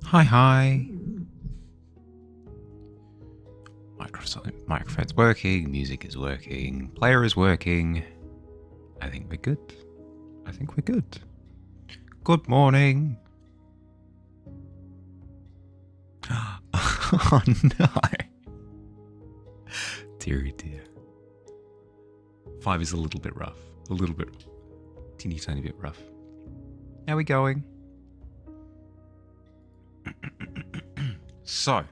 Hi. Microphone's working, music is working, player is working. I think we're good. Good morning. Oh no. Deary dear. 5 is a little bit rough. A little bit, teeny tiny bit rough. How are we going? So,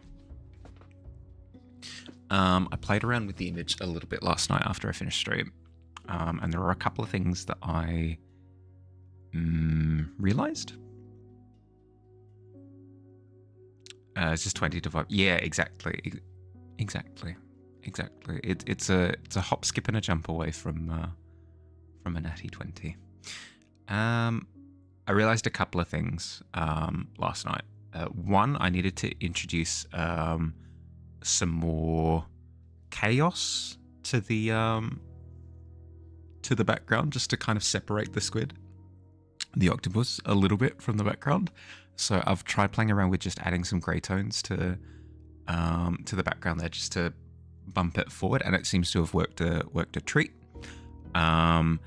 I played around with the image a little bit last night after I finished stream, and there are a couple of things that I realized. It's just 20 to 5. Yeah, exactly. It's a hop, skip, and a jump away from a natty 20. I realized a couple of things last night. One, I needed to introduce some more chaos to the background, just to kind of separate the octopus, a little bit from the background. So I've tried playing around with just adding some grey tones to the background there, just to bump it forward, and it seems to have worked a treat. I'm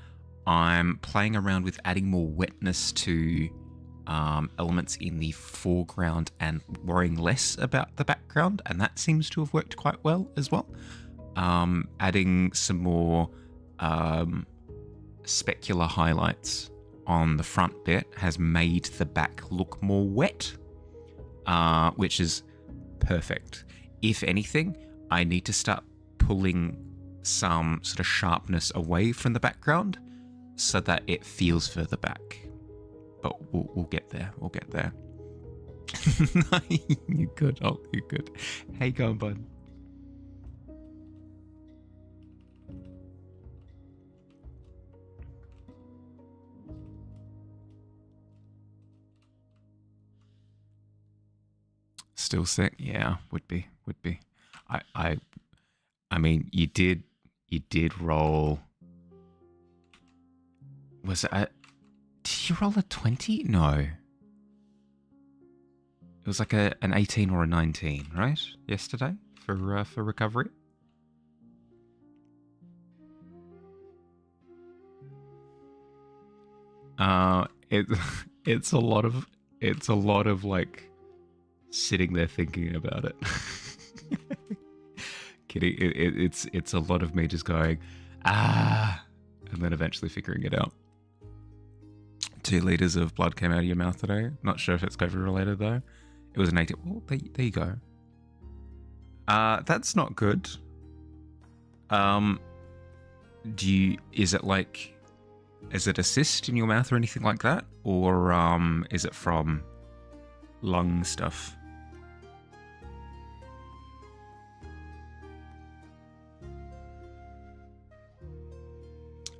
playing around with adding more wetness to elements in the foreground and worrying less about the background, and that seems to have worked quite well as well. Adding some more specular highlights on the front bit has made the back look more wet, which is perfect. If anything, I need to start pulling some sort of sharpness away from the background so that it feels further back. But we'll get there. You're good. Oh, you're good. How you going, bud? Still sick? Yeah, would be. I mean, you did roll. Was it? Did you roll a 20? No. It was like an 18 or a 19, right? Yesterday for recovery. It's a lot of like sitting there thinking about it. Kidding. It's a lot of me just going, and then eventually figuring it out. 2 liters of blood came out of your mouth today. Not sure if it's COVID related though. It was an 18. Oh, there you go. That's not good. Is it a cyst in your mouth or anything like that? Or is it from lung stuff?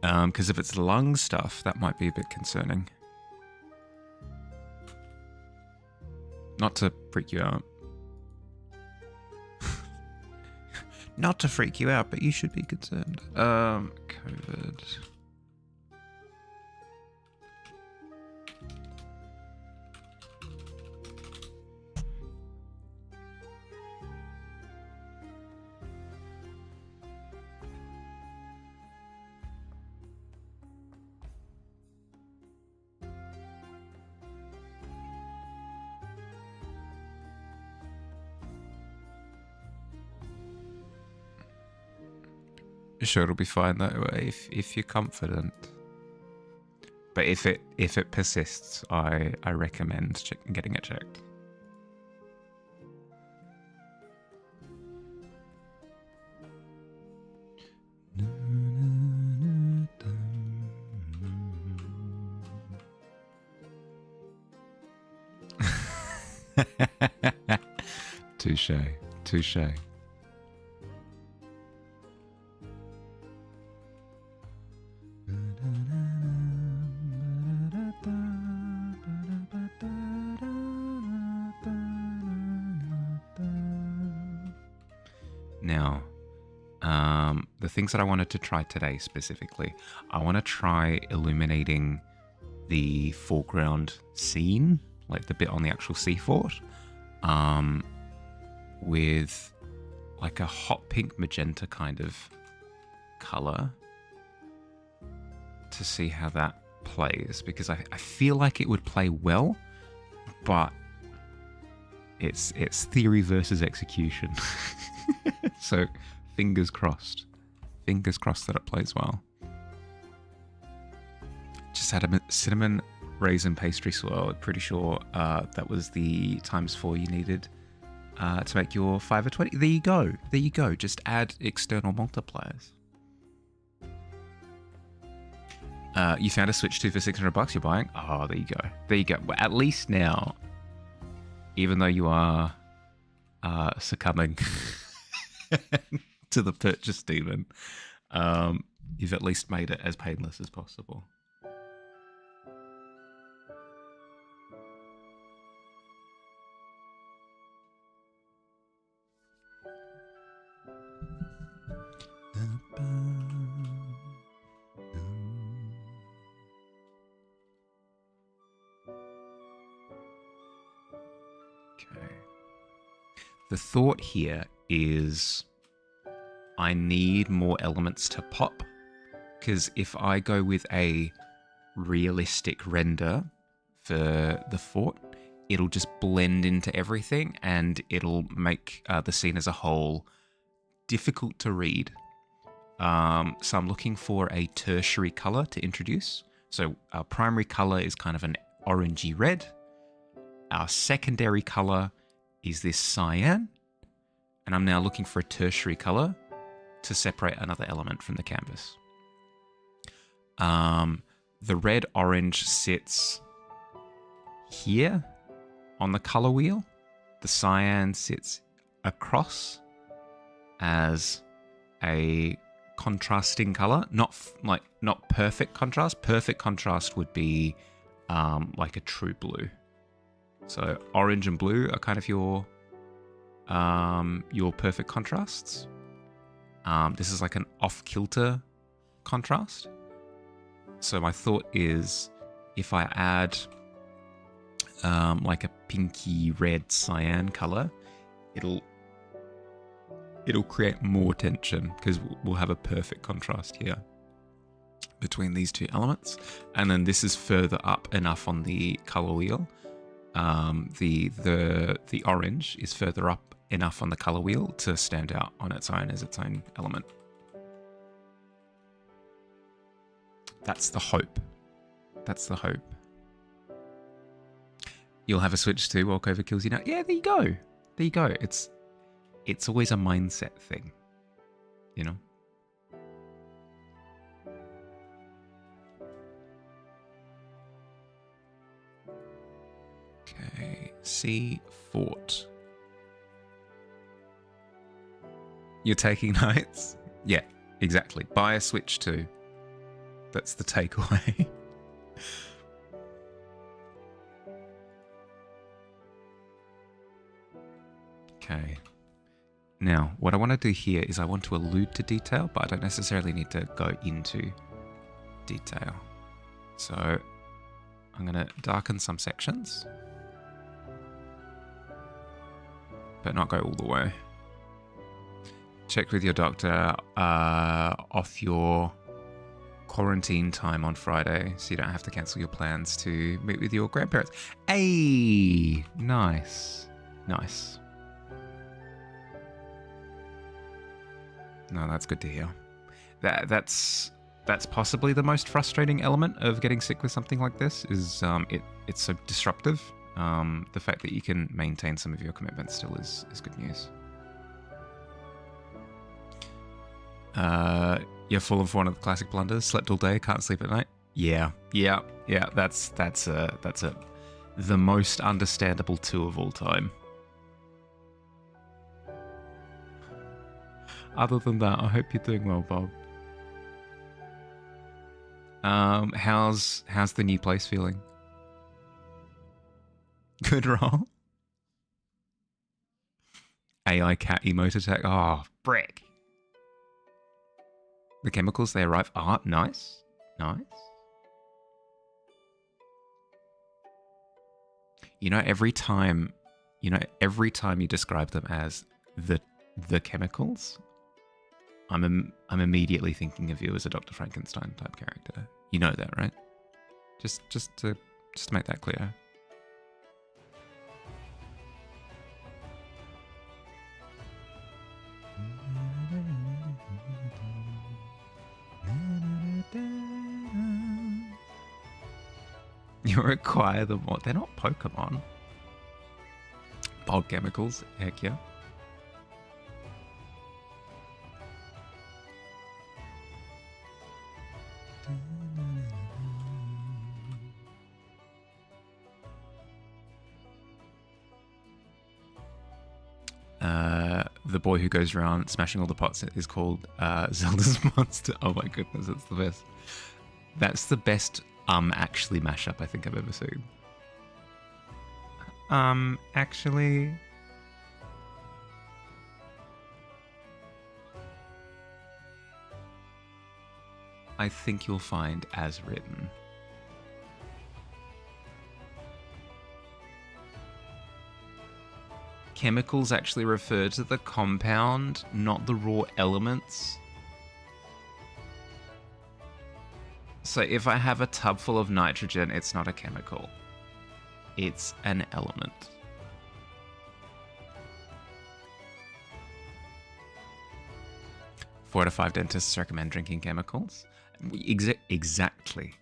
Because if it's lung stuff, that might be a bit concerning. Not to freak you out. Not to freak you out, but you should be concerned. COVID. Sure, it'll be fine that way if you're confident. But if it persists, I recommend getting it checked. Touche. Now, the things that I wanted to try today specifically, I want to try illuminating the foreground scene, like the bit on the actual sea fort, with like a hot pink magenta kind of color to see how that plays, because I feel like it would play well, but it's theory versus execution. So fingers crossed that it plays well. Just had a cinnamon raisin pastry swirl. Pretty sure that was the ×4 you needed to make your 5 or 20. There you go. Just add external multipliers. You found a Switch 2 for $600 you're buying? Oh, there you go. Well, at least now, even though you are succumbing to the purchase demon, you've at least made it as painless as possible. The thought here is I need more elements to pop, because if I go with a realistic render for the fort, it'll just blend into everything and it'll make the scene as a whole difficult to read. So I'm looking for a tertiary color to introduce. So our primary color is kind of an orangey red. Our secondary color is this cyan, and I'm now looking for a tertiary color to separate another element from the canvas. The red orange sits here on the color wheel. The cyan sits across as a contrasting color, not perfect contrast. Perfect contrast would be like a true blue. So orange and blue are kind of your perfect contrasts. This is like an off-kilter contrast. So my thought is, if I add like a pinky red cyan color, it'll create more tension, because we'll have a perfect contrast here between these two elements. And then this is further up enough on the color wheel. The orange is further up enough on the color wheel to stand out on its own as its own element. That's the hope. You'll have a Switch too, walkover kills you now. Yeah, there you go. It's always a mindset thing, you know? Okay, C Fort. You're taking notes? Yeah, exactly. Buy a Switch 2. That's the takeaway. Okay. Now, what I want to do here is I want to allude to detail, but I don't necessarily need to go into detail. So I'm going to darken some sections, but not go all the way. Check with your doctor off your quarantine time on Friday, so you don't have to cancel your plans to meet with your grandparents. Hey, nice. No, that's good to hear. That's possibly the most frustrating element of getting sick with something like this, is it's so disruptive. The fact that you can maintain some of your commitments still is good news. You're full of one of the classic blunders. Slept all day, can't sleep at night. Yeah. That's the most understandable two of all time. Other than that, I hope you're doing well, Bob. How's the new place feeling? Good roll. AI cat emote attack. Oh, brick. The chemicals, they arrive. Ah, nice. You know, every time You know, every time you describe them as the chemicals, I'm immediately thinking of you as a Dr. Frankenstein type character. You know that, right? Just to make that clear. You require them more. They're not Pokemon. Bog chemicals, heck yeah. The boy who goes around smashing all the pots is called Zelda's Monster. Oh my goodness, that's the best. That's the best actually mashup I think I've ever seen. Actually, I think you'll find as written. Chemicals actually refer to the compound, not the raw elements. So if I have a tub full of nitrogen, it's not a chemical. It's an element. Four out of 5 dentists recommend drinking chemicals. Exactly.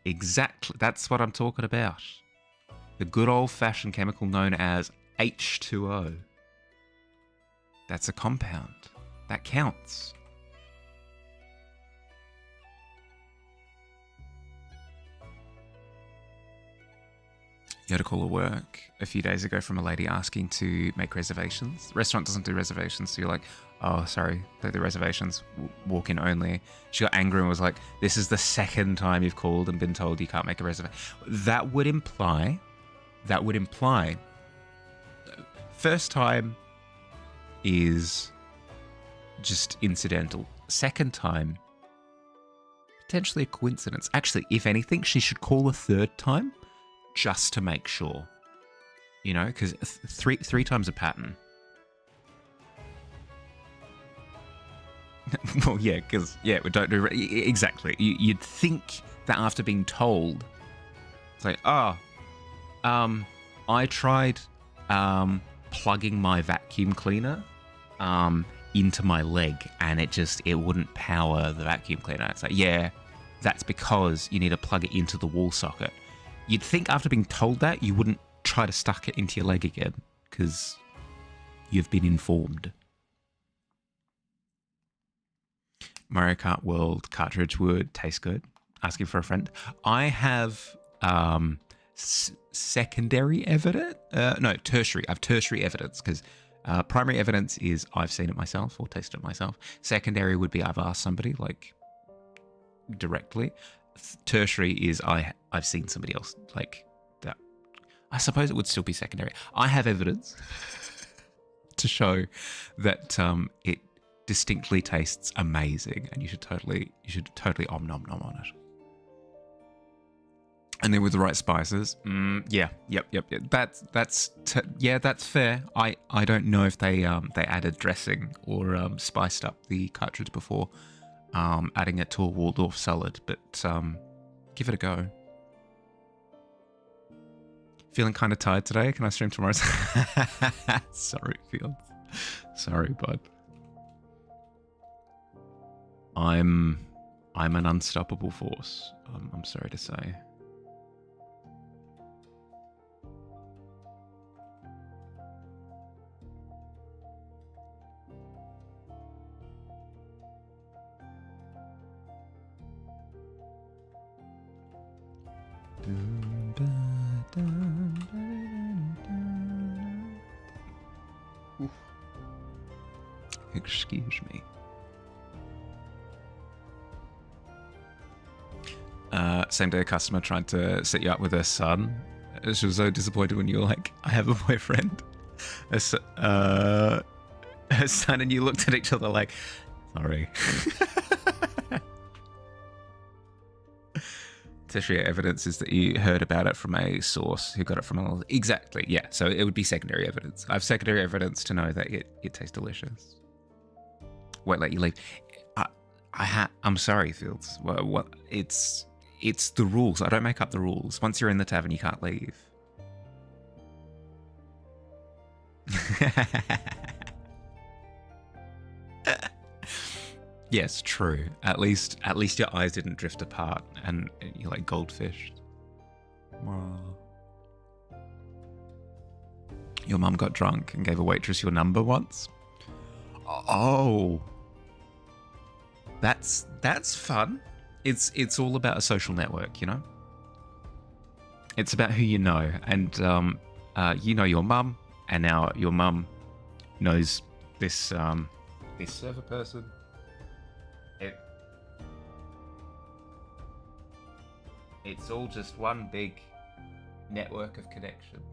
That's what I'm talking about. The good old-fashioned chemical known as H2O. That's a compound. That counts. You had a call at work a few days ago from a lady asking to make reservations. The restaurant doesn't do reservations, so you're like, oh, sorry, they do reservations, walk-in only. She got angry and was like, this is the second time you've called and been told you can't make a reservation. That would imply, first time is just incidental. Second time, potentially a coincidence. Actually, if anything, she should call a third time just to make sure. You know, because three times a pattern. Well, yeah, because, yeah, we don't do... Exactly. You'd think that after being told, it's like, I tried plugging my vacuum cleaner into my leg and it wouldn't power the vacuum cleaner. It's like, yeah, that's because you need to plug it into the wall socket. You'd think after being told that, you wouldn't try to stuck it into your leg again, because you've been informed. Mario Kart World cartridge would taste good. Asking for a friend. I have secondary evidence. Tertiary. I have tertiary evidence, because primary evidence is I've seen it myself or tasted it myself. Secondary would be I've asked somebody, like, directly. Tertiary is I've seen somebody else like that. I suppose it would still be secondary. I have evidence to show that it distinctly tastes amazing, and you should totally om nom nom on it. And then with the right spices, yep. That's fair. I don't know if they added dressing or spiced up the cartridge before adding it to a Waldorf salad, but give it a go. Feeling kind of tired today. Can I stream tomorrow? Sorry, Fields. Sorry, bud. I'm an unstoppable force. I'm sorry to say. Excuse me. Same day a customer tried to set you up with her son. She was so disappointed when you were like, I have a boyfriend. Her son and you looked at each other like, sorry. Tertiary evidence is that you heard about it from a source who got it from another. Exactly, yeah. So it would be secondary evidence. I have secondary evidence to know that it tastes delicious. Won't let you leave. I'm sorry, Fields. What? It's the rules. I don't make up the rules. Once you're in the tavern, you can't leave. Yes, true. At least your eyes didn't drift apart and you're like goldfish. Wow. Your mum got drunk and gave a waitress your number once. Oh, that's fun. It's all about a social network, you know. It's about who you know, and you know your mum, and now your mum knows this this server person. It's all just one big network of connections.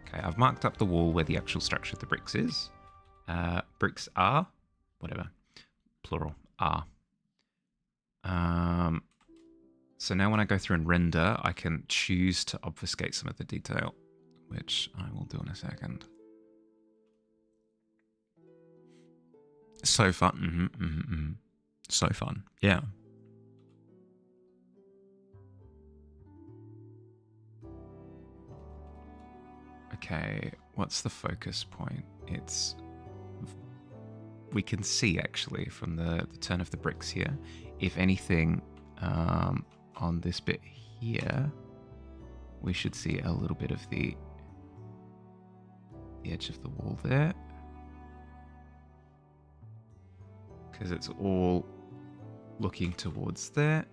Okay, I've marked up the wall where the actual structure of the bricks is. Bricks are, whatever, plural, are. So now when I go through and render, I can choose to obfuscate some of the detail, which I will do in a second. So fun. So fun. Yeah. Okay, what's the focus point? We can see actually from the turn of the bricks here, if anything, on this bit here, we should see a little bit of the edge of the wall there, because it's all looking towards there.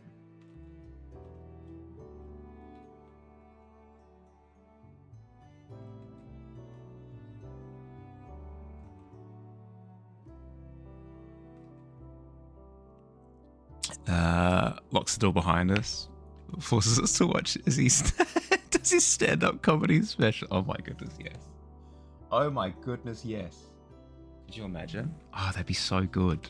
Locks the door behind us, forces us to watch as he does his stand-up comedy special. Oh my goodness, yes. Oh my goodness, yes. Could you imagine? Oh, that'd be so good.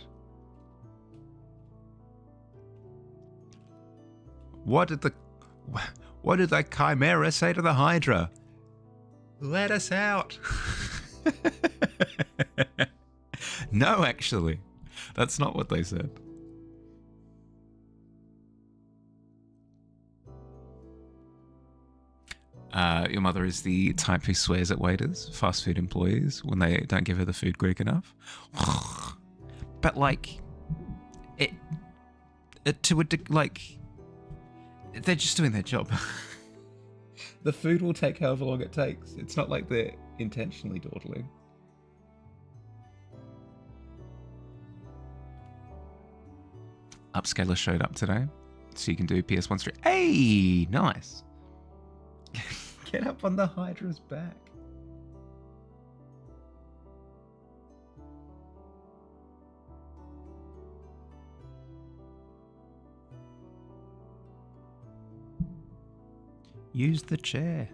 What did the Chimera say to the Hydra? Let us out. No, actually, that's not what they said. Your mother is the type who swears at waiters, fast food employees, when they don't give her the food quick enough. But like, they're just doing their job. The food will take however long it takes. It's not like they're intentionally dawdling. Upscaler showed up today, so you can do PS1 stream. Hey, nice. Get up on the Hydra's back. Use the chair.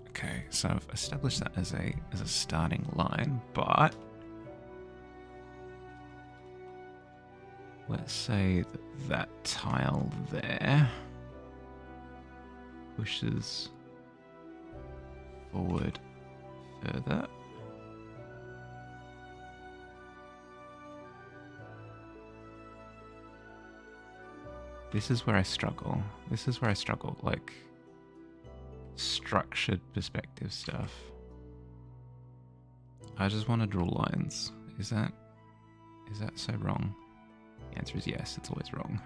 Okay, so I've established that as a starting line, but let's say that tile there pushes forward further. This is where I struggle. Like structured perspective stuff. I just want to draw lines. Is that so wrong? The answer is yes, it's always wrong.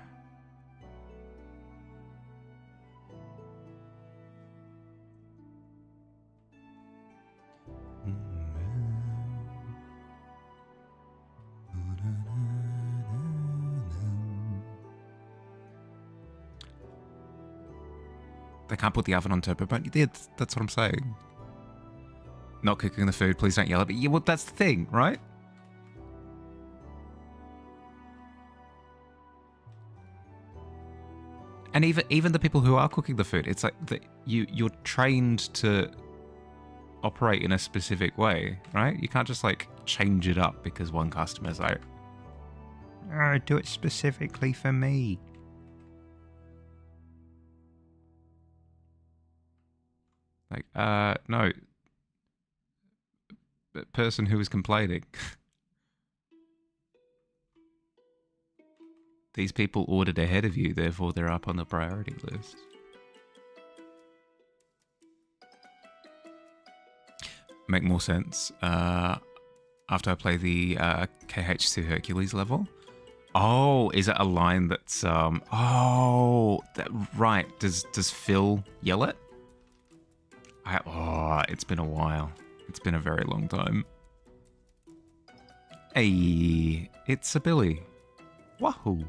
They can't put the oven on turbo, but yeah, that's what I'm saying. Not cooking the food, please don't yell at me. Yeah, well, that's the thing, right? And even the people who are cooking the food, it's like you're trained to operate in a specific way, right? You can't just like change it up because one customer's like, oh, do it specifically for me. Like, no. Person who is complaining. These people ordered ahead of you, therefore they're up on the priority list. Make more sense after I play the KH2 Hercules level. Oh, is it a line that's oh, right. Does Phil yell it? It's been a while. It's been a very long time. Hey, it's a Billy. Wahoo!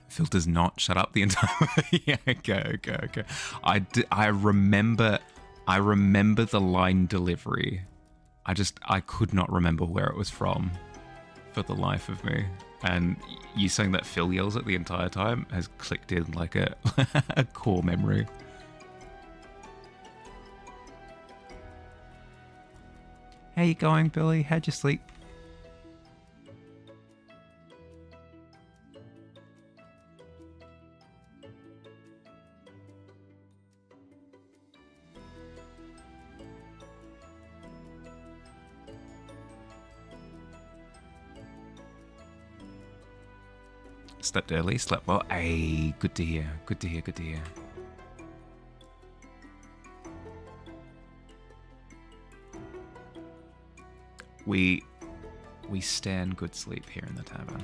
Phil does not shut up the entire. Yeah, okay. I remember the line delivery. I could not remember where it was from for the life of me. And you saying that Phil yells it the entire time has clicked in like a a core memory. How you going, Billy? How'd you sleep? Slept early, slept well. Hey, good to hear. Good to hear. Good to hear. We stand good sleep here in the tavern.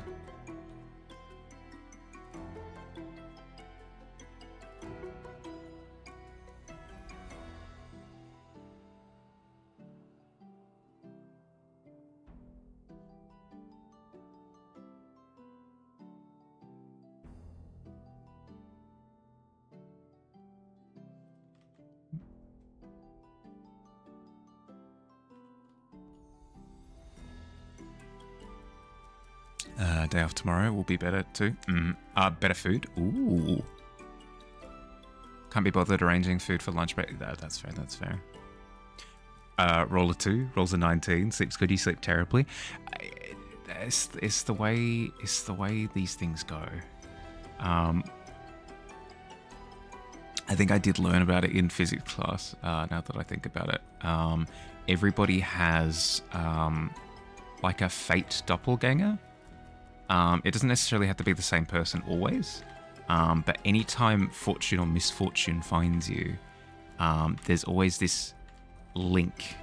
Day off tomorrow will be better too. Better food. Ooh. Can't be bothered arranging food for lunch break. That's fair. That's fair. Roll a 2, rolls a 19. Sleeps good. You sleep terribly. It's the way these things go. I think I did learn about it in physics class. Now that I think about it, everybody has like a fate doppelganger. It doesn't necessarily have to be the same person always, but anytime fortune or misfortune finds you, there's always this link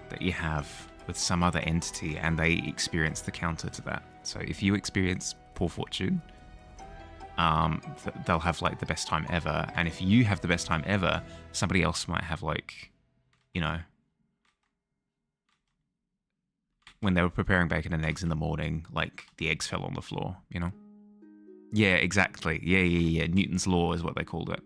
that you have with some other entity, and they experience the counter to that. So if you experience poor fortune, they'll have like the best time ever, and if you have the best time ever, somebody else might have like, you know, when they were preparing bacon and eggs in the morning, like the eggs fell on the floor, you know? Yeah, exactly. Yeah. Newton's law is what they called it.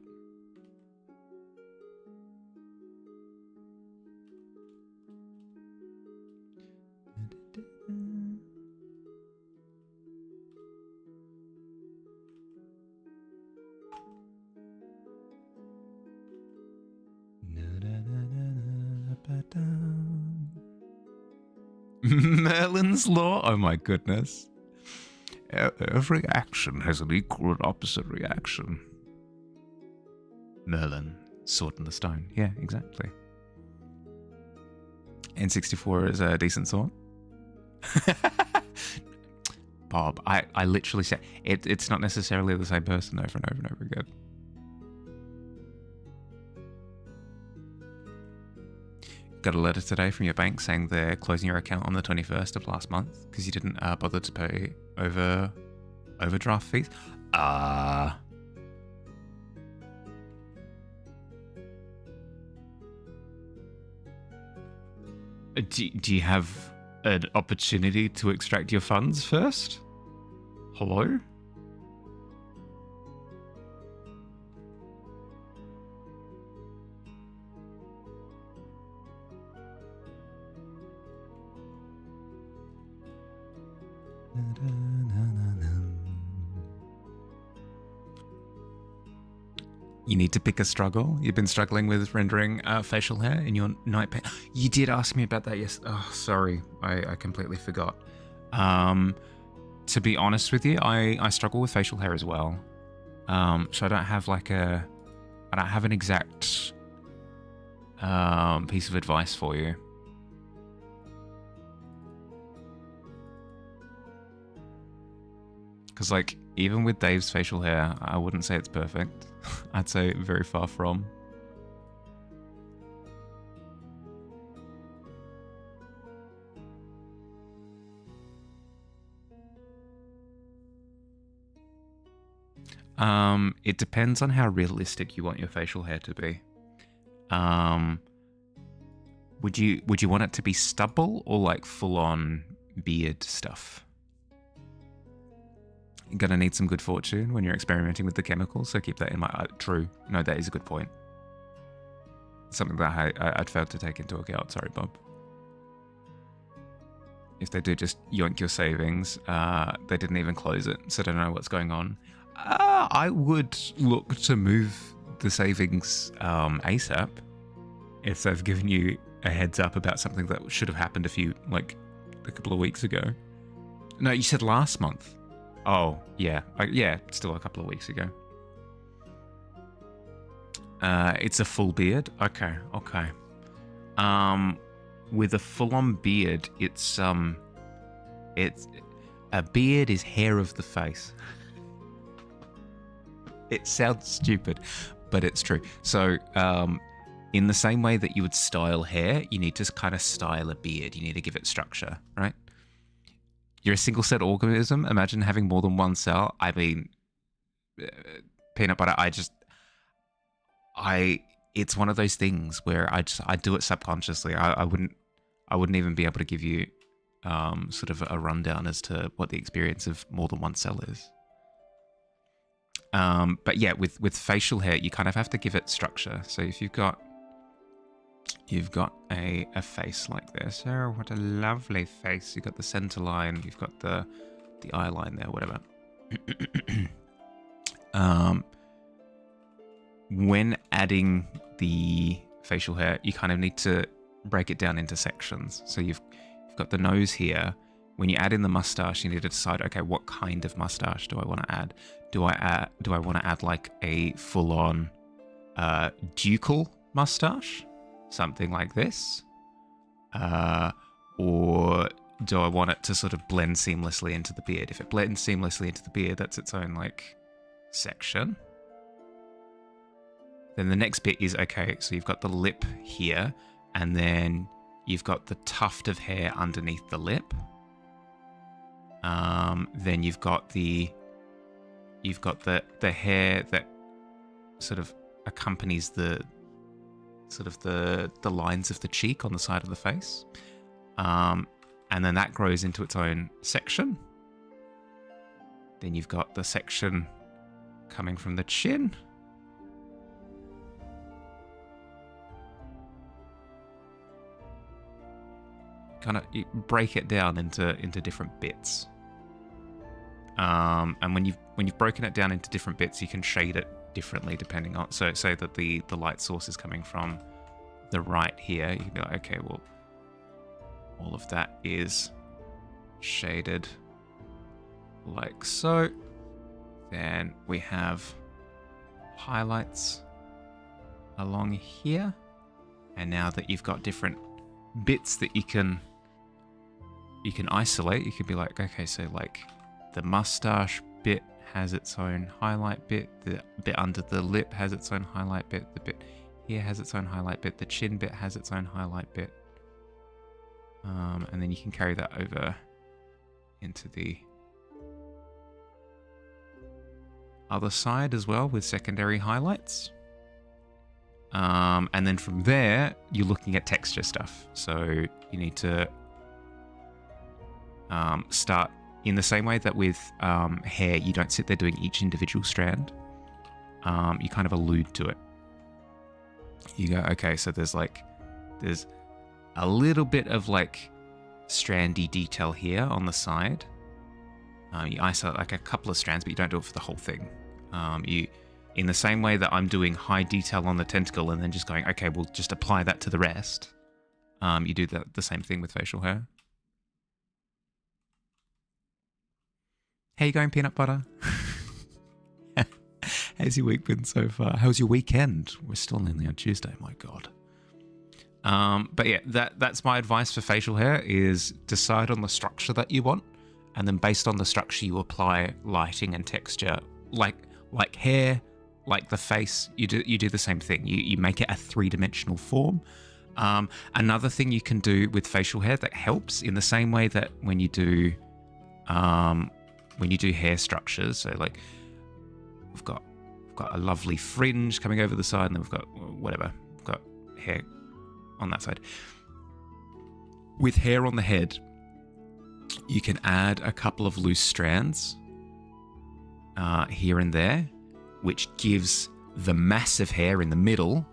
Merlin's Law? Oh my goodness. Every action has an equal and opposite reaction. Merlin, Sword in the Stone. Yeah, exactly. N64 is a decent sword. Bob, I literally said it's not necessarily the same person over and over and over again. Got a letter today from your bank saying they're closing your account on the 21st of last month because you didn't bother to pay overdraft fees. Do you have an opportunity to extract your funds first? Hello? You need to pick a struggle. You've been struggling with rendering facial hair in your night paint. You did ask me about that, yes. Oh, sorry. I completely forgot. To be honest with you, I struggle with facial hair as well. So I don't have I don't have an exact piece of advice for you. Because, like, even with Dave's facial hair, I wouldn't say it's perfect. I'd say very far from. It depends on how realistic you want your facial hair to be. Would you want it to be stubble or like full-on beard stuff? You're gonna need some good fortune when you're experimenting with the chemicals, so keep that in mind. True. No, that is a good point. Something that I'd failed to take into account. Sorry, Bob. If they do just yoink your savings, they didn't even close it, so I don't know what's going on. I would look to move the savings ASAP if they've given you a heads up about something that should have happened a couple of weeks ago. No, you said last month. Oh, yeah. Yeah, still a couple of weeks ago. It's a full beard? Okay. With a full-on beard, it's a beard is hair of the face. It sounds stupid, but it's true. So, in the same way that you would style hair, you need to kind of style a beard. You need to give it structure, right? You're a single cell organism. Imagine having more than one cell. I mean, peanut butter, it's one of those things where I do it subconsciously. I wouldn't even be able to give you sort of a rundown as to what the experience of more than one cell is. But yeah, with facial hair, you kind of have to give it structure. So if you've got a face like this. Oh, what a lovely face. You've got the center line, you've got the eye line there, whatever. When adding the facial hair, you kind of need to break it down into sections. So you've got the nose here. When you add in the mustache, you need to decide, okay, what kind of mustache do I want to add? Do I want to add like a full-on ducal mustache? Something like this? Or do I want it to sort of blend seamlessly into the beard? If it blends seamlessly into the beard, that's its own like section. Then the next bit is, okay, so you've got the lip here, and then you've got the tuft of hair underneath the lip. Then you've got the hair that sort of accompanies the lines of the cheek on the side of the face. And then that grows into its own section. Then you've got the section coming from the chin. Kind of break it down into different bits. And when you've broken it down into different bits, you can shade it differently depending on, so say that the light source is coming from the right here, you can be like, okay, well, all of that is shaded like so. Then we have highlights along here. And now that you've got different bits that you can isolate, you could be like, okay, so like the mustache bit has its own highlight bit, the bit under the lip has its own highlight bit, the bit here has its own highlight bit, the chin bit has its own highlight bit. And then you can carry that over into the other side as well with secondary highlights. And then from there, you're looking at texture stuff. So you need to start in the same way that with hair, you don't sit there doing each individual strand. You kind of allude to it. You go, okay, so there's a little bit of like strandy detail here on the side. You isolate like a couple of strands, but you don't do it for the whole thing. In the same way that I'm doing high detail on the tentacle and then just going, okay, we'll just apply that to the rest. You do the same thing with facial hair. How you going, peanut butter? How's your week been so far? How's your weekend? We're still only on Tuesday, my God. But yeah, that's my advice for facial hair is decide on the structure that you want. And then based on the structure, you apply lighting and texture. Like hair, like the face, you do the same thing. You make it a three-dimensional form. Another thing you can do with facial hair that helps in the same way that when you do hair structures, so like we've got a lovely fringe coming over the side, and then we've got hair on that side. With hair on the head, you can add a couple of loose strands here and there, which gives the massive hair in the middle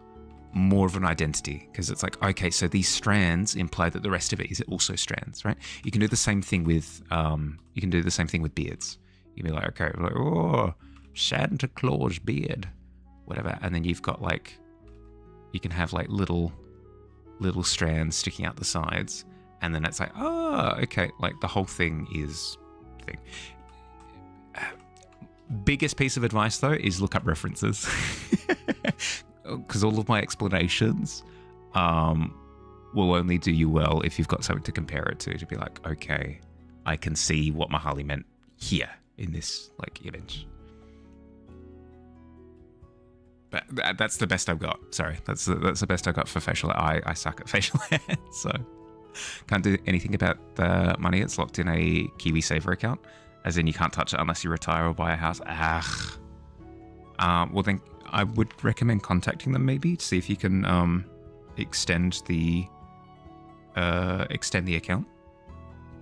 more of an identity, because it's like, okay, so these strands imply that the rest of it is also strands, right? You can do the same thing with beards. You can be like, okay, like, oh, Santa Claus beard, whatever, and then you've got like, you can have like little strands sticking out the sides, and then it's like, oh, okay, like the whole thing is thing. Biggest piece of advice though is look up references, because all of my explanations will only do you well if you've got something to compare it to be like, okay, I can see what Mahali meant here in this like image. But that's the best I've got. Sorry, that's the best I got for facial hair. I suck at facial hair, so can't do anything about the money. It's locked in a KiwiSaver account, as in you can't touch it unless you retire or buy a house. Well then I would recommend contacting them maybe to see if you can extend the account.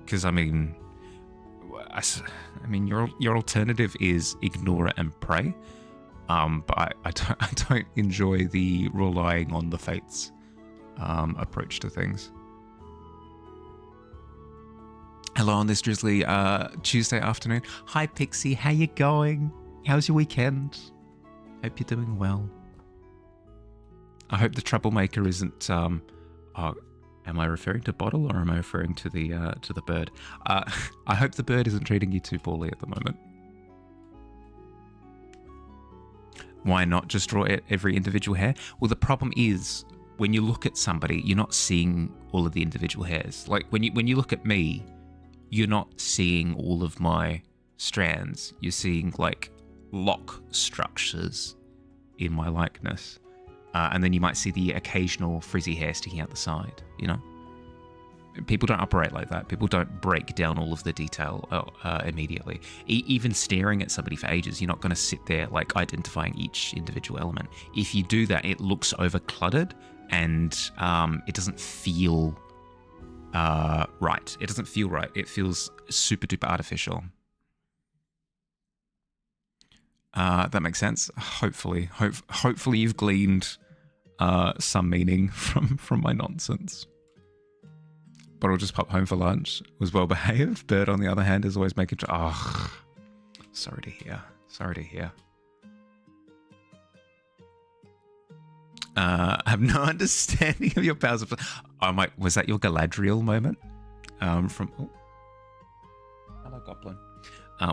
Because I mean your alternative is ignore it and pray. But I don't enjoy the relying on the fates approach to things. Hello on this drizzly Tuesday afternoon. Hi Pixie, how you going? How's your weekend? Hope you're doing well. I hope the troublemaker isn't. Am I referring to Bottle or am I referring to the bird? I hope the bird isn't treating you too poorly at the moment. Why not just draw every individual hair? Well, the problem is when you look at somebody, you're not seeing all of the individual hairs. Like when you look at me, you're not seeing all of my strands. You're seeing like lock structures in my likeness. And then you might see the occasional frizzy hair sticking out the side, you know? People don't operate like that. People don't break down all of the detail immediately. Even staring at somebody for ages, you're not going to sit there like identifying each individual element. If you do that, it looks over-cluttered and it doesn't feel right. It doesn't feel right. It feels super-duper artificial. That makes sense. Hopefully you've gleaned some meaning from my nonsense. But I'll just pop home for lunch. Was well behaved. Bird, on the other hand, is always making. Oh, sorry to hear. Sorry to hear. I have no understanding of your powers of. Oh, was that your Galadriel moment? Hello, Goblin.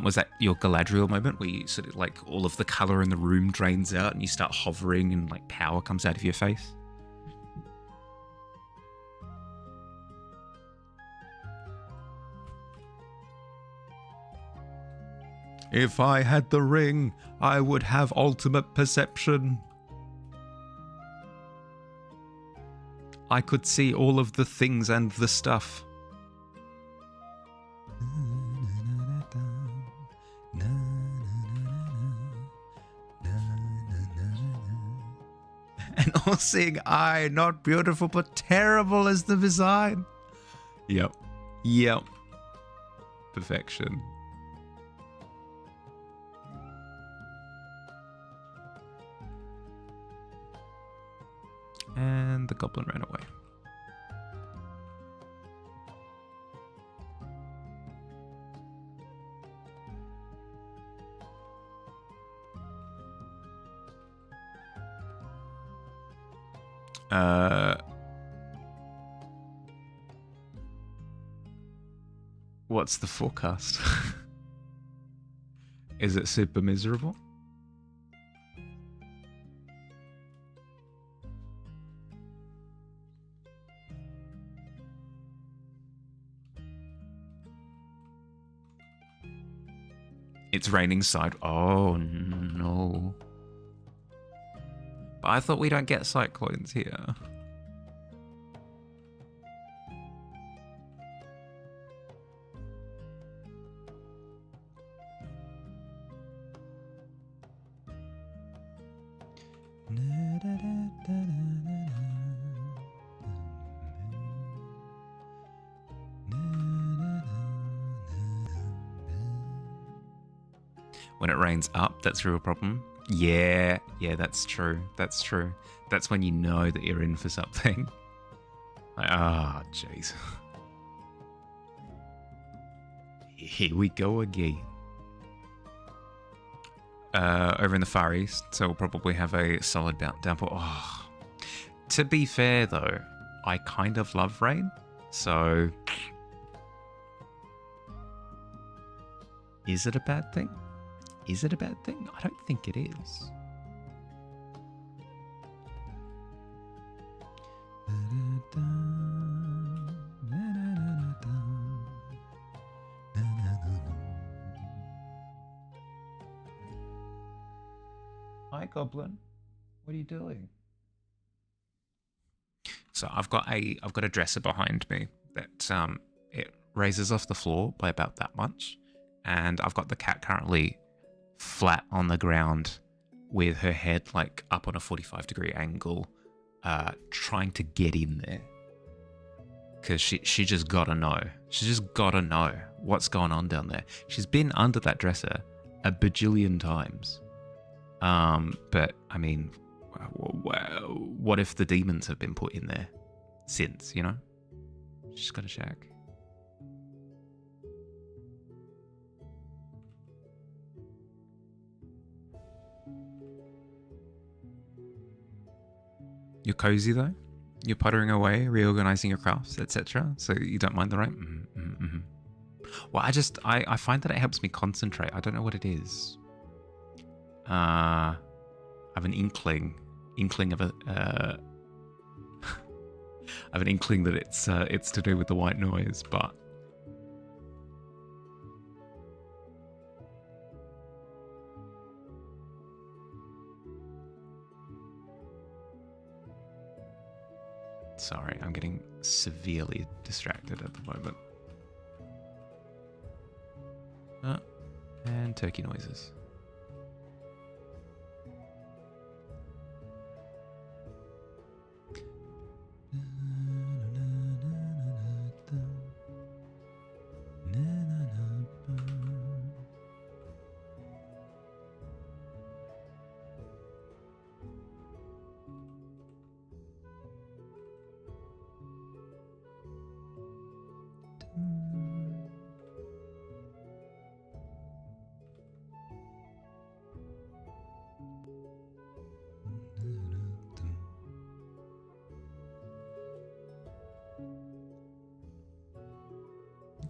Was that your Galadriel moment where you sort of like all of the color in the room drains out and you start hovering and like power comes out of your face? If I had the ring, I would have ultimate perception. I could see all of the things and the stuff. An all-seeing eye, not beautiful but terrible as the design. Yep. Perfection. And the goblin ran away. What's the forecast? Is it super miserable? It's raining side. Oh no. But I thought we don't get cyclones here. When it rains up, that's a real problem. Yeah, that's true. That's true. That's when you know that you're in for something. Like, ah, oh, jeez. Here we go again. Over in the Far East, so we'll probably have a solid downpour. Oh. To be fair, though, I kind of love rain, so... Is it a bad thing? Is it a bad thing? I don't think it is. Hi, Goblin. What are you doing? So I've got a dresser behind me that it raises off the floor by about that much, and I've got the cat currently flat on the ground with her head like up on a 45-degree angle, trying to get in there because she just gotta know. She just gotta know what's going on down there. She's been under that dresser a bajillion times. But I mean, what if the demons have been put in there since, you know? Just gotta check. You're cozy though? You're puttering away, reorganizing your crafts, etc. So you don't mind the rain? Mm-hmm. Well, I find that it helps me concentrate. I don't know what it is. I have an inkling of a I have an inkling that it's to do with the white noise, but sorry, I'm getting severely distracted at the moment. And turkey noises.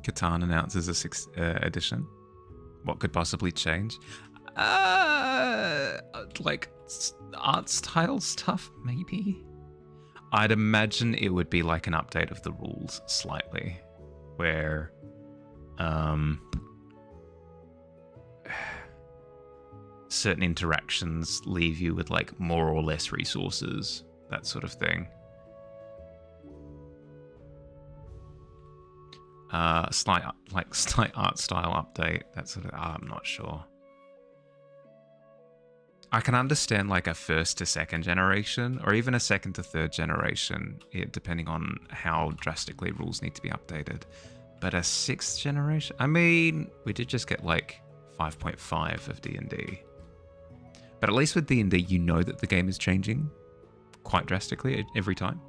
Catan announces a 6th edition. What could possibly change? Like art style stuff, maybe. I'd imagine it would be like an update of the rules slightly, where certain interactions leave you with like more or less resources, that sort of thing. Slight art style update, that sort of. I'm not sure. I can understand like a first to second generation, or even a second to third generation, depending on how drastically rules need to be updated. But a sixth generation? I mean, we did just get like 5.5 of D&D. But at least with D&D, you know that the game is changing quite drastically every time.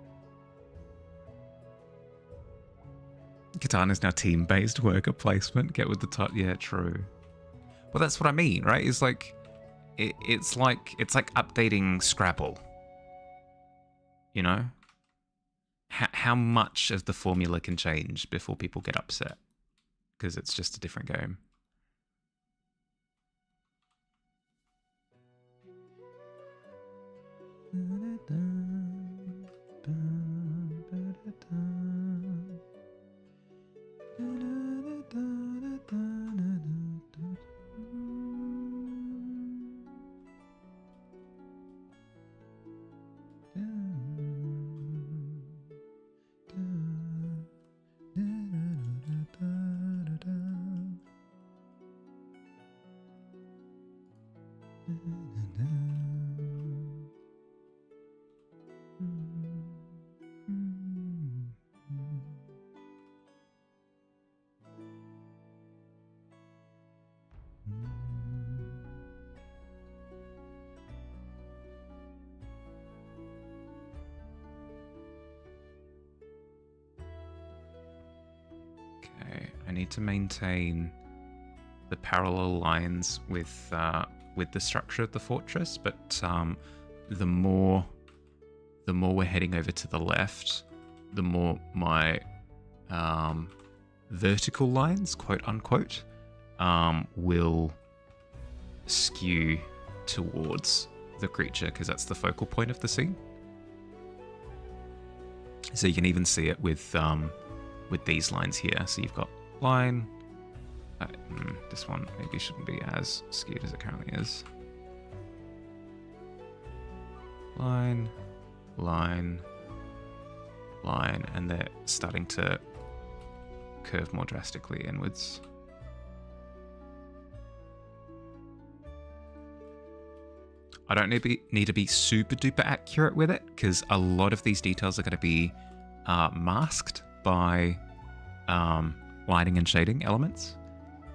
Katana is now team-based worker placement. Get with the top. Yeah, true. Well, that's what I mean, right? It's like it's like updating Scrabble. You know, how much of the formula can change before people get upset because it's just a different game. I need to maintain the parallel lines with the structure of the fortress, but the more we're heading over to the left, the more my vertical lines, quote unquote, will skew towards the creature, because that's the focal point of the scene. So you can even see it with these lines here. So you've got line. This one maybe shouldn't be as skewed as it currently is. Line, line, line, and they're starting to curve more drastically inwards. I don't need to be super duper accurate with it, because a lot of these details are going to be masked by lighting and shading elements.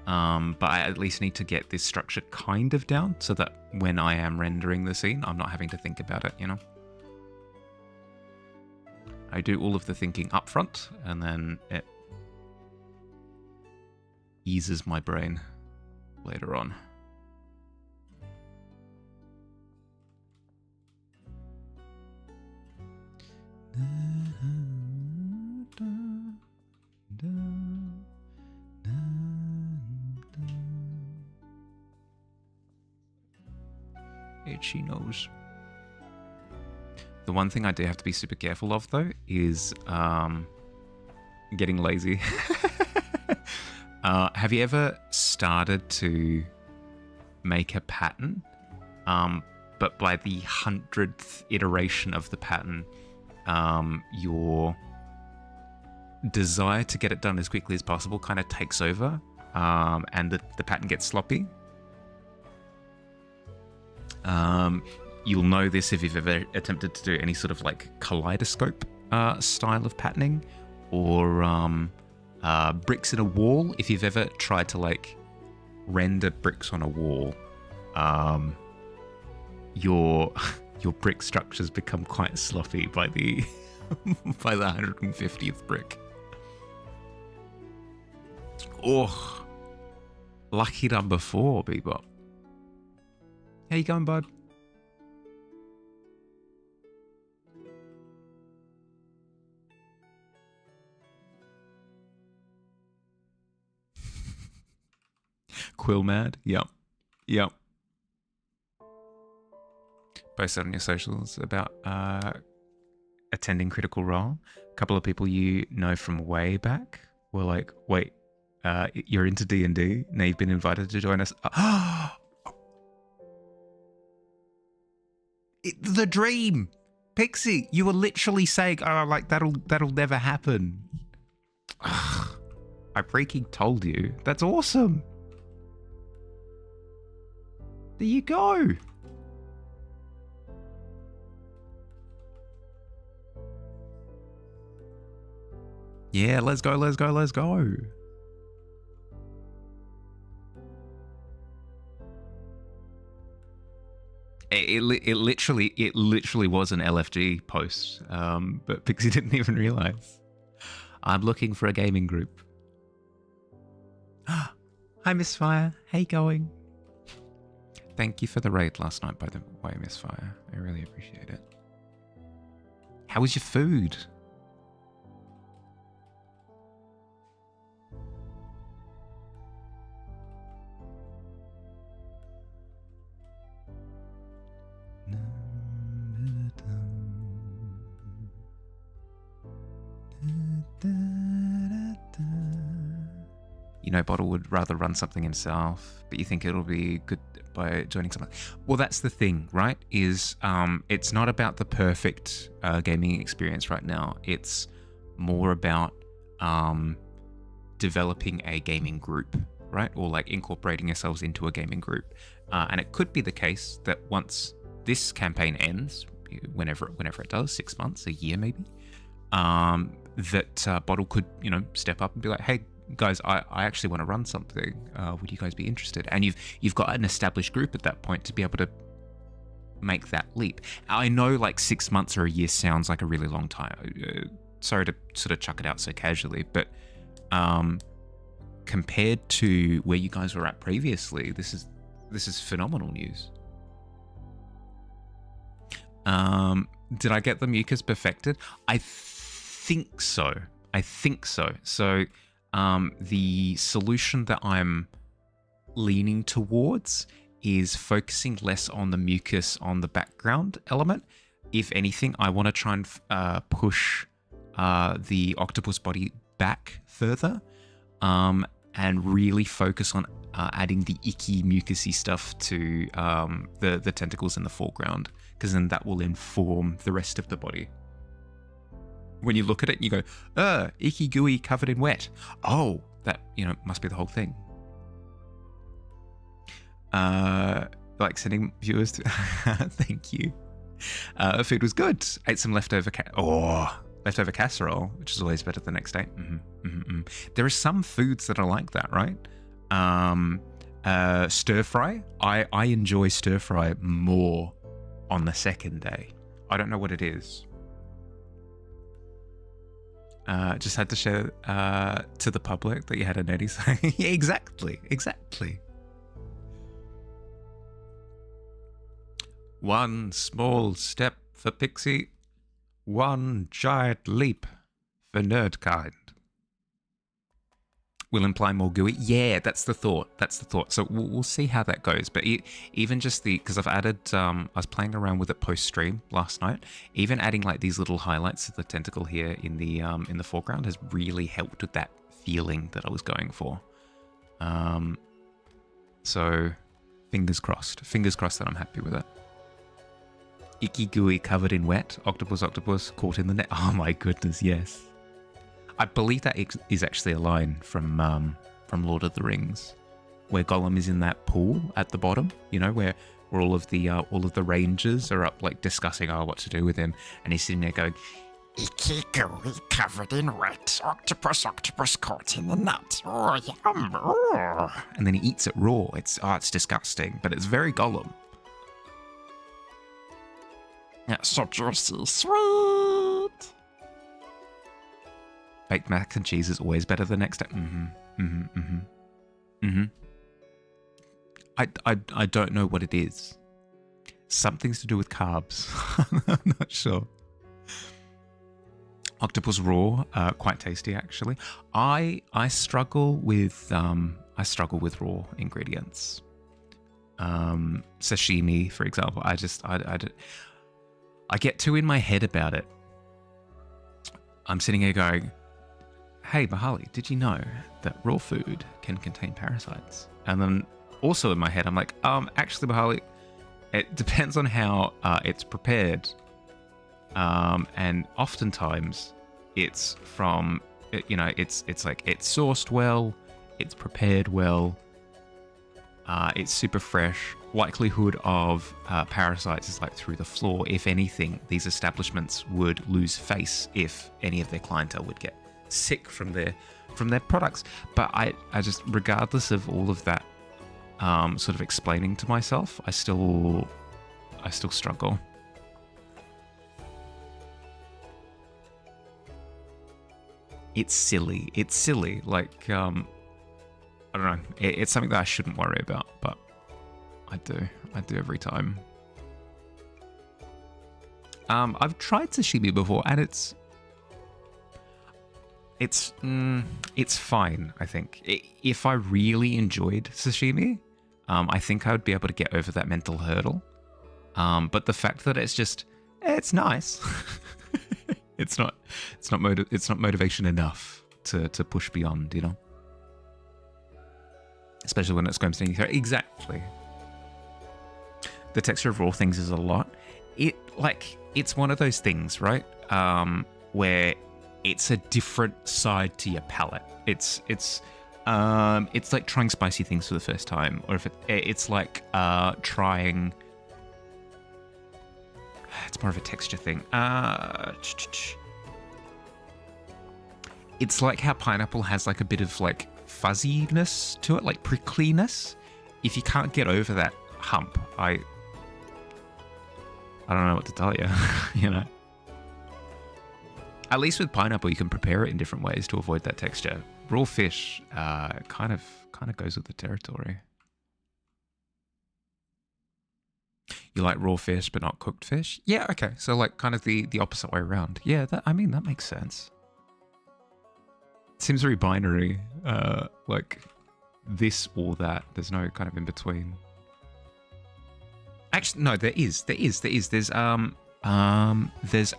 But I at least need to get this structure kind of down so that when I am rendering the scene, I'm not having to think about it, you know? I do all of the thinking up front, and then it eases my brain later on. Itchy nose. The one thing I do have to be super careful of, though, is getting lazy. Have you ever started to make a pattern, but by the 100th iteration of the pattern, your desire to get it done as quickly as possible kind of takes over, and the pattern gets sloppy? You'll know this if you've ever attempted to do any sort of like kaleidoscope style of patterning, or bricks in a wall. If you've ever tried to like render bricks on a wall, your brick structures become quite sloppy by the by the 150th brick. Oh, lucky number 4, Bebop. How you going, bud? Quill mad. Yep. Yep. Post it on your socials about attending Critical Role. A couple of people you know from way back were like, wait, you're into D&D? Now you've been invited to join us. The dream! Pixie, you were literally saying, oh, like, that'll never happen. I freaking told you. That's awesome. There you go. Yeah, let's go, let's go, let's go. It literally was an LFG post, but Pixie didn't even realize. I'm looking for a gaming group. Hi, Misfire. How you going? Thank you for the raid last night, by the way, Misfire. I really appreciate it. How was your food? You know, Bottle would rather run something himself, but you think it'll be good by joining someone. Well, that's the thing, right? Is it's not about the perfect gaming experience right now. It's more about developing a gaming group, right? Or like incorporating yourselves into a gaming group. And it could be the case that once this campaign ends, whenever it does, 6 months, a year maybe, that Bottle could, step up and be like, hey, guys, I actually want to run something. Would you guys be interested? And you've got an established group at that point to be able to make that leap. I know like 6 months or a year sounds like a really long time. Sorry to sort of chuck it out so casually, but compared to where you guys were at previously, this is phenomenal news. Did I get the mucus perfected? I think so. So the solution that I'm leaning towards is focusing less on the mucus on the background element. If anything, I want to try and push the octopus body back further and really focus on adding the icky mucusy stuff to the tentacles in the foreground, because then that will inform the rest of the body. When you look at it, you go, icky gooey covered in wet. Oh, that, must be the whole thing. Like sending viewers to... Thank you. Food was good. Ate some leftover leftover casserole, which is always better the next day. There are some foods that are like that, right? Stir fry. I enjoy stir fry more on the second day. I don't know what it is. Just had to share to the public that you had a nerdy side. Yeah, exactly. One small step for Pixie, one giant leap for nerdkind. Will imply more gooey. Yeah, that's the thought. So we'll see how that goes. But even just because I've added, I was playing around with it post stream last night. Even adding like these little highlights of the tentacle here in the foreground has really helped with that feeling that I was going for. So fingers crossed that I'm happy with it. Icky gooey covered in wet. Octopus caught in the net. Oh my goodness, yes. I believe that is actually a line from Lord of the Rings, where Gollum is in that pool at the bottom. Where all of the rangers are up like discussing what to do with him, and he's sitting there going, "Icky gooey covered in wet. Octopus caught in the net. Oh yum!" Oh. And then he eats it raw. It's disgusting, but it's very Gollum. It's so juicy, sweet. Baked mac and cheese is always better the next day. I don't know what it is. Something's to do with carbs. I'm not sure. Octopus raw, quite tasty actually. I struggle with I struggle with raw ingredients. Sashimi, for example, I get too in my head about it. I'm sitting here going, hey, Bahali, did you know that raw food can contain parasites? And then also in my head, I'm like, actually, Bahali, it depends on how it's prepared. And oftentimes it's from, it's like it's sourced well, it's prepared well, it's super fresh. Likelihood of parasites is like through the floor. If anything, these establishments would lose face if any of their clientele would get sick from their products. But I just, regardless of all of that sort of explaining to myself, I still struggle. It's silly. Like, I don't know. It's something that I shouldn't worry about, but I do every time. I've tried sashimi before, and it's fine, I think. If I really enjoyed sashimi, I think I would be able to get over that mental hurdle. But the fact that it's nice. it's not motivation enough to push beyond, you know? Especially when it's going to through. Exactly. The texture of raw things is a lot. It's one of those things, right? Where it's a different side to your palate. It's like trying spicy things for the first time, or if it's like trying. It's more of a texture thing. It's like how pineapple has like a bit of like fuzziness to it, like prickliness. If you can't get over that hump, I don't know what to tell you. You know. At least with pineapple, you can prepare it in different ways to avoid that texture. Raw fish kind of goes with the territory. You like raw fish but not cooked fish? Yeah, okay. So like kind of the opposite way around. Yeah, that makes sense. It seems very binary, like this or that. There's no kind of in between. Actually, no, there is. There's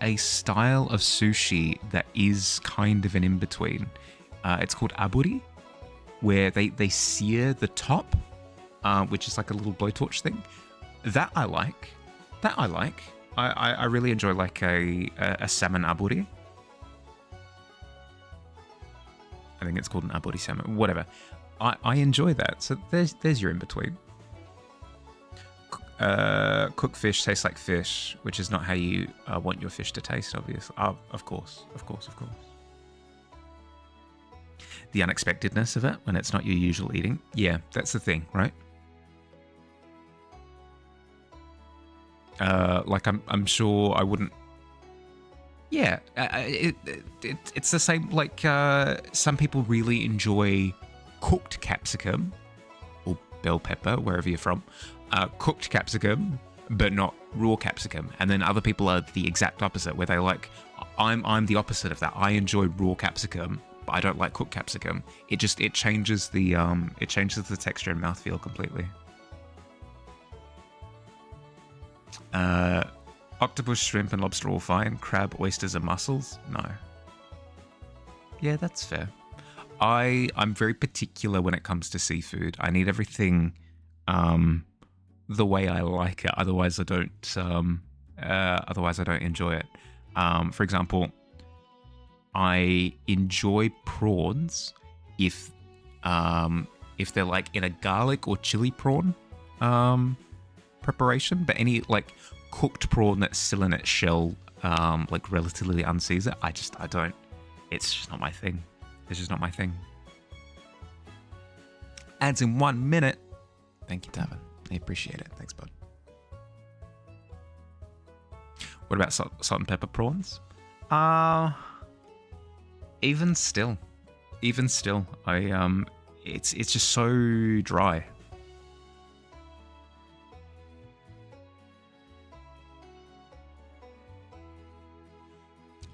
a style of sushi that is kind of an in between. It's called aburi, where they sear the top, which is like a little blowtorch thing. That I like. I really enjoy like a salmon aburi. I think it's called an aburi salmon. Whatever. I enjoy that. So there's your in between. Cooked fish tastes like fish, which is not how you want your fish to taste, obviously. Of course. The unexpectedness of it when it's not your usual eating. Yeah, that's the thing, right? Like I'm sure I wouldn't. Yeah, it's the same. Like some people really enjoy cooked capsicum or bell pepper, wherever you're from. Cooked capsicum, but not raw capsicum. And then other people are the exact opposite, where they like. I'm the opposite of that. I enjoy raw capsicum, but I don't like cooked capsicum. It changes the texture and mouthfeel completely. Octopus, shrimp, and lobster all fine. Crab, oysters, and mussels? No. Yeah, that's fair. I'm very particular when it comes to seafood. I need everything the way I like it. Otherwise, I don't enjoy it. For example, I enjoy prawns if they're like in a garlic or chili prawn preparation, but any like cooked prawn that's still in its shell, like relatively unseasoned, I don't. It's just not my thing. Ads in 1 minute. Thank you, Tavern. I appreciate it. Thanks, bud. What about salt and pepper prawns? Even still, it's just so dry.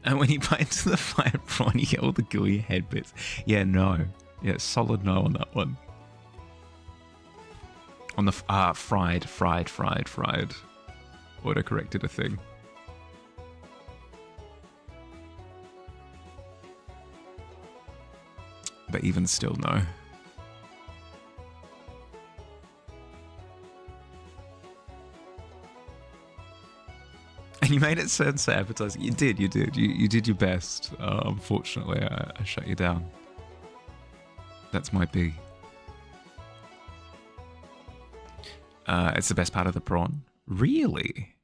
And when you bite into the fire prawn, you get all the gooey head bits. Yeah, no. Yeah, solid no on that one. On the fried. Auto-corrected a thing. But even still, no. And you made it sound so appetizing. You did. You did your best. Unfortunately, I shut you down. That's my B. It's the best part of the prawn. Really?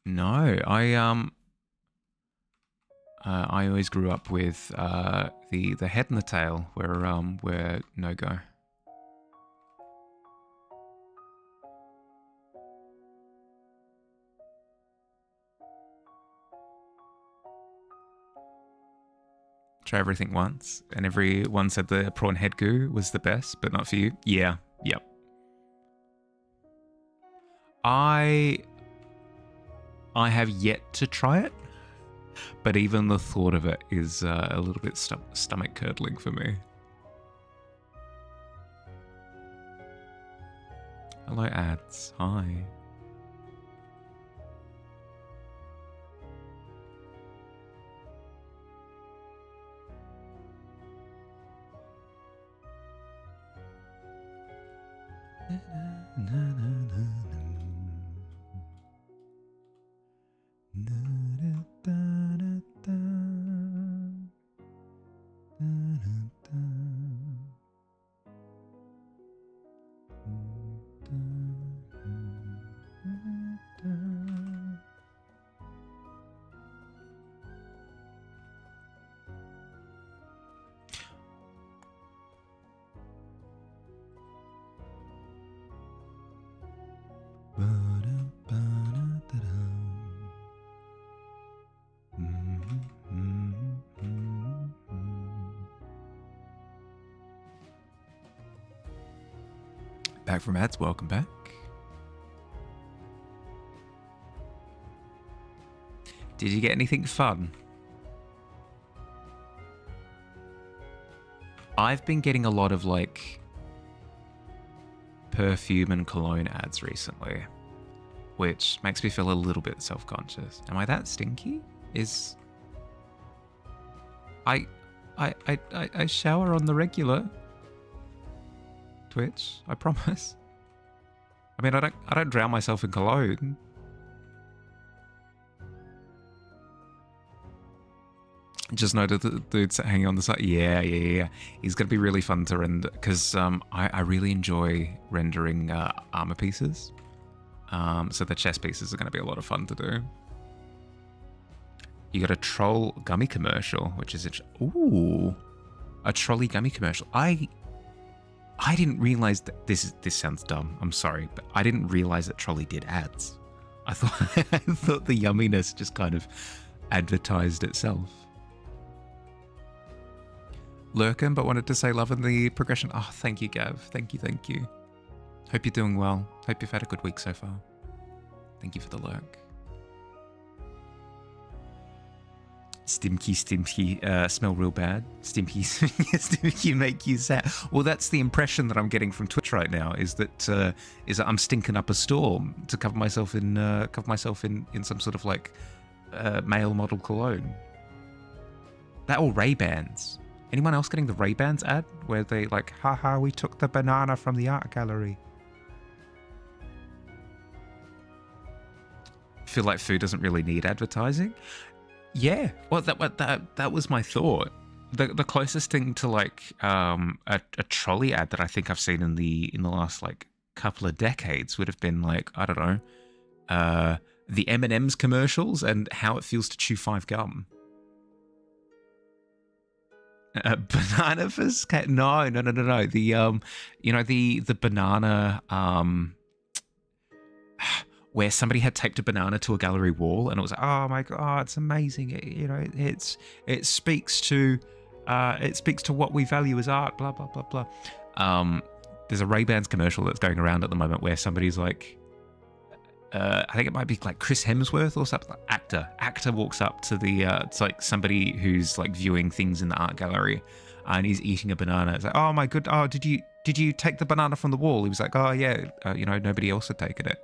No, I always grew up with the head and the tail were no go. Try everything once, and everyone said the prawn head goo was the best, but not for you. Yeah, yep. I have yet to try it, but even the thought of it is a little bit stomach curdling for me. Hello, ads. Hi. Back from ads, welcome back. Did you get anything fun? I've been getting a lot of like perfume and cologne ads recently, which makes me feel a little bit self-conscious. Am I that stinky? I shower on the regular. Twitch, I promise. I mean, I don't drown myself in cologne. Just noted the dude's hanging on the side. Yeah. He's gonna be really fun to render because I really enjoy rendering armor pieces. So the chest pieces are gonna be a lot of fun to do. You got a troll gummy commercial, which is a trolley gummy commercial. I didn't realize that this sounds dumb. I'm sorry, but I didn't realize that Trolley did ads. I thought the yumminess just kind of advertised itself. Lurkin, but wanted to say loving the progression. Oh, thank you, Gav. Thank you. Hope you're doing well. Hope you've had a good week so far. Thank you for the lurk. Stimky, smell real bad. Stimky make you sad. Well, that's the impression that I'm getting from Twitch right now. Is that I'm stinking up a storm to cover myself in some sort of like male model cologne. That or Ray-Bans. Anyone else getting the Ray-Bans ad where they like, haha, we took the banana from the art gallery? Feel like food doesn't really need advertising. Yeah, well, that was my thought. The closest thing to like a trolley ad that I think I've seen in the last like couple of decades would have been like, I don't know, the M&M's commercials and how it feels to chew 5 gum. Banana fizz? No. The the banana where somebody had taped a banana to a gallery wall, and it was like, oh my god, it's amazing. It speaks to what we value as art. Blah blah blah blah. There's a Ray-Bans commercial that's going around at the moment where somebody's like, I think it might be like Chris Hemsworth or something. Actor walks up to the it's like somebody who's like viewing things in the art gallery, and he's eating a banana. It's like, oh my god, oh did you did you take the banana from the wall? He was like, oh yeah, nobody else had taken it.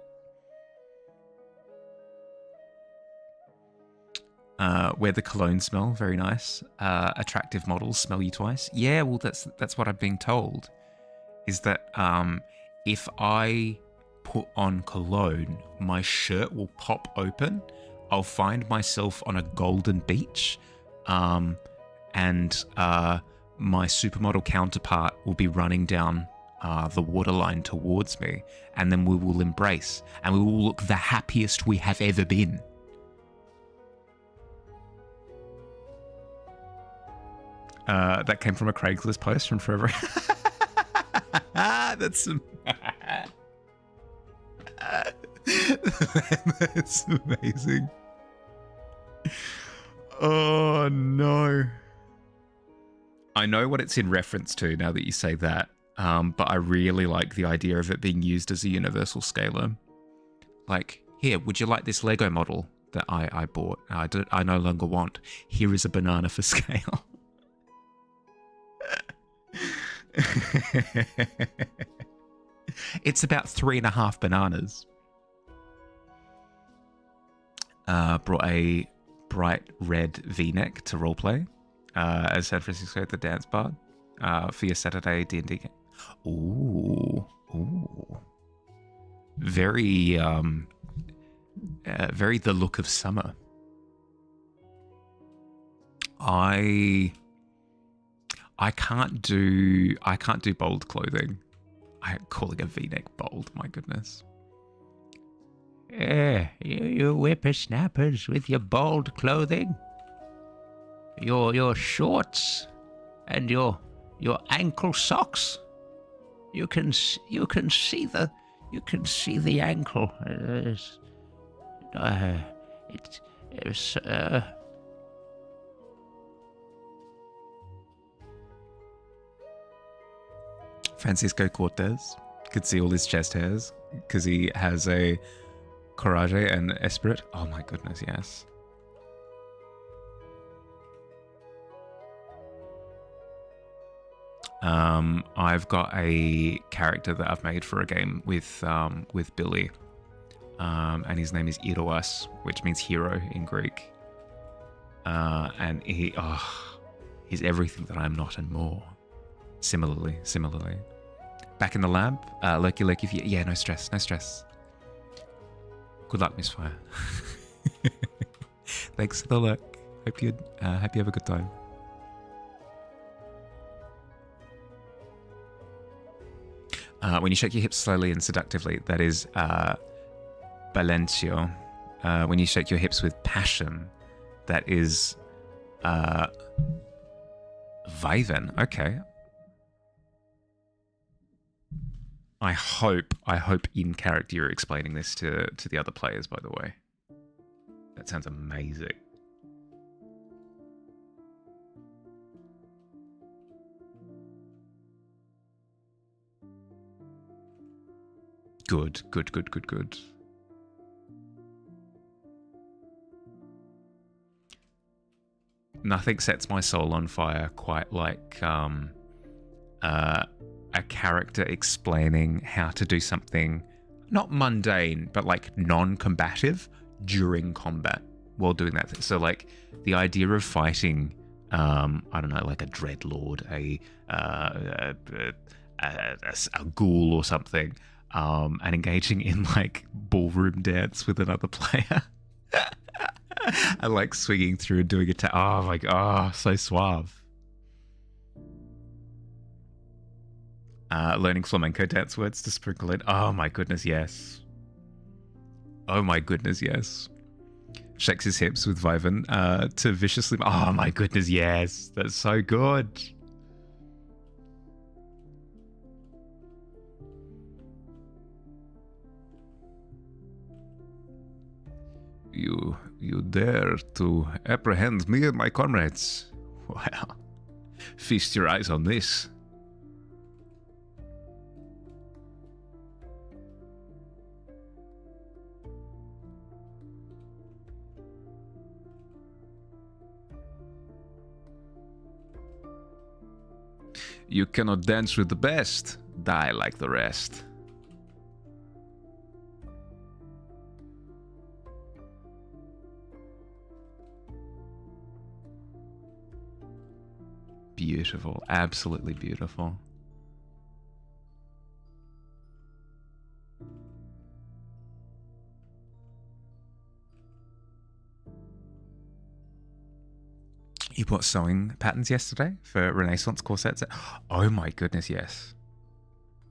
Where the cologne smell, very nice. Attractive models smell you twice. Yeah, well, that's what I've been told. Is that if I put on cologne, my shirt will pop open. I'll find myself on a golden beach, and my supermodel counterpart will be running down the waterline towards me, and then we will embrace, and we will look the happiest we have ever been. That came from a Craigslist post from forever. That's that's amazing. Oh no. I know what it's in reference to now that you say that, but I really like the idea of it being used as a universal scaler. Like, here, would you like this Lego model that I bought? I no longer want. Here is a banana for scale. It's about 3.5 bananas. Brought a bright red V-neck to roleplay as San Francisco at the dance bar for your Saturday D&D game. Ooh. Very, very the look of summer. I can't do bold clothing. I'm calling a V-neck bold, my goodness. You whippersnappers with your bold clothing, your shorts, and your ankle socks. You can see the ankle. It's Francisco Cortez could see all his chest hairs because he has a courage and esprit. Oh my goodness, yes. I've got a character that I've made for a game with Billy, and his name is Iroas, which means hero in Greek. And he's everything that I'm not and more. Similarly. Back in the lab, lurky, yeah, no stress. Good luck, Miss Fire. Thanks for the lurk. Hope you have a good time. When you shake your hips slowly and seductively, that is Balencio. When you shake your hips with passion, that is Viven. Okay. I hope in character you're explaining this to the other players, by the way. That sounds amazing. Good. Nothing sets my soul on fire quite like a character explaining how to do something not mundane, but like non-combative during combat while doing that thing. So like the idea of fighting, I don't know, like a dreadlord, a ghoul or something, and engaging in like ballroom dance with another player. And like swinging through and doing it. Oh my god, so suave. Learning flamenco dance words to sprinkle in. Oh my goodness, yes. Shakes his hips with Viven to viciously. Oh my goodness, yes. That's so good. You dare to apprehend me and my comrades? Well, feast your eyes on this. You cannot dance with the best. die like the rest. Beautiful. Absolutely beautiful. You bought sewing patterns yesterday for Renaissance corsets? Oh my goodness, yes.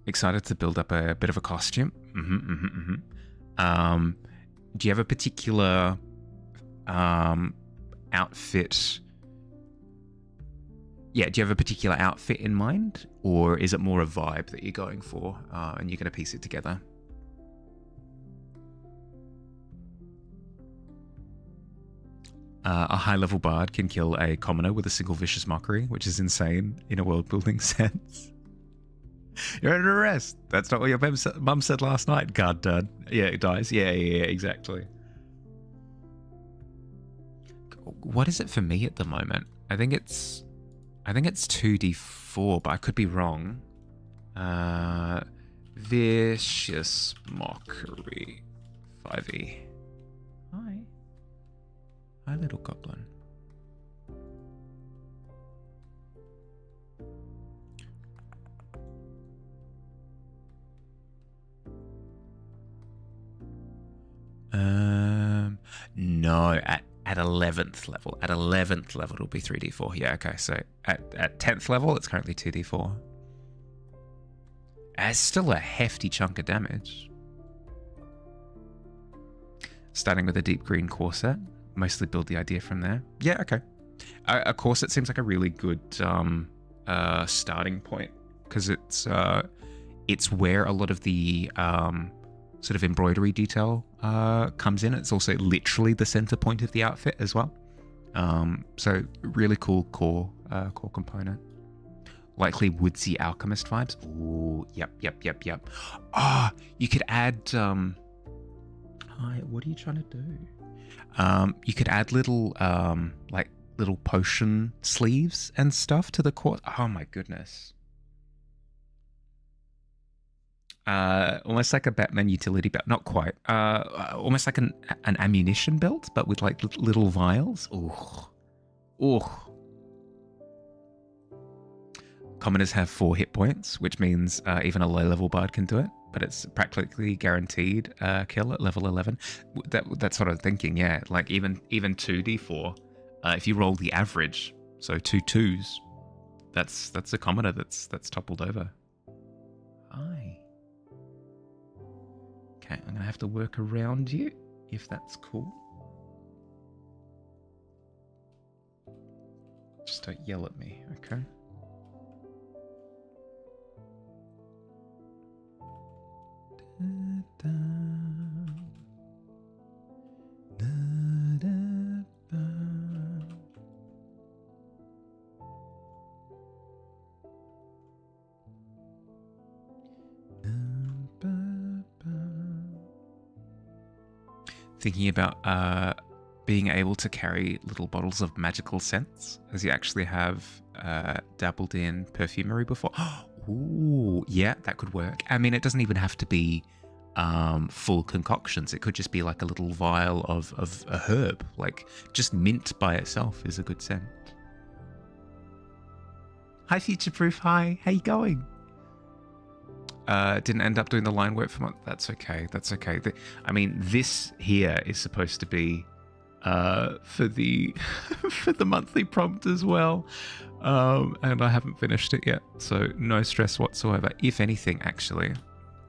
Excited to build up a bit of a costume. Do you have a particular outfit? Yeah, do you have a particular outfit in mind? Or is it more a vibe that you're going for and you're going to piece it together? A high-level bard can kill a commoner with a single vicious mockery, which is insane in a world-building sense. You're under arrest. That's not what your mum said last night. God, Dad. Yeah, it dies. Yeah, exactly. What is it for me at the moment? I think it's 2d4, but I could be wrong. Vicious mockery. 5e. Hi. Hi, little goblin. No, at 11th level. At 11th level, it'll be 3d4. Yeah, okay. So at 10th level, it's currently 2d4. It's still a hefty chunk of damage. Starting with a deep green corset. Mostly build the idea from there. Yeah, okay. A corset seems like a really good starting point because it's where a lot of the sort of embroidery detail comes in. It's also literally the center point of the outfit as well. So really cool core component. Likely woodsy alchemist vibes. Ooh, yep. Ah, you could add. Hi, what are you trying to do? You could add little like little potion sleeves and stuff to the court. Oh my goodness. Almost like a Batman utility belt. Not quite. Almost like an ammunition belt, but with like little vials. Ooh. Commoners have 4 hit points, which means even a low-level bard can do it. But it's practically guaranteed kill at level 11. That's what I'm thinking. Yeah, like even 2d4. If you roll the average, so 2 2s, that's a commoner that's toppled over. Hi. Okay, I'm gonna have to work around you if that's cool. Just don't yell at me, okay? Thinking about being able to carry little bottles of magical scents, as you actually have dabbled in perfumery before. Ooh, yeah, that could work. I mean, it doesn't even have to be full concoctions. It could just be like a little vial of a herb. Like, just mint by itself is a good scent. Hi, Future Proof. Hi, how you going? Didn't end up doing the line work for month. That's okay. That's okay. I mean, this here is supposed to be for the for the monthly prompt as well, and I haven't finished it yet, so no stress whatsoever. If anything, actually,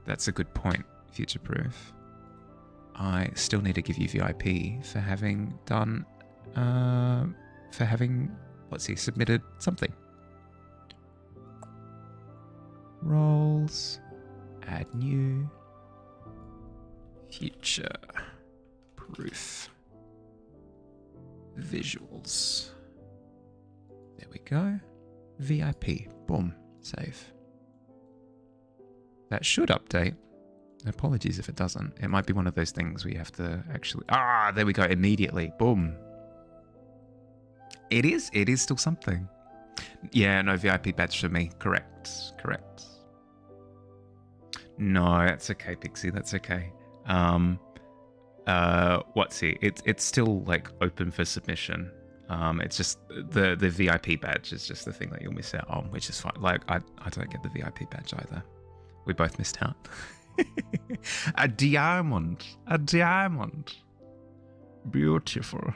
that's a good point, Future Proof. I still need to give you VIP for having done submitted something. Roles, add new, Future Proof visuals. There we go. VIP. Boom. Save. That should update. Apologies if it doesn't. It might be one of those things we have to actually... Ah, there we go. Immediately. Boom. It is still something. Yeah, no VIP badge for me. Correct. No, that's okay, Pixie. That's okay. What's it? It's still like open for submission. It's just the VIP badge is just the thing that you'll miss out on, which is fine. Like I don't get the VIP badge either. We both missed out. A diamond. Beautiful.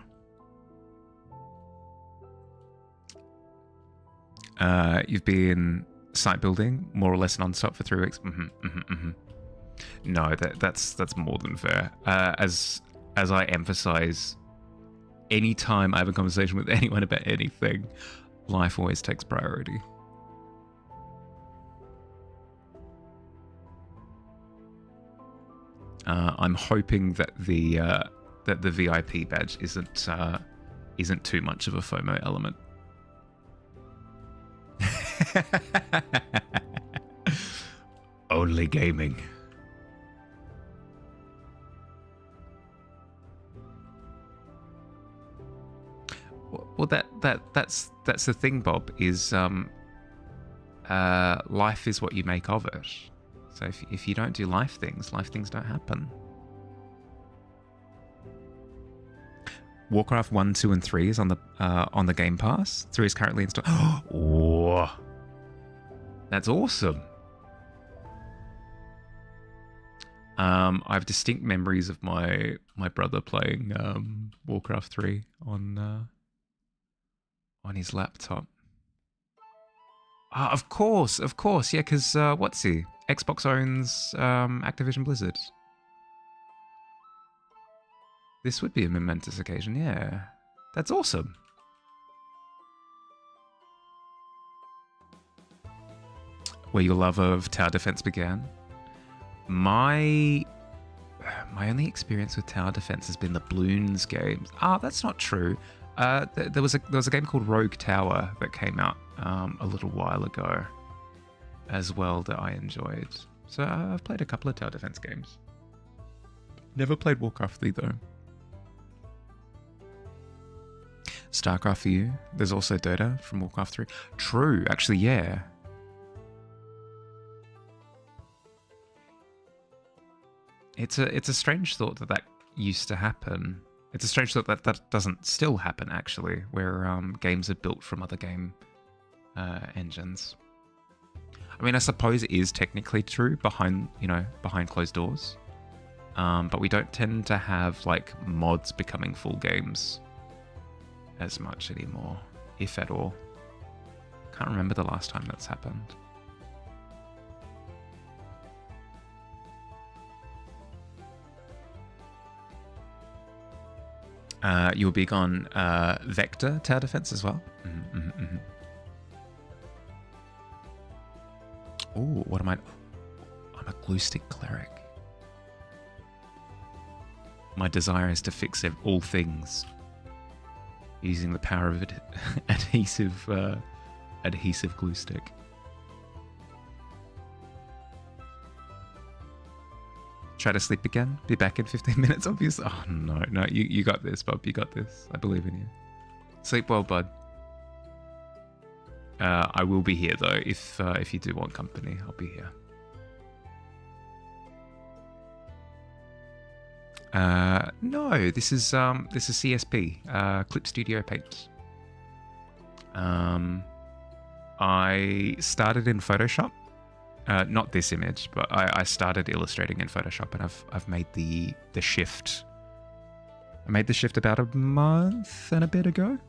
You've been site building more or less non-stop for 3 weeks. No, that's more than fair. As I emphasize, anytime I have a conversation with anyone about anything, life always takes priority. I'm hoping that the VIP badge isn't too much of a FOMO element. Only gaming. Well, that's the thing, Bob. Is life is what you make of it. So if you don't do life things don't happen. Warcraft 1, 2, and 3 is on the Game Pass. 3 is currently installed. Oh, that's awesome. I have distinct memories of my brother playing Warcraft 3 on his laptop. Of course, yeah, because what's he? Xbox owns Activision Blizzard. This would be a momentous occasion, yeah. That's awesome. Where your love of tower defense began? My only experience with tower defense has been the Bloons games. That's not true. There was a game called Rogue Tower that came out a little while ago as well that I enjoyed. So I've played a couple of tower defense games. Never played Warcraft 3 though. StarCraft for you. There's also Dota from Warcraft 3. True, actually, yeah. It's a strange thought that used to happen. It's a strange thought that doesn't still happen, actually, where games are built from other game engines. I mean, I suppose it is technically true behind closed doors, but we don't tend to have like mods becoming full games as much anymore, if at all. Can't remember the last time that's happened. You were big on Vector tower defense as well. Oh, what am I? I'm a glue stick cleric. My desire is to fix all things using the power of adhesive glue stick. Try to sleep again. Be back in 15 minutes, obviously. Oh, no. You got this, Bob. You got this. I believe in you. Sleep well, bud. I will be here, though. If you do want company, I'll be here. No, this is CSP, Clip Studio Paint. I started in Photoshop. Not this image, but I started illustrating in Photoshop, and I've made the shift. I made the shift about a month and a bit ago.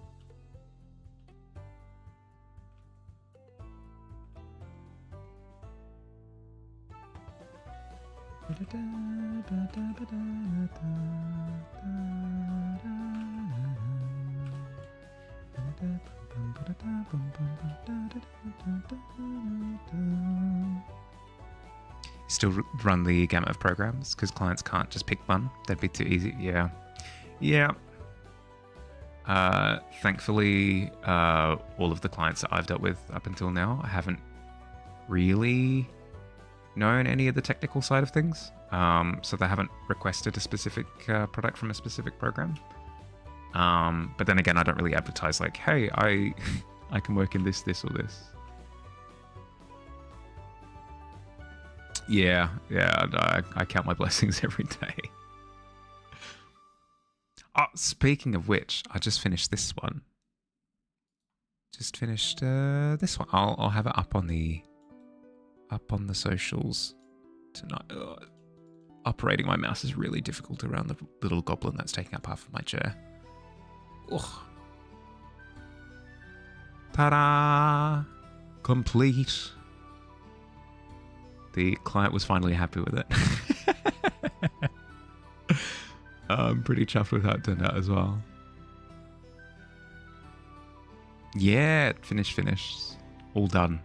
Still run the gamut of programs because clients can't just pick one. That'd be too easy. Yeah. Thankfully, all of the clients that I've dealt with up until now, I haven't really known any of the technical side of things. So they haven't requested a specific product from a specific program. But then again, I don't really advertise like, hey, I can work in this, or this. Yeah, yeah. I count my blessings every day. Oh, speaking of which, I just finished this one. Just finished this one. I'll have it up on the socials tonight. Ugh. Operating my mouse is really difficult around the little goblin that's taking up half of my chair. Ugh. Ta-da! Complete. The client was finally happy with it. I'm pretty chuffed with how it turned out as well. Yeah, finished. All done.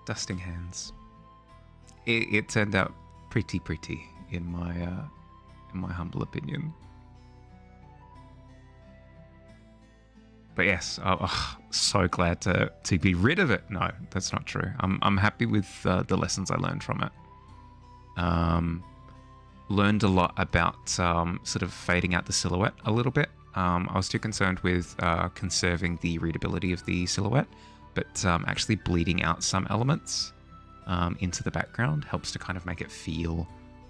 Dusting hands. It turned out pretty in my humble opinion. But yes, so glad to be rid of it. No, that's not true. I'm happy with the lessons I learned from it. Learned a lot about sort of fading out the silhouette a little bit. I was too concerned with conserving the readability of the silhouette, but actually bleeding out some elements into the background helps to kind of make it feel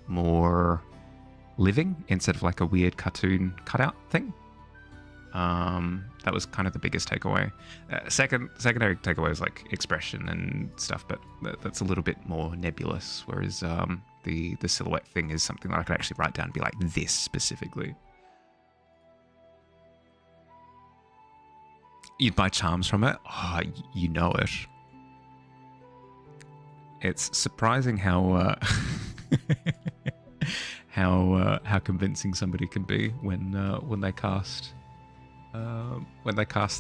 more living instead of like a weird cartoon cutout thing. That was kind of the biggest takeaway. Secondary takeaway was like expression and stuff, but that's a little bit more nebulous. Whereas the silhouette thing is something that I could actually write down and be like this specifically. You'd buy charms from it? Oh, you know it. It's surprising how how convincing somebody can be when they cast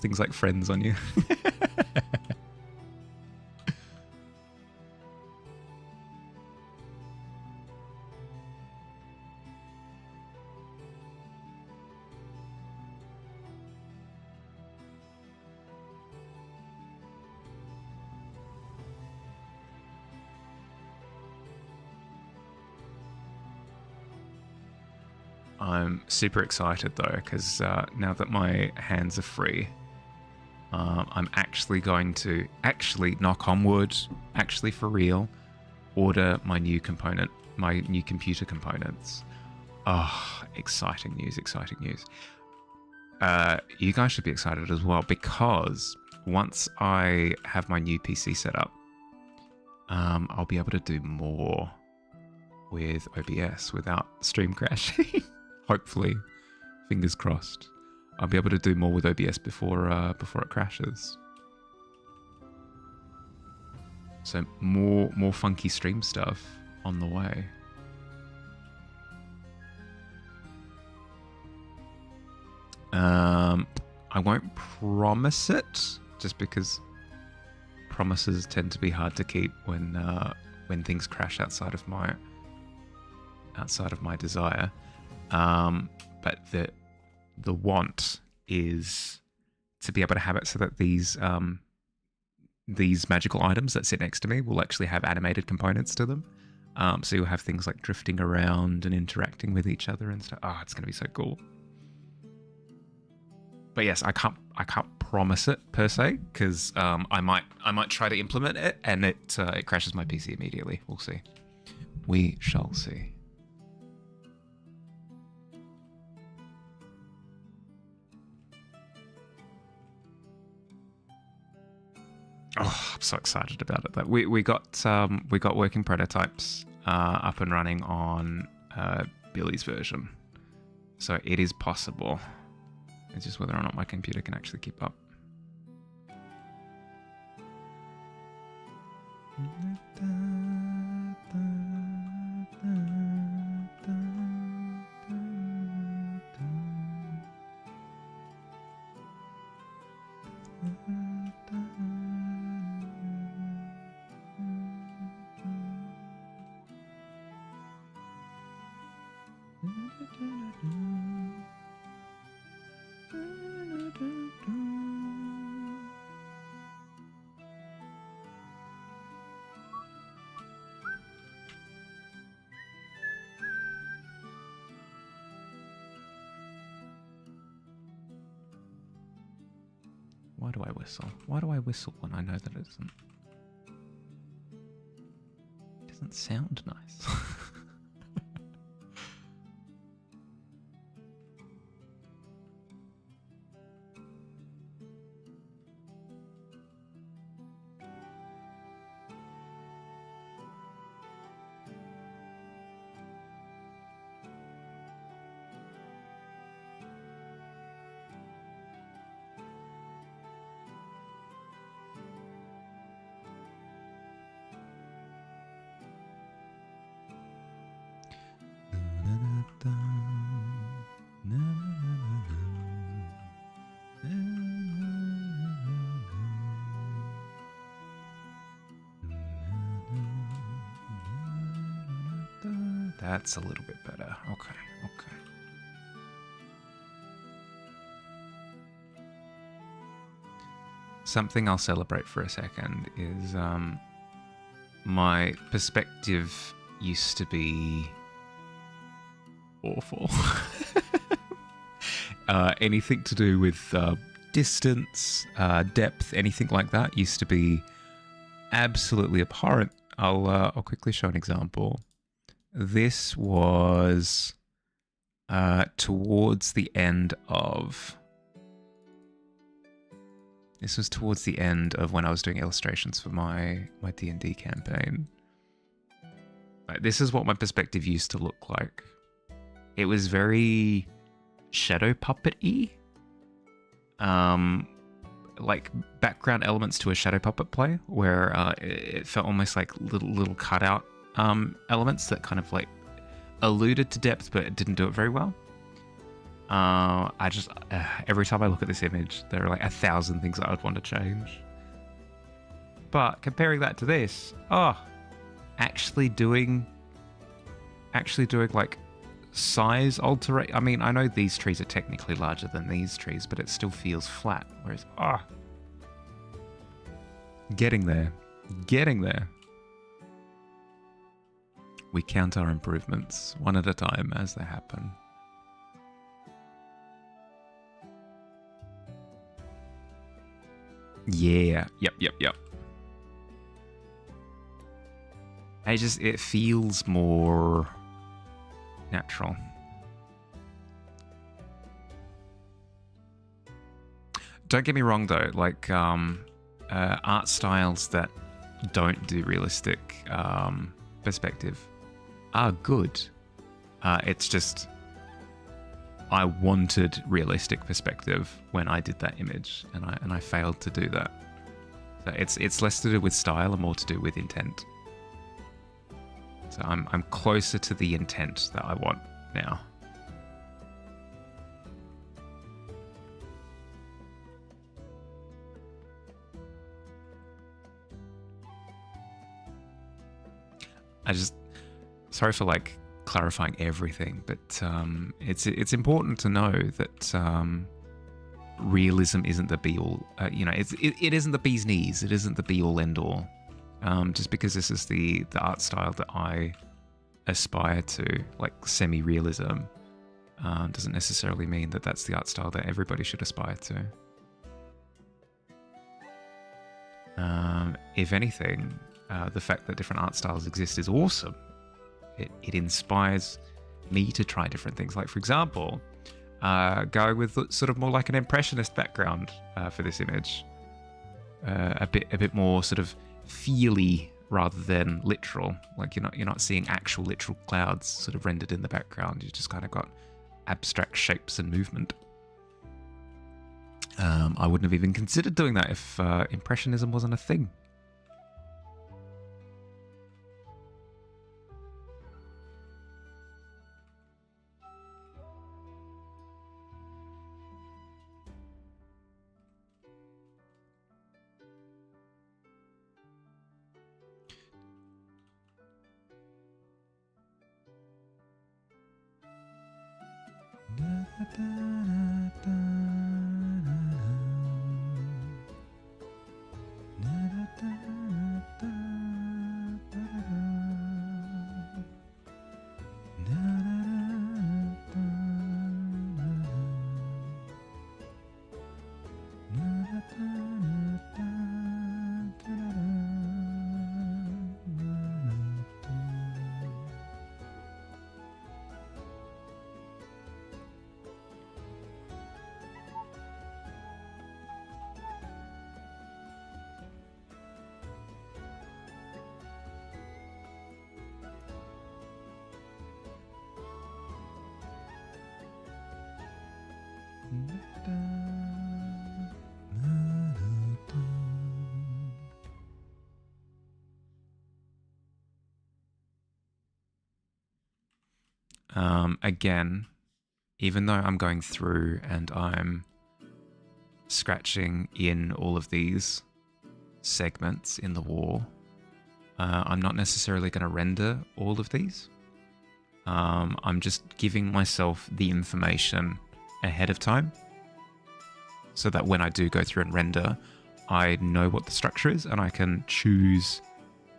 things like friends on you. I'm super excited though, because now that my hands are free, I'm actually going to knock on wood, actually for real, order my new computer components. Oh, exciting news. You guys should be excited as well, because once I have my new PC set up, I'll be able to do more with OBS without stream crashing. Hopefully, fingers crossed, I'll be able to do more with OBS before it crashes. So more funky stream stuff on the way. I won't promise it, just because promises tend to be hard to keep when things crash outside of my desire. But the want is to be able to have it so that these magical items that sit next to me will actually have animated components to them. So you'll have things like drifting around and interacting with each other and stuff. Oh, it's going to be so cool. But yes, I can't promise it per se, because I might try to implement it and it crashes my PC immediately. We'll see. We shall see. Oh, I'm so excited about it. That we got working prototypes up and running on Billy's version, so it is possible. It's just whether or not my computer can actually keep up. Why do I whistle? Why do I whistle when I know that it isn't? doesn't sound nice. That's a little bit better. Okay, okay. Something I'll celebrate for a second is my perspective used to be awful. Anything to do with distance, depth, anything like that used to be absolutely abhorrent. I'll quickly show an example. This was towards the end of when I was doing illustrations for my D&D campaign. This is what my perspective used to look like. It was very shadow puppet-y. Like background elements to a shadow puppet play, where it felt almost like little cutout elements that kind of like alluded to depth, but it didn't do it very well. I just every time I look at this image, there are like 1,000 things that I'd want to change. But comparing that to this, actually doing like size alterate. I mean, I know these trees are technically larger than these trees, but it still feels flat. Whereas, getting there. We count our improvements one at a time as they happen. Yeah, yep. It feels more natural. Don't get me wrong though, like art styles that don't do realistic perspective are good. It's just I wanted realistic perspective when I did that image, and I failed to do that. So it's less to do with style and more to do with intent. So I'm closer to the intent that I want now. Sorry for like clarifying everything, but it's important to know that realism isn't the be all. It isn't the bee's knees. It isn't the be all end all. Just because this is the art style that I aspire to, like semi-realism, doesn't necessarily mean that that's the art style that everybody should aspire to. If anything, the fact that different art styles exist is awesome. It inspires me to try different things. Like, for example, going with sort of more like an impressionist background for this image, a bit more sort of feely rather than literal. Like you're not seeing actual literal clouds sort of rendered in the background. You just kind of got abstract shapes and movement. I wouldn't have even considered doing that if impressionism wasn't a thing. Again, even though I'm going through and I'm scratching in all of these segments in the wall, I'm not necessarily going to render all of these. I'm just giving myself the information ahead of time so that when I do go through and render, I know what the structure is and I can choose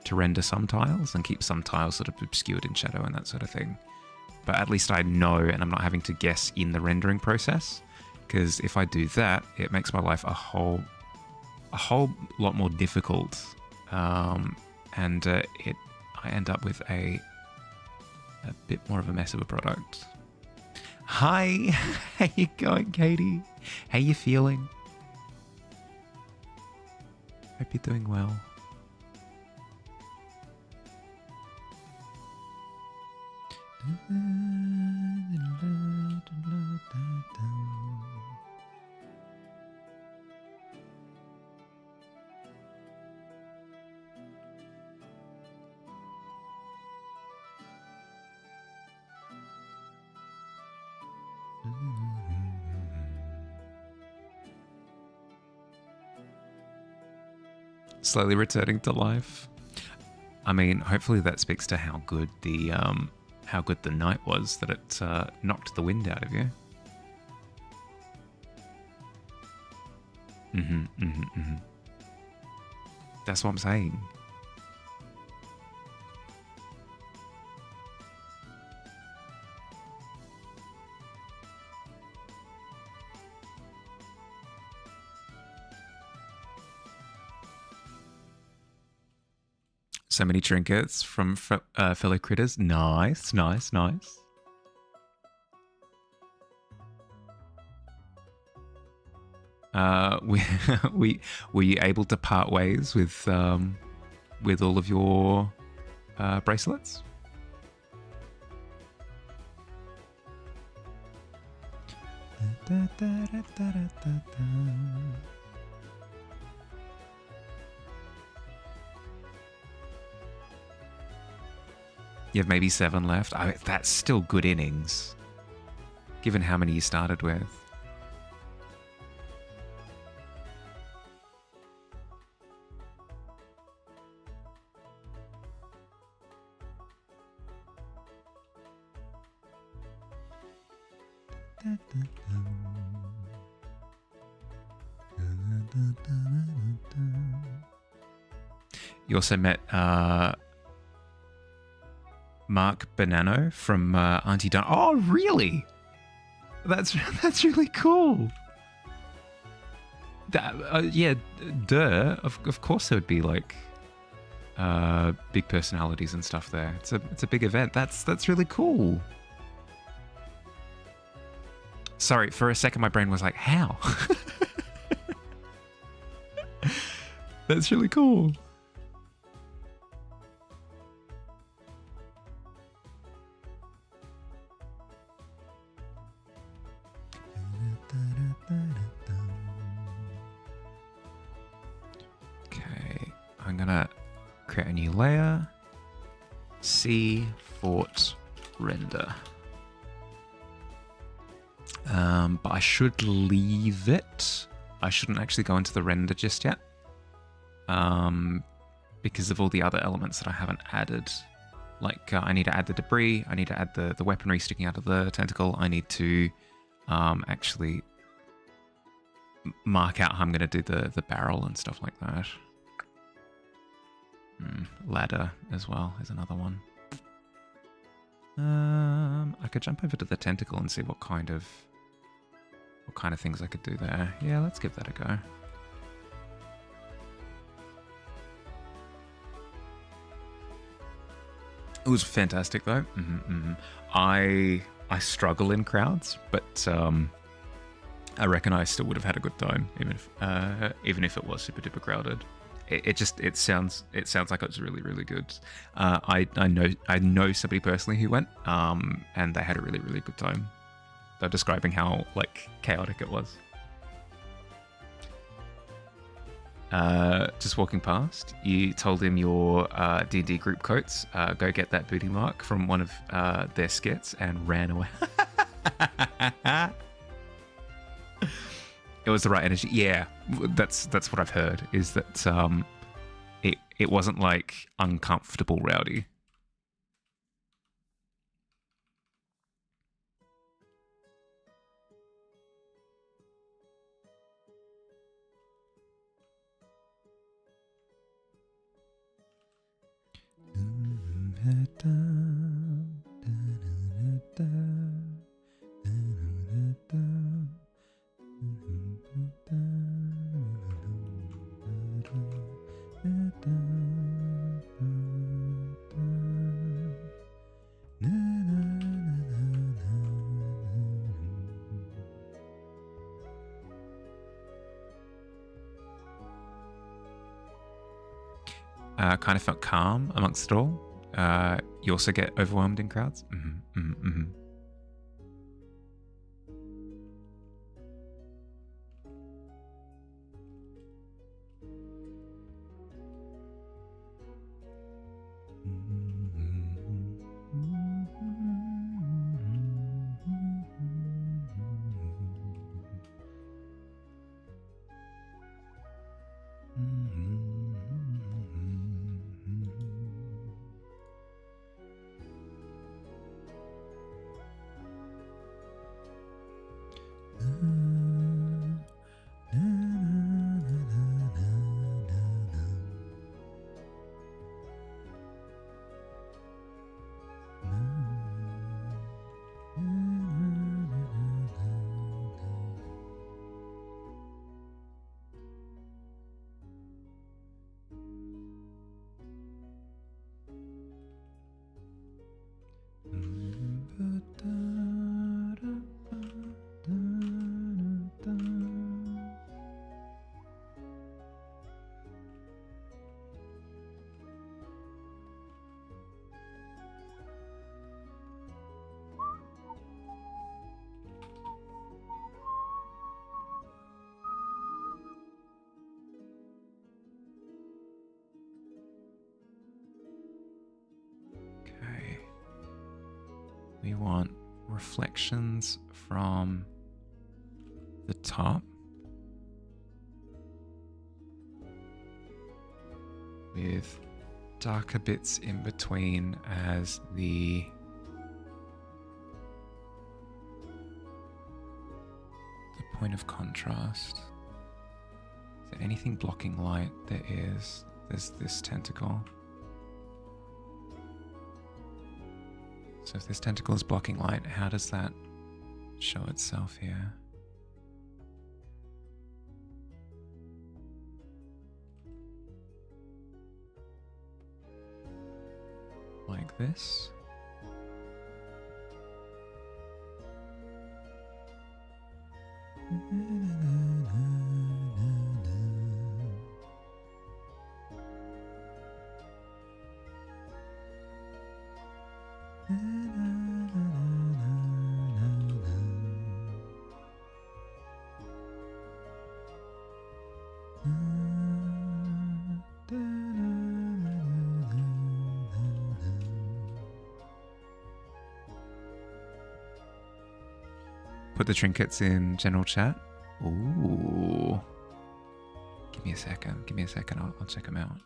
to render some tiles and keep some tiles sort of obscured in shadow and that sort of thing. But at least I know and I'm not having to guess in the rendering process, because if I do that, it makes my life a whole lot more difficult, and I end up with a bit more of a mess of a product. Hi, how you going, Katie? How you feeling? Hope you're doing well. Slowly returning to life. I mean, hopefully that speaks to how good the night was, that it knocked the wind out of you. That's what I'm saying. So many trinkets from fellow critters. Nice, nice, nice. Were you able to part ways with all of your bracelets? You have maybe 7 left. That's still good innings, given how many you started with. You also met Mark Bonanno from Auntie Dun. Oh, really? That's really cool. Yeah, duh. Of course there would be like big personalities and stuff there. It's a big event. That's really cool. Sorry, for a second my brain was like, how? That's really cool. Okay, I'm gonna create a new layer. C Fort Render. But I should leave it. I shouldn't actually go into the render just yet. Because of all the other elements that I haven't added. Like, I need to add the debris, I need to add the weaponry sticking out of the tentacle, I need to actually mark out how I'm going to do the barrel and stuff like that. Ladder as well is another one. I could jump over to the tentacle and see what kind of things I could do there. Yeah, let's give that a go. It was fantastic though. I struggle in crowds, but I reckon I still would have had a good time, even if it was super duper crowded. It sounds like it was really, really good. I know somebody personally who went, and they had a really, really good time. They're describing how like chaotic it was. Just walking past, you told him your D&D group coats. Go get that booty mark from one of their skits and ran away. It was the right energy. Yeah, that's what I've heard. Is that it wasn't like uncomfortable rowdy. Kind of felt calm amongst it all. You also get overwhelmed in crowds. Okay. We want reflections from the top with darker bits in between as the point of contrast. Is there anything blocking light? There is. There's this tentacle. So if this tentacle is blocking light, how does that show itself here? Like this? Put the trinkets in general chat. Ooh. Give me a second. I'll check them out.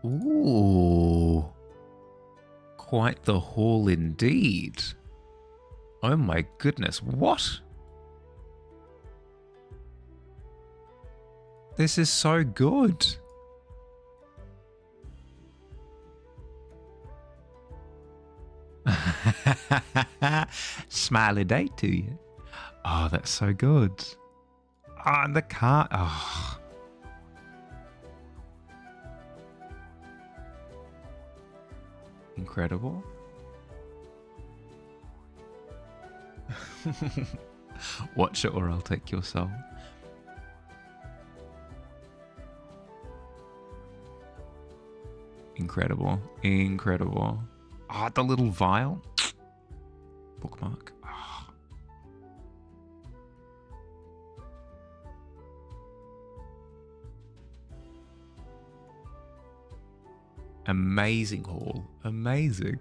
Ooh. Quite the haul indeed. Oh my goodness, what? This is so good. Smiley day to you. Oh, that's so good. Oh, and the car. Oh. Incredible. Watch it or I'll take your soul. Incredible. Incredible. Oh, the little vial. Bookmark. Oh. Amazing haul. Amazing.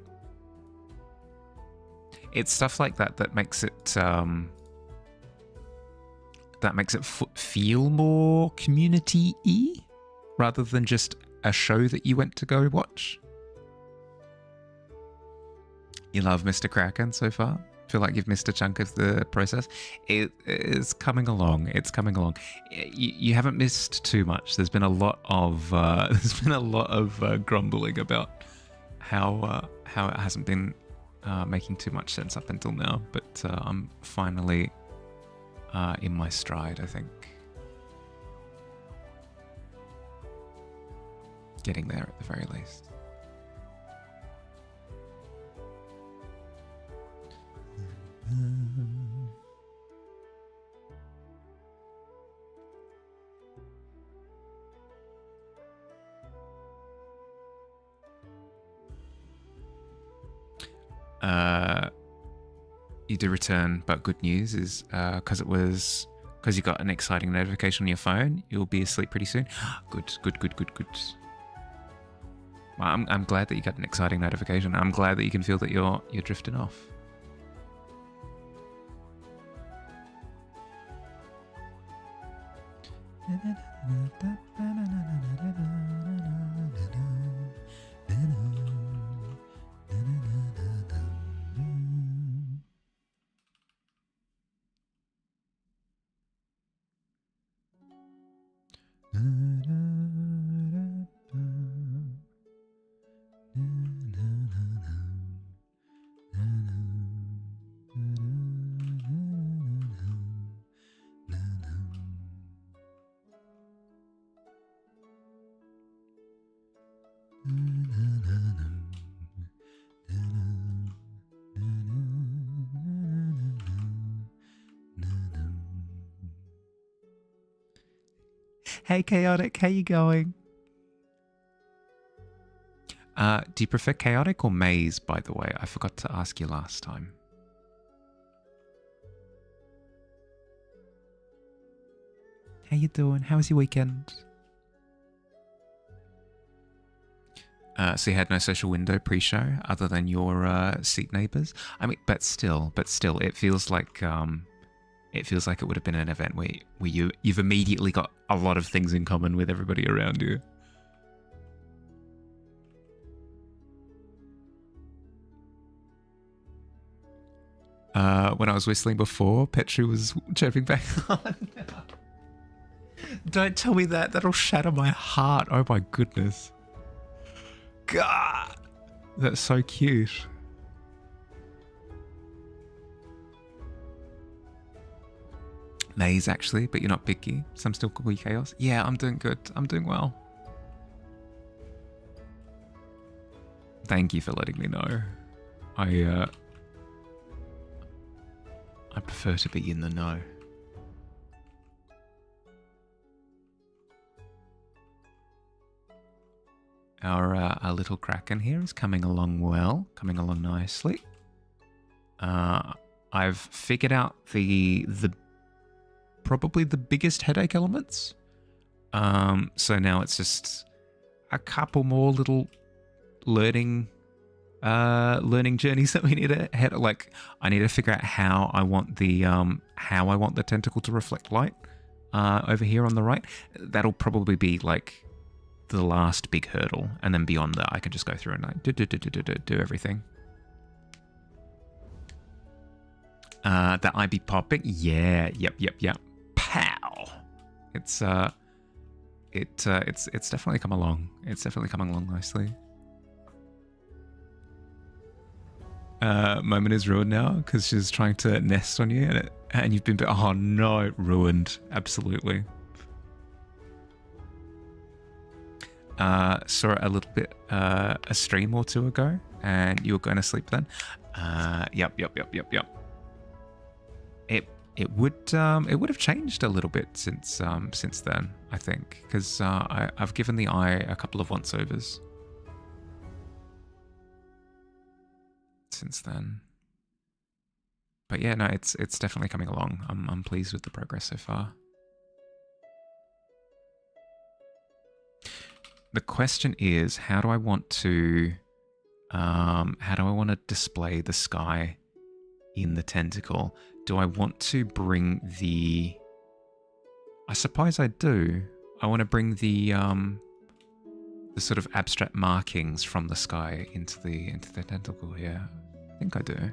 It's stuff like that that makes it feel more community-y rather than just a show that you went to go watch. You love Mr. Kraken so far? Feel like you've missed a chunk of the process? It is coming along. It's coming along. You haven't missed too much. There's been a lot of grumbling about how it hasn't been making too much sense up until now. But I'm finally in my stride, I think. Getting there at the very least. You did return, but good news is because you got an exciting notification on your phone, you'll be asleep pretty soon. Good. Well, I'm glad that you got an exciting notification. I'm glad that you can feel that you're drifting off. Hey, Chaotic, how you going? Do you prefer Chaotic or Maze, by the way? I forgot to ask you last time. How you doing? How was your weekend? So you had no social window pre-show other than your seat neighbors? I mean, but still, it feels like it would have been an event where you've immediately got a lot of things in common with everybody around you. When I was whistling before, Petri was chirping back on. Don't tell me that. That'll shatter my heart. Oh my goodness. God. That's so cute. Maze, actually, but you're not picky. Some still call you Chaos. Yeah, I'm doing good. I'm doing well. Thank you for letting me know. I prefer to be in the know. Our little Kraken here is coming along well, coming along nicely. I've figured out the probably the biggest headache elements. So now it's just a couple more little learning journeys that we need to head. Like, I need to figure out how I want the tentacle to reflect light over here on the right. That'll probably be like the last big hurdle, and then beyond that, I can just go through and like do everything. That I be popping? Yeah, yep. Pow! It's definitely come along. It's definitely coming along nicely. Moment is ruined now because she's trying to nest on you, and you've been, oh no, ruined. Absolutely. Saw it a little bit a stream or two ago, and you were going to sleep then. Yep. It would have changed a little bit since then, I think, because I've given the eye a couple of once-overs since then. But yeah, no, it's definitely coming along. I'm pleased with the progress so far. The question is, how do I want to display the sky in the tentacle? Do I want to bring the... I suppose I do. I want to bring the sort of abstract markings from the sky into the tentacle here. I think I do.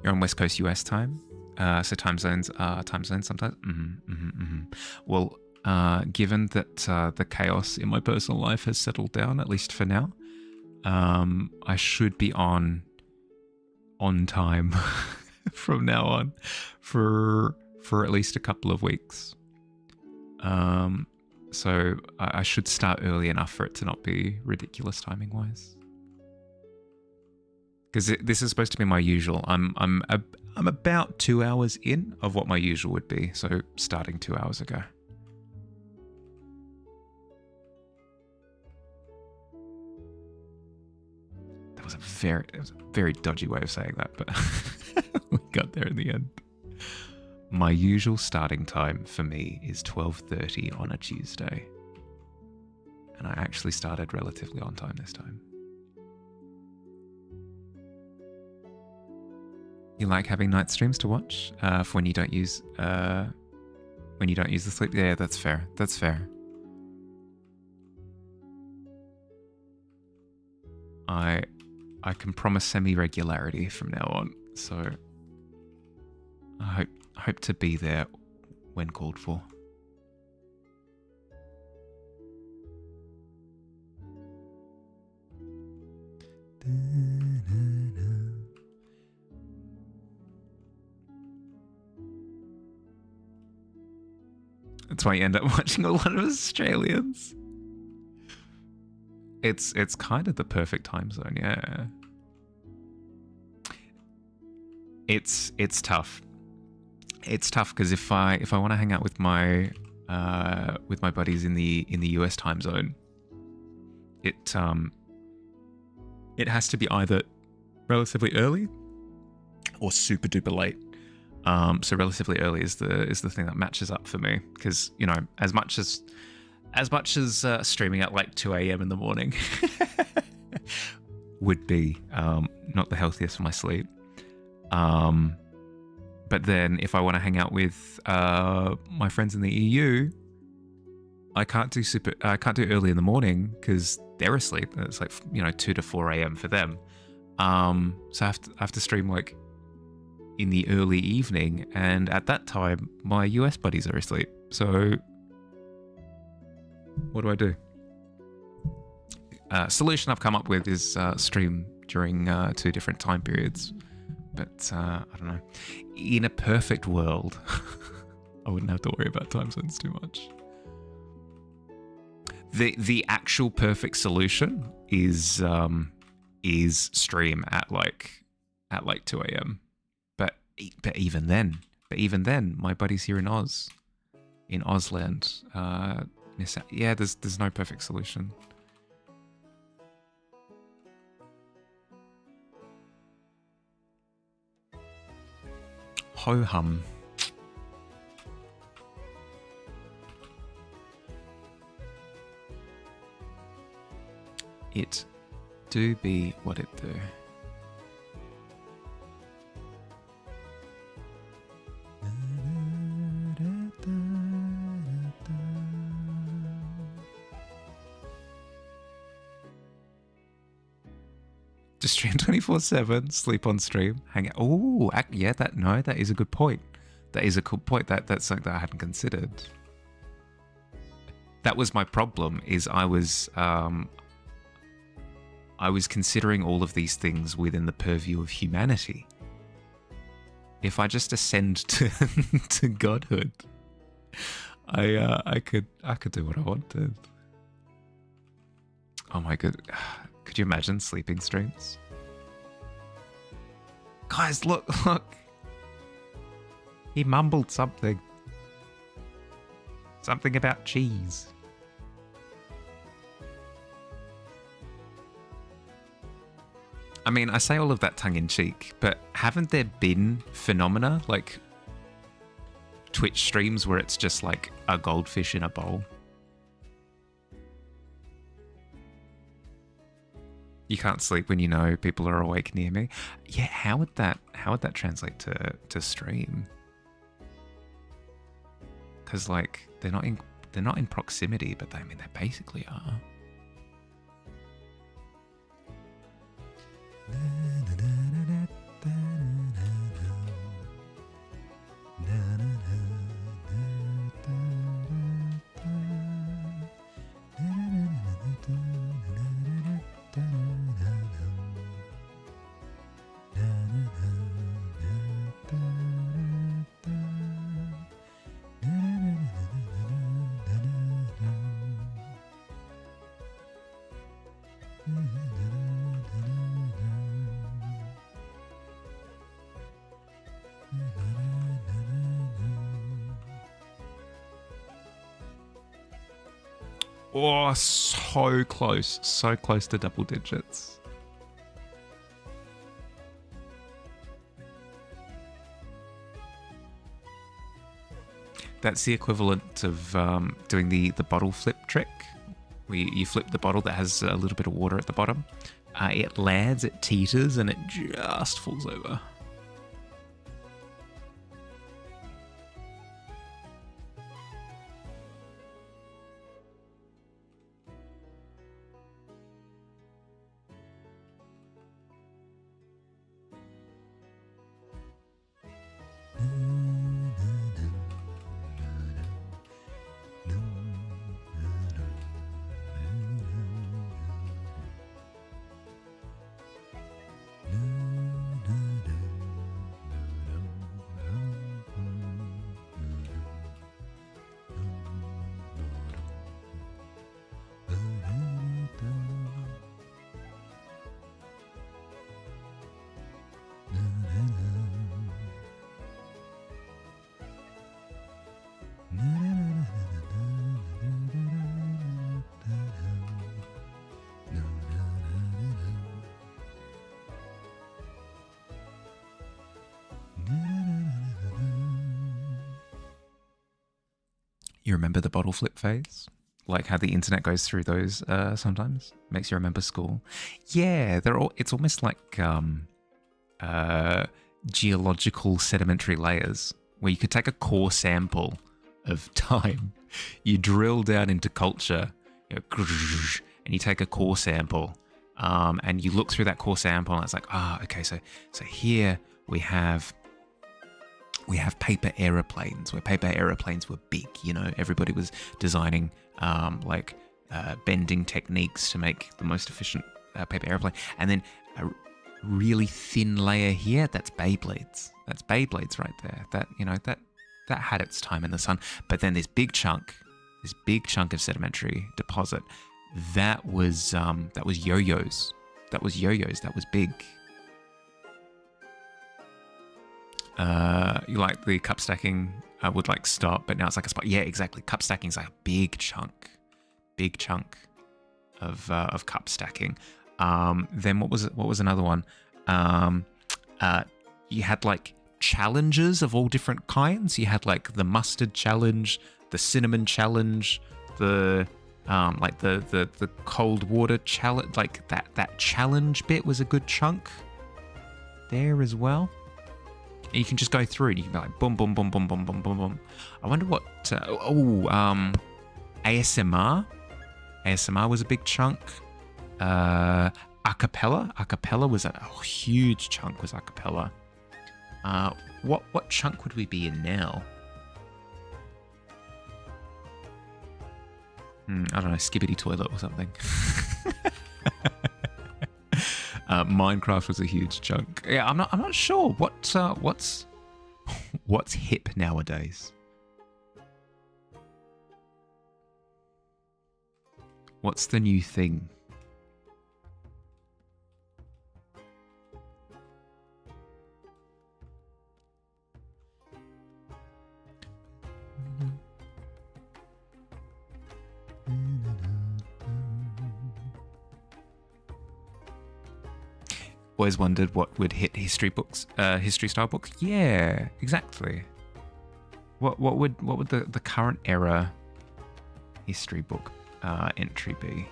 You're on West Coast US time, so time zones sometimes. Well, given that the chaos in my personal life has settled down, at least for now, I should be on time from now on for at least a couple of weeks. So I should start early enough for it to not be ridiculous timing wise. Because this is supposed to be my usual. I'm about 2 hours in of what my usual would be, so starting 2 hours ago. That was a very dodgy way of saying that, but we got there in the end. My usual starting time for me is 12:30 on a Tuesday, and I actually started relatively on time this time. You like having night streams to watch for when you don't use the sleep? Yeah, that's fair. That's fair. I can promise semi-regularity from now on, so I hope to be there when called for. That's why you end up watching a lot of Australians. It's kind of the perfect time zone, yeah. It's tough. It's tough because if I want to hang out with my buddies in the US time zone, it has to be either relatively early or super duper late. So relatively early is the thing that matches up for me, because you know, as much as streaming at like 2 a.m. in the morning would be not the healthiest for my sleep. But then if I want to hang out with my friends in the EU, I can't do early in the morning because they're asleep. It's like, you know, 2 to 4 a.m. for them. So I have to stream like in the early evening, and at that time my US buddies are asleep. So what do? Solution I've come up with is stream during 2 different time periods. But I don't know. In a perfect world, I wouldn't have to worry about time zones too much. The actual perfect solution is stream at like 2 a.m. But even then, my buddies here in Ausland, miss out. Yeah, there's no perfect solution. Ho hum. It Do be what it do. Just stream 24/7, sleep on stream, hang out. Oh, yeah, that is a good point. That is a cool point. That's something that I hadn't considered. That was my problem. Is I was considering all of these things within the purview of humanity. If I just ascend to godhood, I could do what I wanted. Oh my god. Could you imagine sleeping streams? Guys, look. He mumbled something. Something about cheese. I mean, I say all of that tongue-in-cheek, but haven't there been phenomena like Twitch streams where it's just like a goldfish in a bowl? You can't sleep when you know people are awake near me. Yeah, how would that translate to stream? Because like they're not in proximity, but they basically are. Oh, so close to double digits. That's the equivalent of doing the bottle flip trick. Where you flip the bottle that has a little bit of water at the bottom. It lands, it teeters, and it just falls over. You remember the bottle flip phase? Like how the internet goes through those sometimes? Makes you remember school. Yeah, it's almost like geological sedimentary layers where you could take a core sample of time, you drill down into culture, and you take a core sample, and you look through that core sample and it's like, okay, so here we have paper aeroplanes, where paper aeroplanes were big, everybody was designing bending techniques to make the most efficient paper airplane. And then a really thin layer here, that's Beyblades. That's Beyblades right there. That had its time in the sun. But then this big chunk of sedimentary deposit, that was yo-yos. That was yo-yos. That was big. You like the cup stacking would stop, but now it's like a spot. Yeah, exactly. Cup stacking is like a big chunk of cup stacking. Then what was another one? You had challenges of all different kinds. You had the mustard challenge, the cinnamon challenge, the Like the cold water challenge, like that challenge bit was a good chunk there as well. And you can just go through and you can be like boom, boom, boom, boom, boom, boom, boom, boom. I wonder what. ASMR. ASMR was a big chunk. Acapella was a huge chunk. Was acapella. What chunk would we be in now? I don't know, Skibbity Toilet or something. Minecraft was a huge chunk. Yeah, I'm not sure what's hip nowadays. What's the new thing? Always wondered what would hit history books, history style books. Yeah, exactly. What would the current era history book entry be?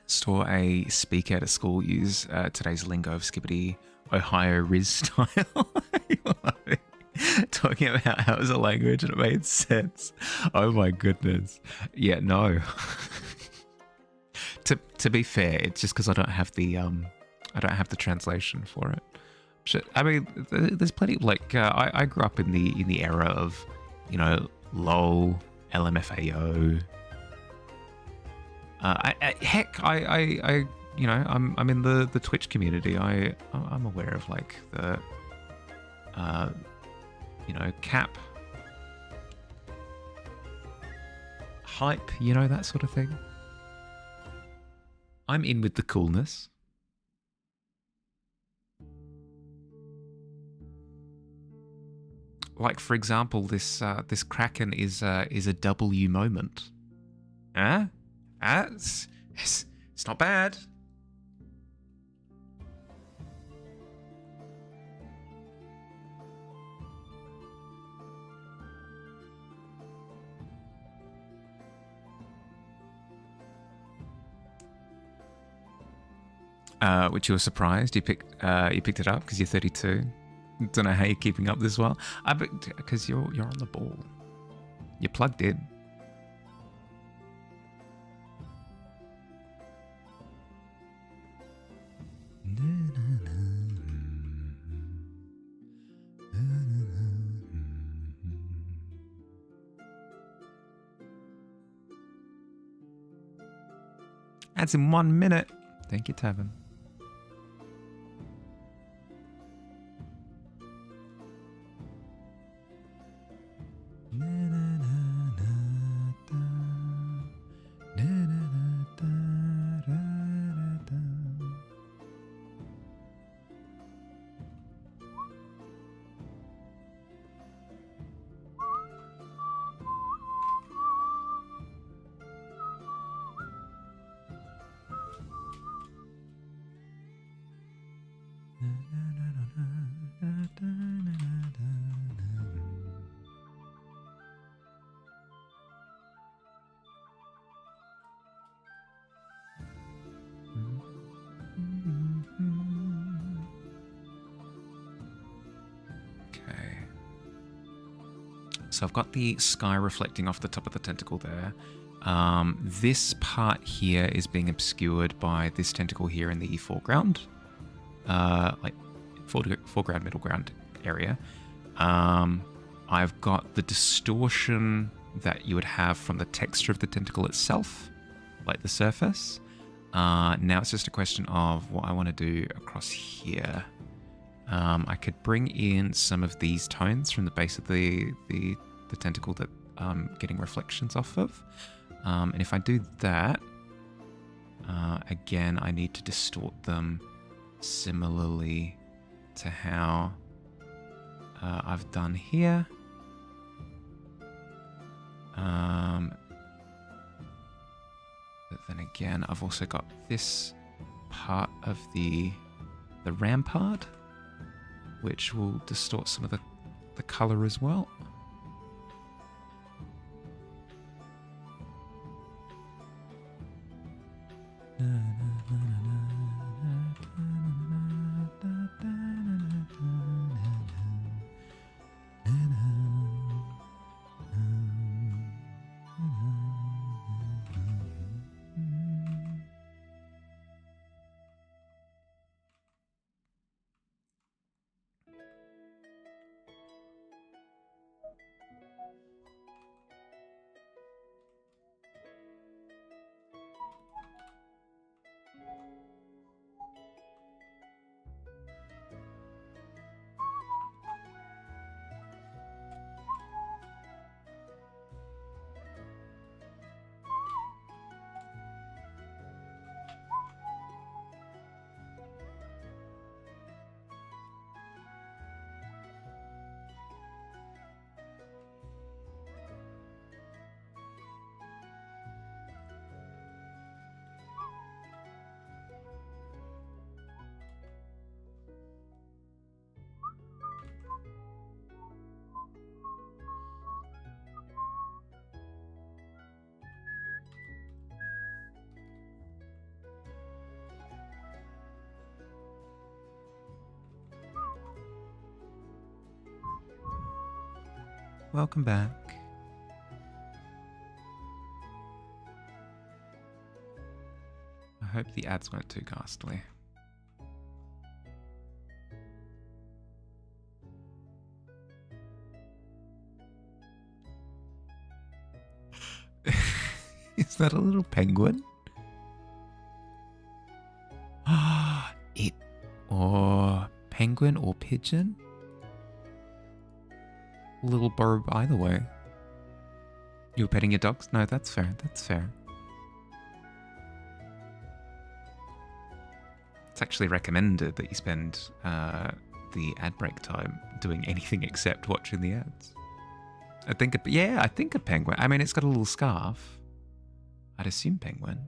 Saw a speaker at a school use today's lingo of Skibbity Ohio Riz style. Talking about how it was a language and it made sense. Oh my goodness. Yeah, no. To be fair, it's just because I don't have the translation for it. I mean, there's plenty. Like I grew up in the era of, you know, LOL, LMFAO. Heck, I you know, I'm in the Twitch community. I'm aware of like the you know, cap hype, you know, that sort of thing. I'm in with the coolness. Like, for example, this Kraken is a W moment. It's not bad. Which you were surprised you picked it up because you're 32. Don't know how you're keeping up this well. Because you're on the ball. You're plugged in. That's in 1 minute. Thank you, Tavern. So I've got the sky reflecting off the top of the tentacle there. This part here is being obscured by this tentacle here in the foreground. Like foreground, middle ground area. I've got the distortion that you would have from the texture of the tentacle itself, like the surface. Now it's just a question of what I want to do across here. I could bring in some of these tones from the base of the tentacle that I'm getting reflections off of. And if I do that, again, I need to distort them similarly to how I've done here. But then again, I've also got this part of the rampart, which will distort some of the color as well. Welcome back. I hope the ads weren't too ghastly. Is that a little penguin? Or penguin or pigeon? Little bird either way. You were petting your dogs? No, that's fair. That's fair. It's actually recommended that you spend the ad break time doing anything except watching the ads. I think a penguin. I mean, it's got a little scarf. I'd assume penguin.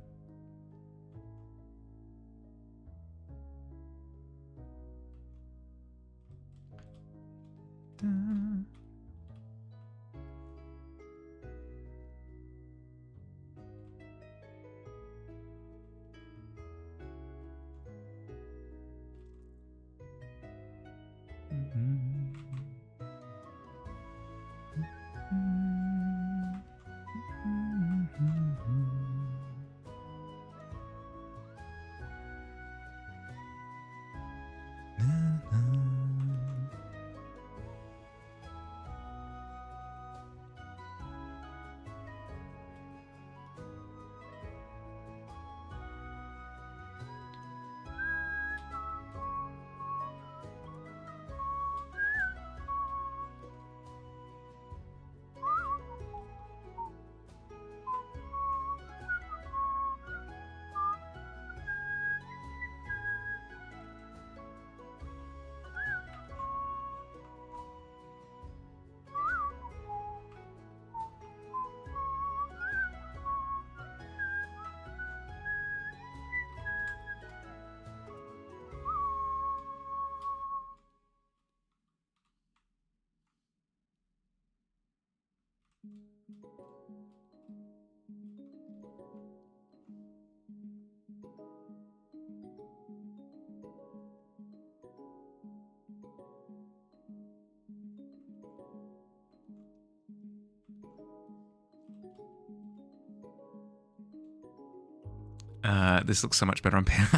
This looks so much better on pen.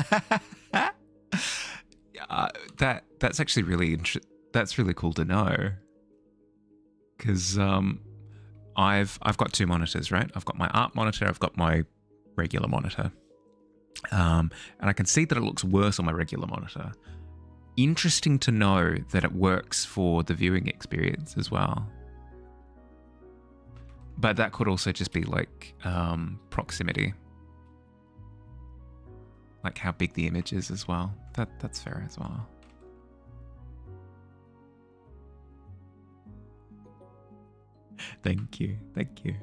That's actually that's really cool to know, because I've got two monitors, right? I've got my art monitor, I've got my regular monitor, and I can see that it looks worse on my regular monitor. Interesting to know that it works for the viewing experience as well. But that could also just be like proximity. Like how big the image is as well. That's fair as well. Thank you. Thank you.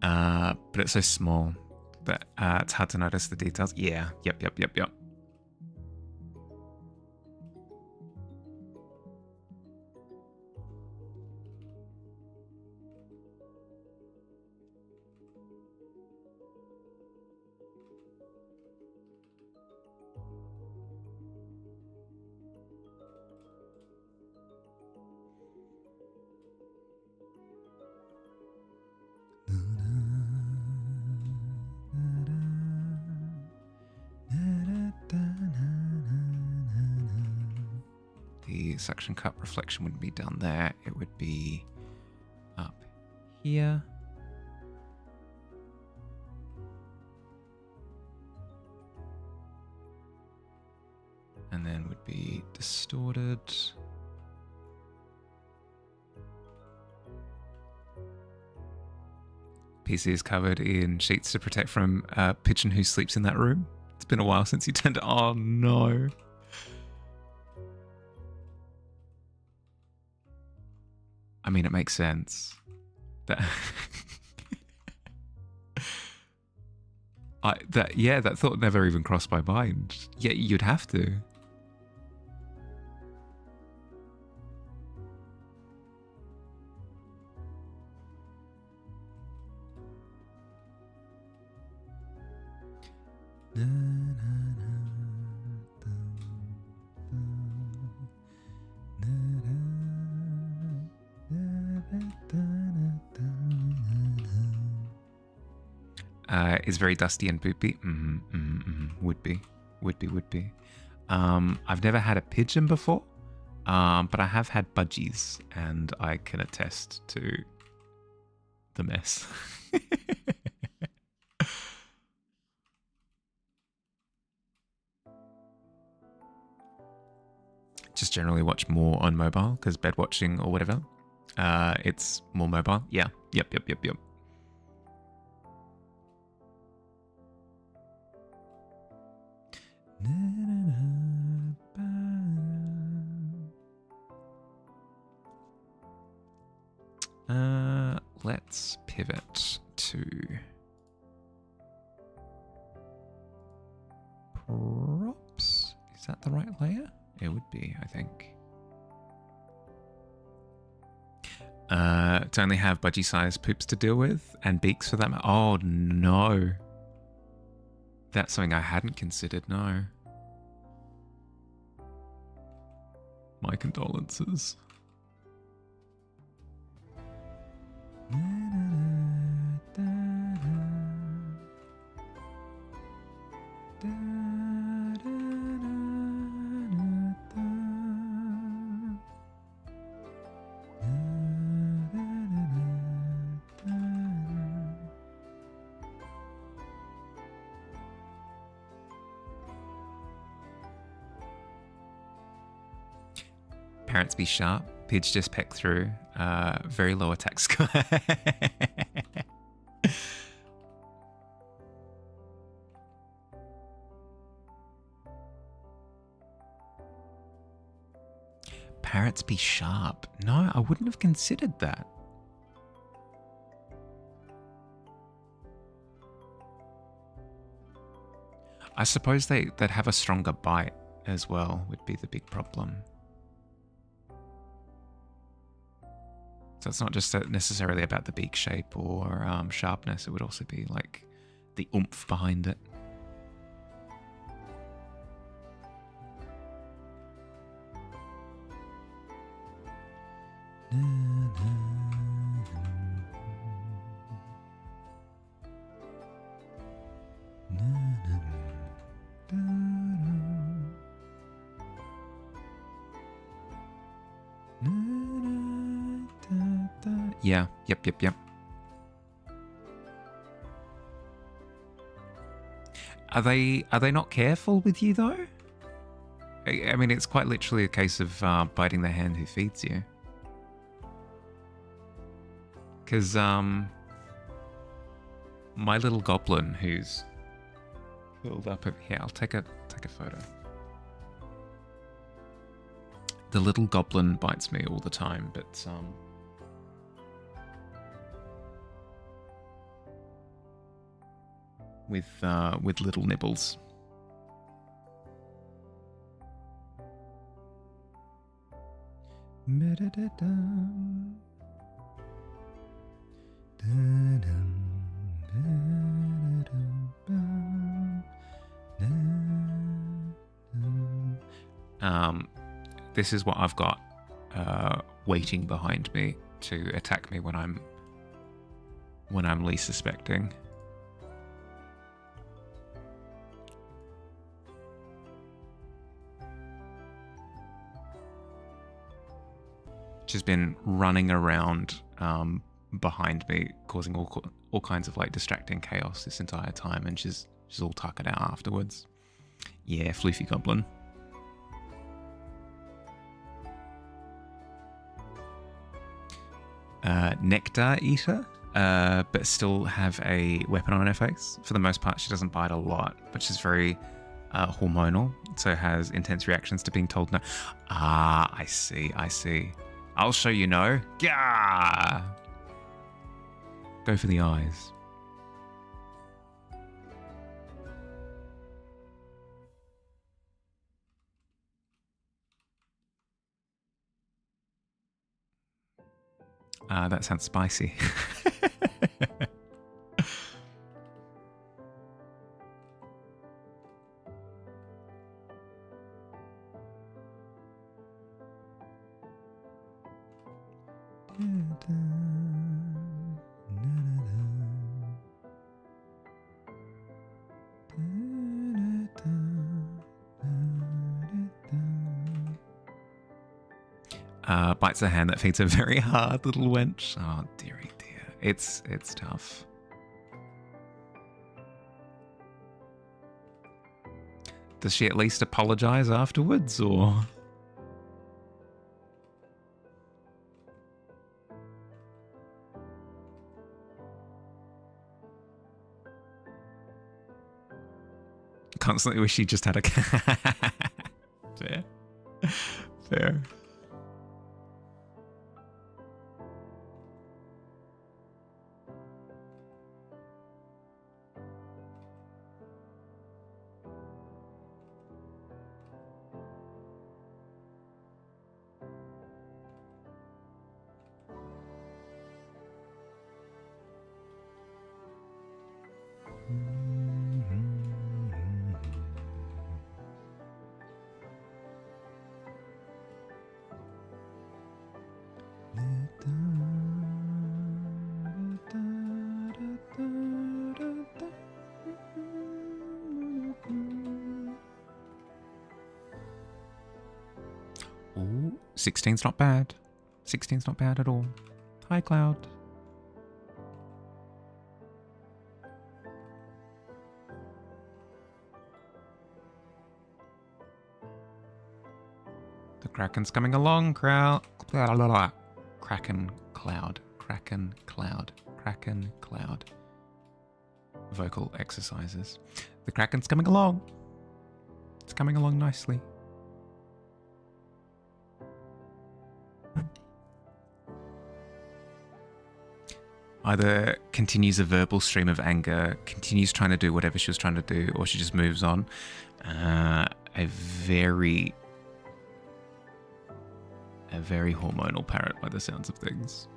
But it's so small that it's hard to notice the details. Yeah. Yep. The suction cup reflection wouldn't be down there. It would be up here. And then would be distorted. PC is covered in sheets to protect from a pigeon who sleeps in that room. It's been a while since you turned it. Oh no. I mean, it makes sense. That that thought never even crossed my mind. Yeah, you'd have to. Is very dusty and poopy. Would be. I've never had a pigeon before, but I have had budgies, and I can attest to the mess. Just generally watch more on mobile because bed watching or whatever. It's more mobile. Yeah. Yep. Let's pivot to props. Is that the right layer? It would be, I think. To only have budgie-sized poops to deal with and beaks for that. Oh no. That's something I hadn't considered, no. My condolences. Parents be sharp. Pids just peck through. Very low attack score. Parrots be sharp. No, I wouldn't have considered that. I suppose they'd have a stronger bite as well, would be the big problem. So it's not just necessarily about the beak shape or sharpness. It would also be like the oomph behind it. Yeah, yep. Are they not careful with you though? I mean, it's quite literally a case of biting the hand who feeds you. Because my little goblin who's curled up over here, I'll take a photo. The little goblin bites me all the time, but with little nibbles. This is what I've got waiting behind me to attack me when I'm least suspecting. She's been running around behind me, causing all kinds of like distracting chaos this entire time, and she's all tuckered out afterwards. Yeah, floofy goblin. Nectar eater, but still have a weapon on her face. For the most part, she doesn't bite a lot, but she's very hormonal, so has intense reactions to being told no. Ah, I see. I'll show you no. Gah! Go for the eyes. That sounds spicy. Bites a hand that feeds a very hard little wench. Oh dearie dear. It's tough. Does she at least apologize afterwards, or? Constantly wish she just had a cat. Fair. Ooh, 16's not bad. 16's not bad at all. Hi, Cloud. The Kraken's coming along, Kraken Cloud. Kraken Cloud. Kraken Cloud. Vocal exercises. The Kraken's coming along. It's coming along nicely. Either continues a verbal stream of anger, continues trying to do whatever she was trying to do, or she just moves on. A very hormonal parrot by the sounds of things.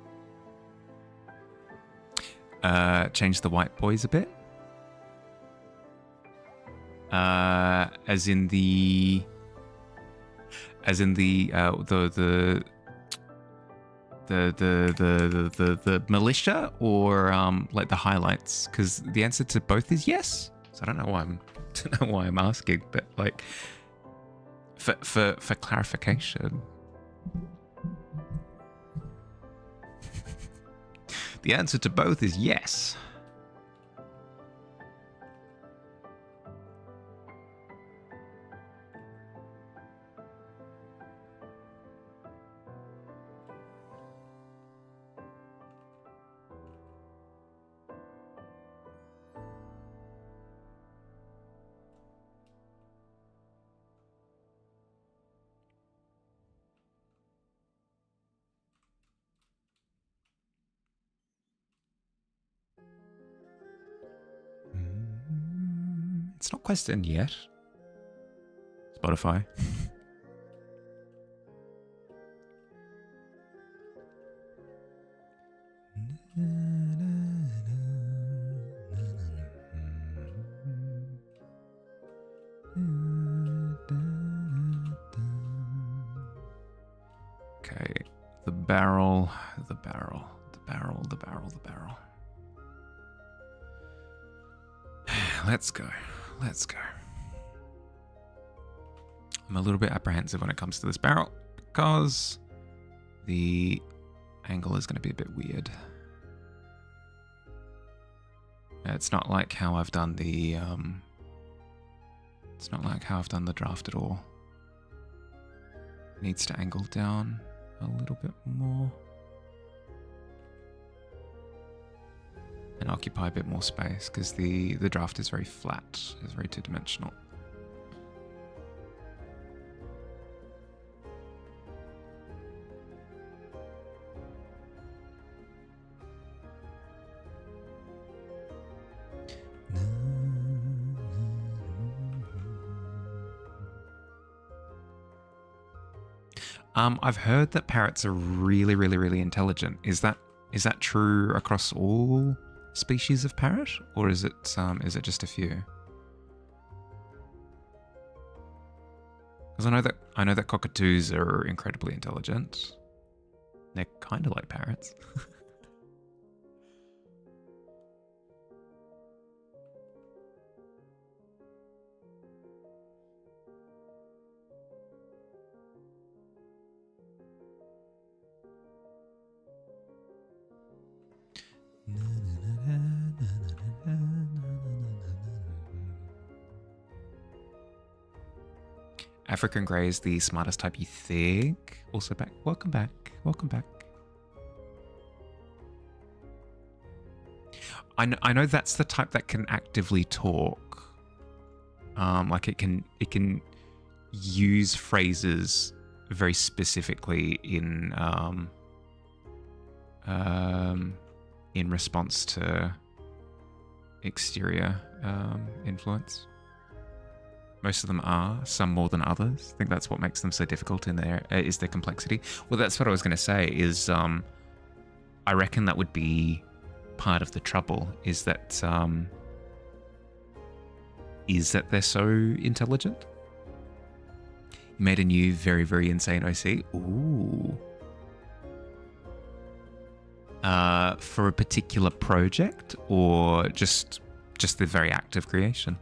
Change the white boys a bit. As in the militia, or like the highlights, because the answer to both is yes. So I don't know why I'm asking, but like for clarification, the answer to both is yes. It's not quest end yet. Spotify. Okay, the barrel. Let's go. I'm a little bit apprehensive when it comes to this barrel because the angle is going to be a bit weird. It's not like how I've done the draft at all. It needs to angle down a little bit more and occupy a bit more space because the draft is very flat, it's very two-dimensional. I've heard that parrots are really, really, really intelligent. Is that true across all species of parrot, or is it just a few? Because I know that cockatoos are incredibly intelligent. They're kind of like parrots. African Grey is the smartest type, you think? Also back. Welcome back. I know that's the type that can actively talk. Like it can use phrases very specifically in response to exterior influence. Most of them are, some more than others. I think that's what makes them so difficult in their complexity. Well, that's what I was going to say is I reckon that would be part of the trouble is that they're so intelligent. You made a new very, very insane OC. Ooh. For a particular project or just the very act of creation?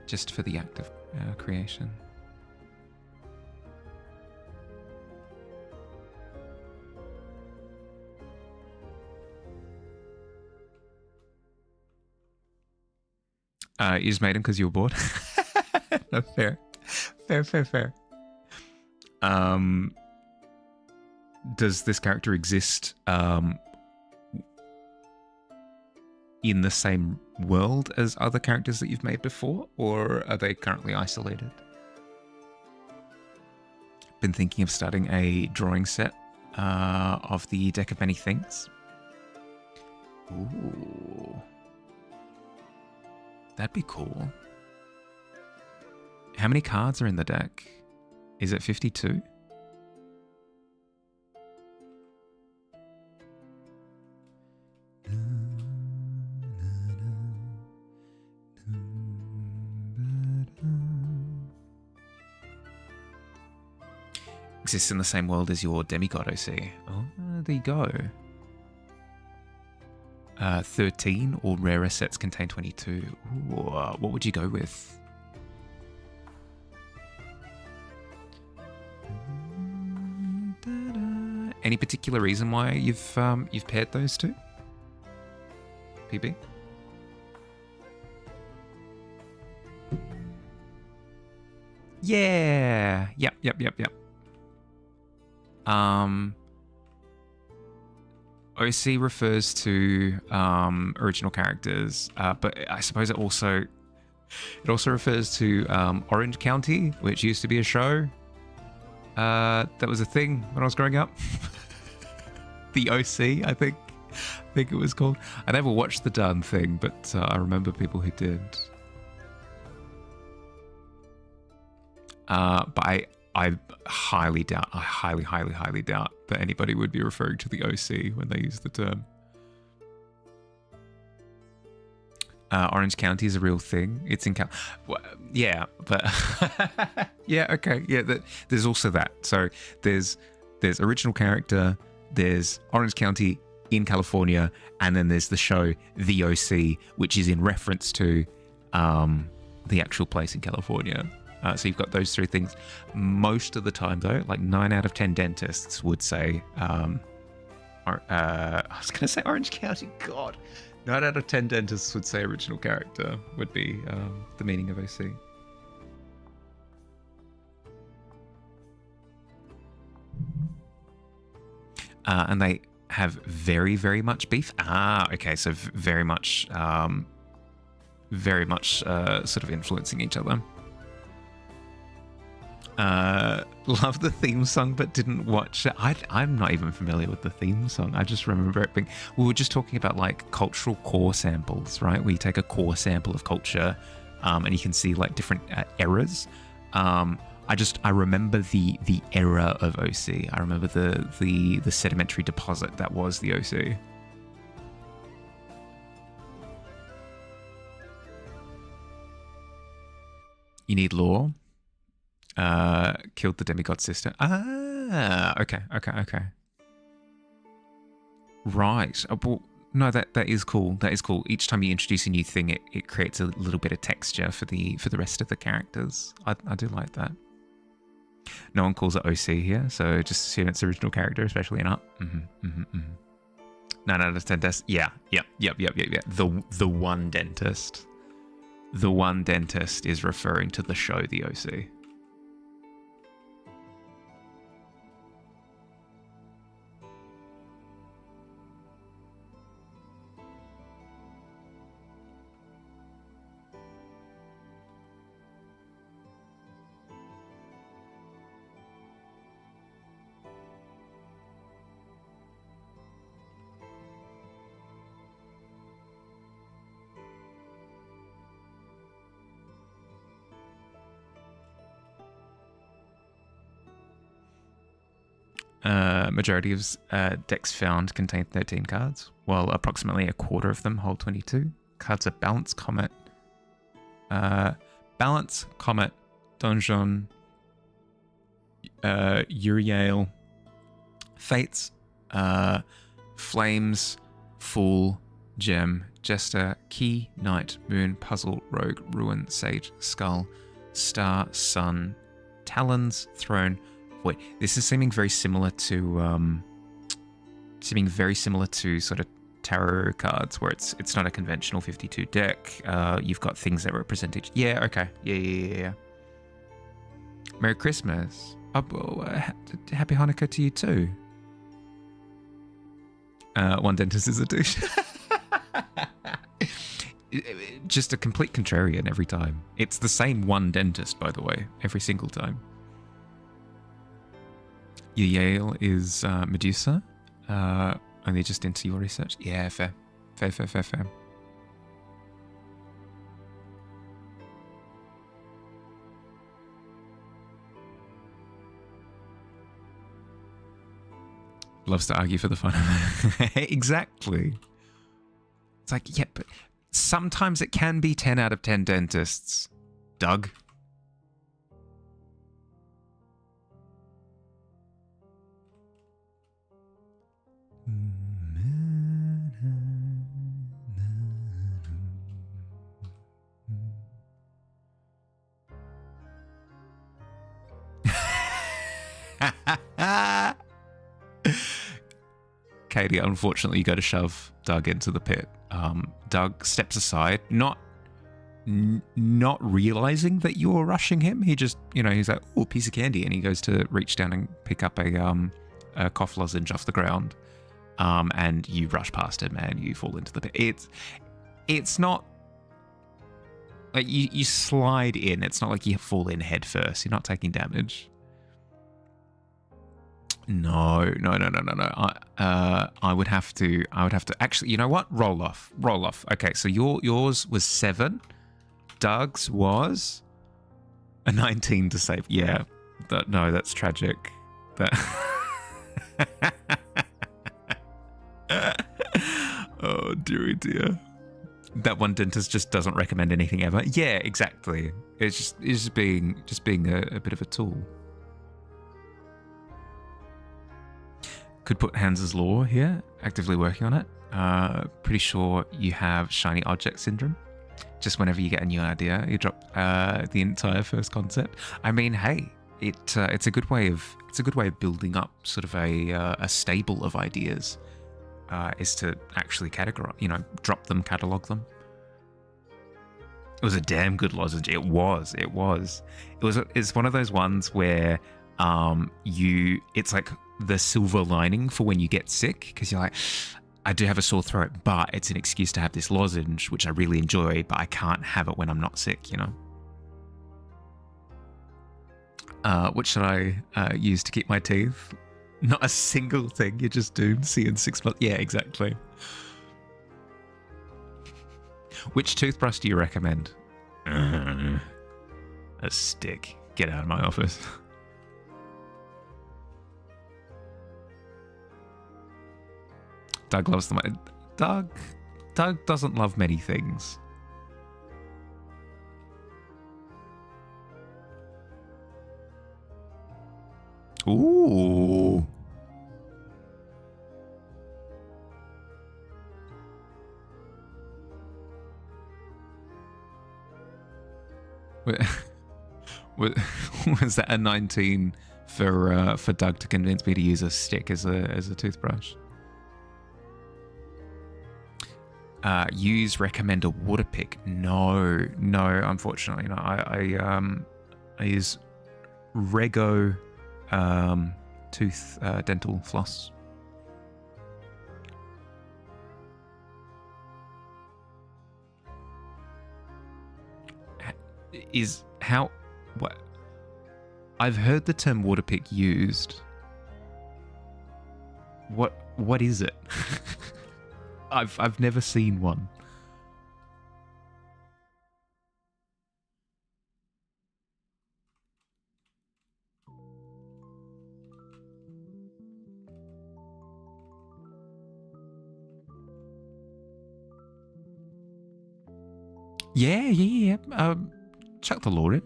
Just for the act of creation. You just made him because you were bored? No, fair. Does this character exist in the same world as other characters that you've made before, or are they currently isolated? Been thinking of starting a drawing set of the Deck of Many Things. Ooh. That'd be cool. How many cards are in the deck? Is it 52? Exists in the same world as your demigod OC. Oh, there you go. 13 or rarer sets contain 22. Ooh, what would you go with? Any particular reason why you've paired those two? PB? Yeah. Yep. OC refers to original characters, but I suppose it also refers to Orange County, which used to be a show that was a thing when I was growing up. The OC, I think. I think it was called. I never watched the darn thing, but I remember people who did. But I highly doubt, I highly doubt that anybody would be referring to the OC when they use the term. Orange County is a real thing. It's in well, yeah, but yeah, okay, yeah. There's also that. So there's original character, there's Orange County in California, and then there's the show The OC, which is in reference to the actual place in California. So you've got those three things. Most of the time, though, like 9 out of 10 dentists would say, I was going to say Orange County. God, 9 out of 10 dentists would say original character would be the meaning of OC. And they have very, very much beef. Okay, so very much sort of influencing each other. Love the theme song, but didn't watch it. I'm not even familiar with the theme song. I just remember it being... We were just talking about like cultural core samples, right? Where you take a core sample of culture and you can see like different eras. I remember the era of OC. I remember the sedimentary deposit that was the OC. You need lore. Killed the demigod sister. Okay. Right. Well, no, that is cool. That is cool. Each time you introduce a new thing, it creates a little bit of texture for the rest of the characters. I do like that. No one calls it OC here, so just assume it's original character, especially in art. 9 out of 10 tests. Yeah. The one dentist. The one dentist is referring to the show The OC. Majority of decks found contain 13 cards, while approximately a quarter of them hold 22. Cards are Balance, Comet, Donjon, Uriel, Fates, Flames, Fool, Gem, Jester, Key, Knight, Moon, Puzzle, Rogue, Ruin, Sage, Skull, Star, Sun, Talons, Throne. Wait, this is seeming very similar to sort of tarot cards, where it's not a conventional 52 deck. You've got things that represent each. Yeah, okay, yeah. Merry Christmas. Happy Hanukkah to you too. One dentist is a douche. Just a complete contrarian every time. It's the same one dentist, by the way, every single time. Your Yale is Medusa. Only just into your research. Yeah, fair. Loves to argue for the fun of it. Exactly. It's like, yeah, but sometimes it can be 10 out of 10 dentists, Doug. Katie, unfortunately, you go to shove Doug into the pit. Doug steps aside, not realizing that you're rushing him. He just, he's like, "Oh, piece of candy," and he goes to reach down and pick up a cough lozenge off the ground. And you rush past him and you fall into the pit. It's not like you slide in. It's not like you fall in head first. You're not taking damage. No, no, no, no, no, no. I would have to. Actually, you know what? Roll off. Roll off. Okay, so yours was 7. Doug's was a 19 to save. Yeah. No, that's tragic. That. Oh dearie dear. That one dentist just doesn't recommend anything ever. Yeah, exactly. It's just being a bit of a tool. Could put Hans's Law here. Actively working on it. Pretty sure you have shiny object syndrome. Just whenever you get a new idea, you drop the entire first concept. I mean, hey, it's a good way of building up sort of a stable of ideas. Is to actually categorize, drop them, catalog them. It was a damn good lozenge. It's one of those ones where it's like the silver lining for when you get sick, because you're like, I do have a sore throat, but it's an excuse to have this lozenge, which I really enjoy, but I can't have it when I'm not sick, What should I use to keep my teeth? Not a single thing. You're just doomed. See you in 6 months. Yeah, exactly. Which toothbrush do you recommend? A stick. Get out of my office. Doug loves them. Doug doesn't love many things. Ooh. Was that a 19 for Doug to convince me to use a stick as a toothbrush? Use recommend a water pick. No, unfortunately, no. I use Rego tooth dental floss. What? I've heard the term water pick used. What is it? I've never seen one. Yeah. Chuck the law in.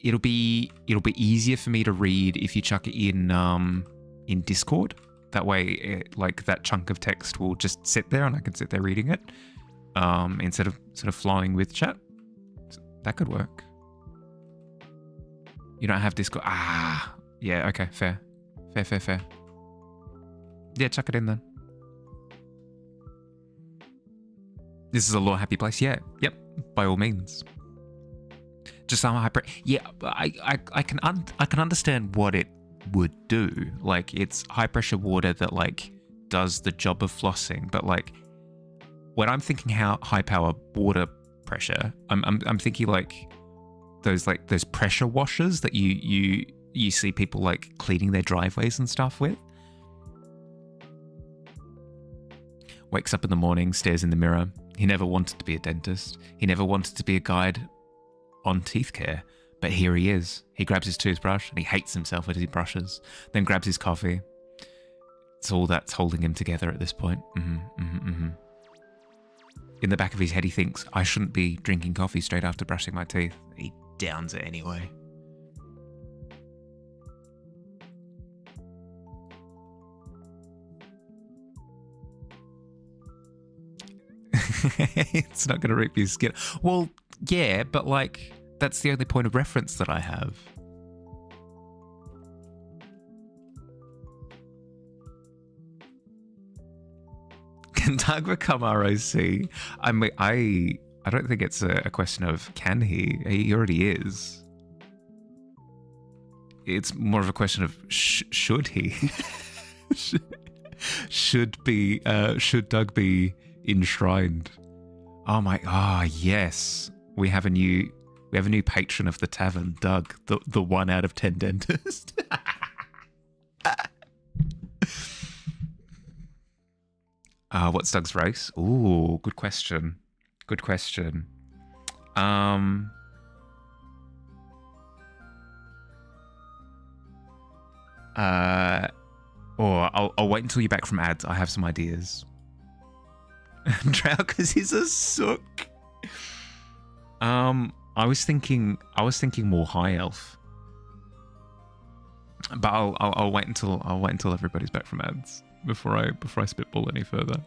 It'll be easier for me to read if you chuck it in Discord. That way, that chunk of text will just sit there, and I can sit there reading it, instead of sort of flowing with chat. So that could work. You don't have Discord. Yeah. Okay. Fair. Yeah, chuck it in then. This is a law happy place. Yeah. Yep. By all means. Just some high pressure. Yeah, I can understand what it would do. Like, it's high pressure water that does the job of flossing. But when I'm thinking how high power water pressure, I'm thinking those pressure washers that you see people cleaning their driveways and stuff with. Wakes up in the morning, stares in the mirror. He never wanted to be a dentist. He never wanted to be a guide on teeth care. But here he is. He grabs his toothbrush and he hates himself as he brushes. Then grabs his coffee. It's all that's holding him together at this point. In the back of his head, he thinks, I shouldn't be drinking coffee straight after brushing my teeth. He downs it anyway. It's not going to rip your skin. Well, yeah, but that's the only point of reference that I have. Can Doug become ROC? I mean, I don't think it's a question of can he. He already is. It's more of a question of should he? Should Doug be enshrined? Yes. We have a new patron of the tavern, Doug, the 1 out of 10 dentist. What's Doug's race? Ooh, good question. Good question. Um, or I'll wait until you're back from ads. I have some ideas. Drow, because he's a sook. I was thinking more high elf, but I'll wait until everybody's back from ads before I spitball any further.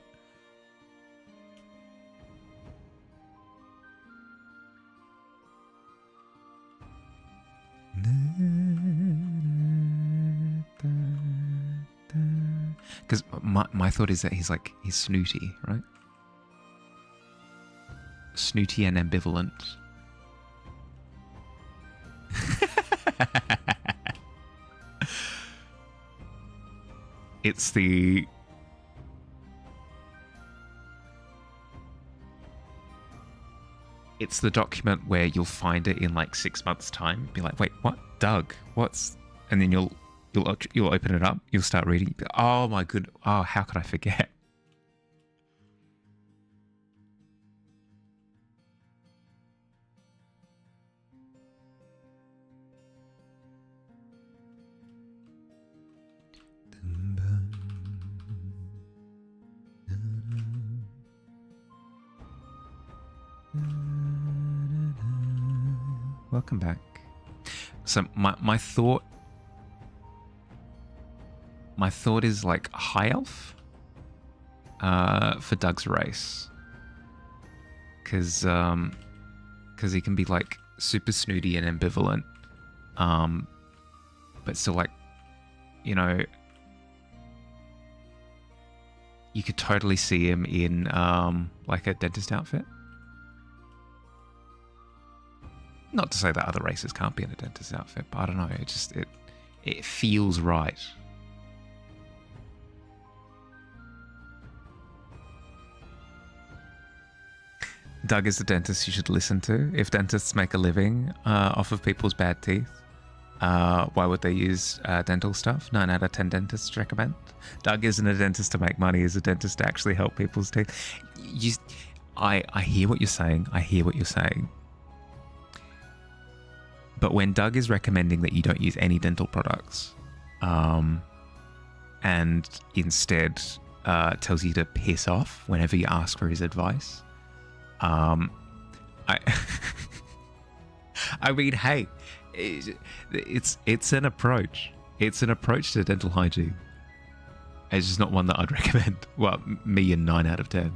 Because my thought is that he's snooty, right? Snooty and ambivalent. It's the document where you'll find it in like 6 months' time. Be like, wait, what? Doug? What's? And then you'll open it up. You'll start reading. Oh my good. Oh, how could I forget? Welcome back. So my thought is like high elf for Doug's race, because he can be like super snooty and ambivalent, but still like, you know, you could totally see him in like a dentist outfit. Not to say that other races can't be in a dentist outfit, but I don't know. It feels right. Doug is the dentist you should listen to. If dentists make a living off of people's bad teeth, why would they use dental stuff? 9 out of 10 dentists recommend. Doug isn't a dentist to make money. He's a dentist to actually help people's teeth. I hear what you're saying. I hear what you're saying. But when Doug is recommending that you don't use any dental products, and instead tells you to piss off whenever you ask for his advice, I mean, hey, it's an approach. It's an approach to dental hygiene. It's just not one that I'd recommend. Well, me and 9 out of 10.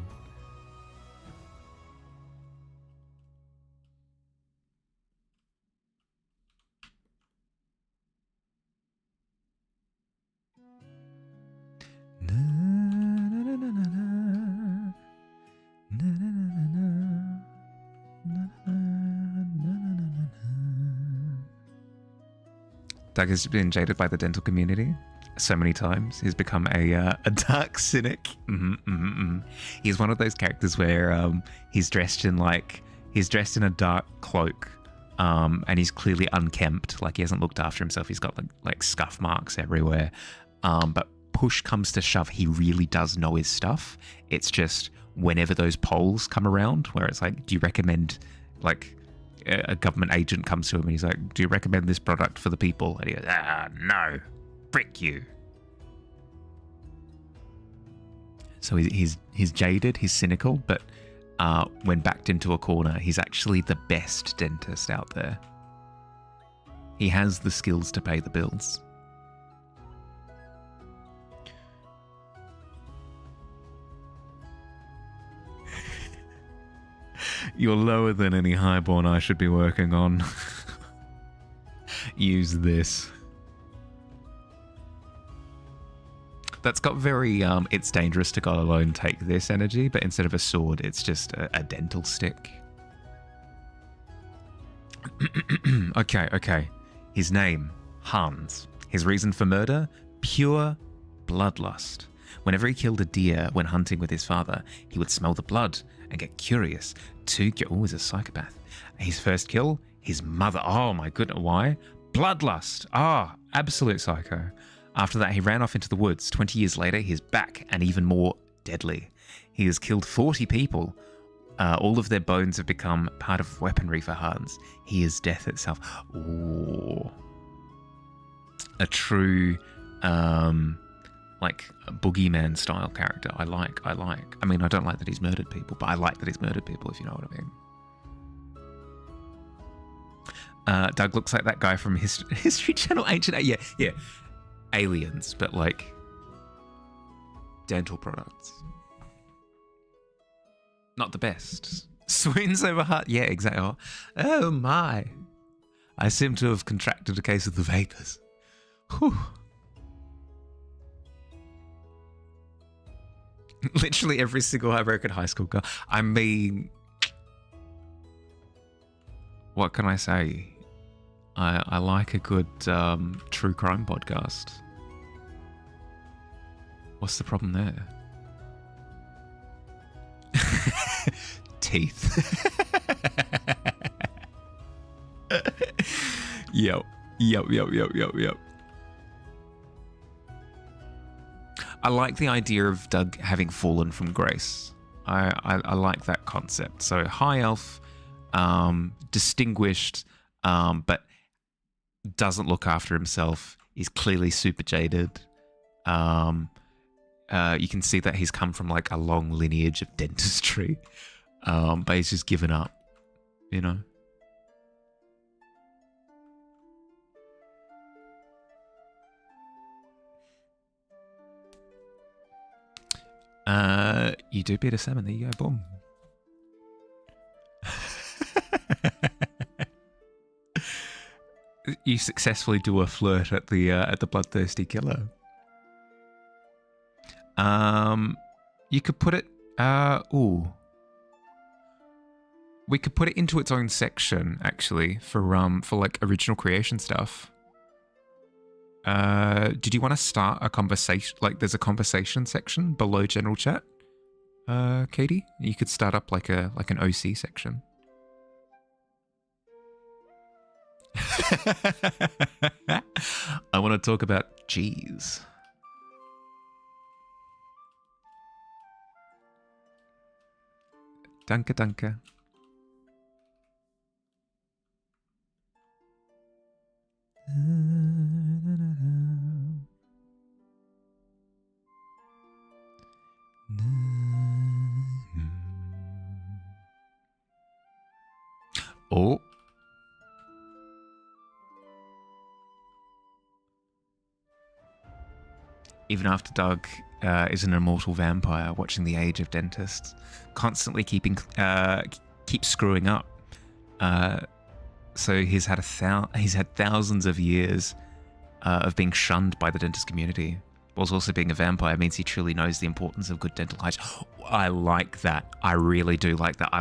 Doug has been jaded by the dental community so many times. He's become a dark cynic. He's one of those characters where he's dressed in a dark cloak, and he's clearly unkempt. Like, he hasn't looked after himself. He's got like scuff marks everywhere. But push comes to shove, he really does know his stuff. It's just whenever those polls come around, where it's like, do you recommend, like, a government agent comes to him and he's like, do you recommend this product for the people? And he goes, no, frick you. So he's jaded, he's cynical, but when backed into a corner, he's actually the best dentist out there. He has the skills to pay the bills. You're lower than any highborn I should be working on. Use this. That's got very, it's dangerous to go alone, take this energy, but instead of a sword, it's just a dental stick. Okay. His name, Hans. His reason for murder, pure bloodlust. Whenever he killed a deer when hunting with his father, he would smell the blood and get curious. He's a psychopath. His first kill, his mother. Oh my goodness, why? Bloodlust. Absolute psycho. After that, he ran off into the woods. 20 years later, he's back and even more deadly. He has killed 40 people. All of their bones have become part of weaponry for Hans. He is death itself. Ooh. A true, like, a boogeyman style character. I like. I mean, I don't like that he's murdered people, but I like that he's murdered people, if you know what I mean. Doug looks like that guy from History Channel, Ancient... Yeah. Aliens, but, like, dental products. Not the best. Swoons over heart. Yeah, exactly. Oh, my. I seem to have contracted a case of the vapors. Whew. Literally every single American high school girl. I mean, what can I say? I like a good true crime podcast. What's the problem there? Teeth. Yep. I like the idea of Doug having fallen from grace. I like that concept. So high elf, distinguished, but doesn't look after himself. Is clearly super jaded. You can see that he's come from like a long lineage of dentistry, but he's just given up, you know. You do beat a salmon. There you go. Boom. You successfully do a flirt at the bloodthirsty killer. You could put it. We could put it into its own section actually for like original creation stuff. Did you want to start a conversation? Like, there's a conversation section below general chat. Katie, you could start up like an OC section. I want to talk about cheese. Danke. Oh. Even after Doug is an immortal vampire watching the age of dentists, constantly keeps screwing up. So he's had thousands of years of being shunned by the dentist community. Whilst also being a vampire means he truly knows the importance of good dental hygiene. I like that. I really do like that. I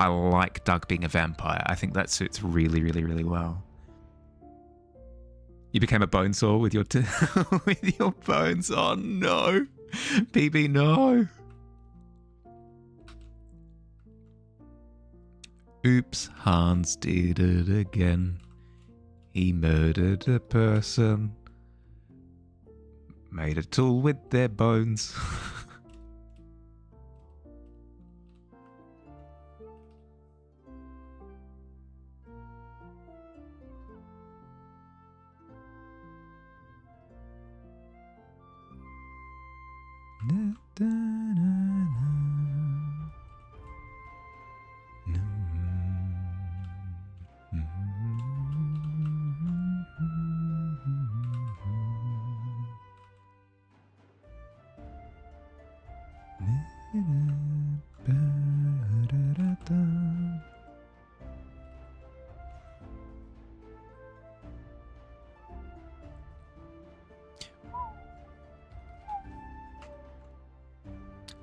like Doug being a vampire. I think that suits really, really, really well. You became a bonesaw with your with your bones. Oh no, BB, no. Oops, Hans did it again. He murdered a person. Made a tool with their bones.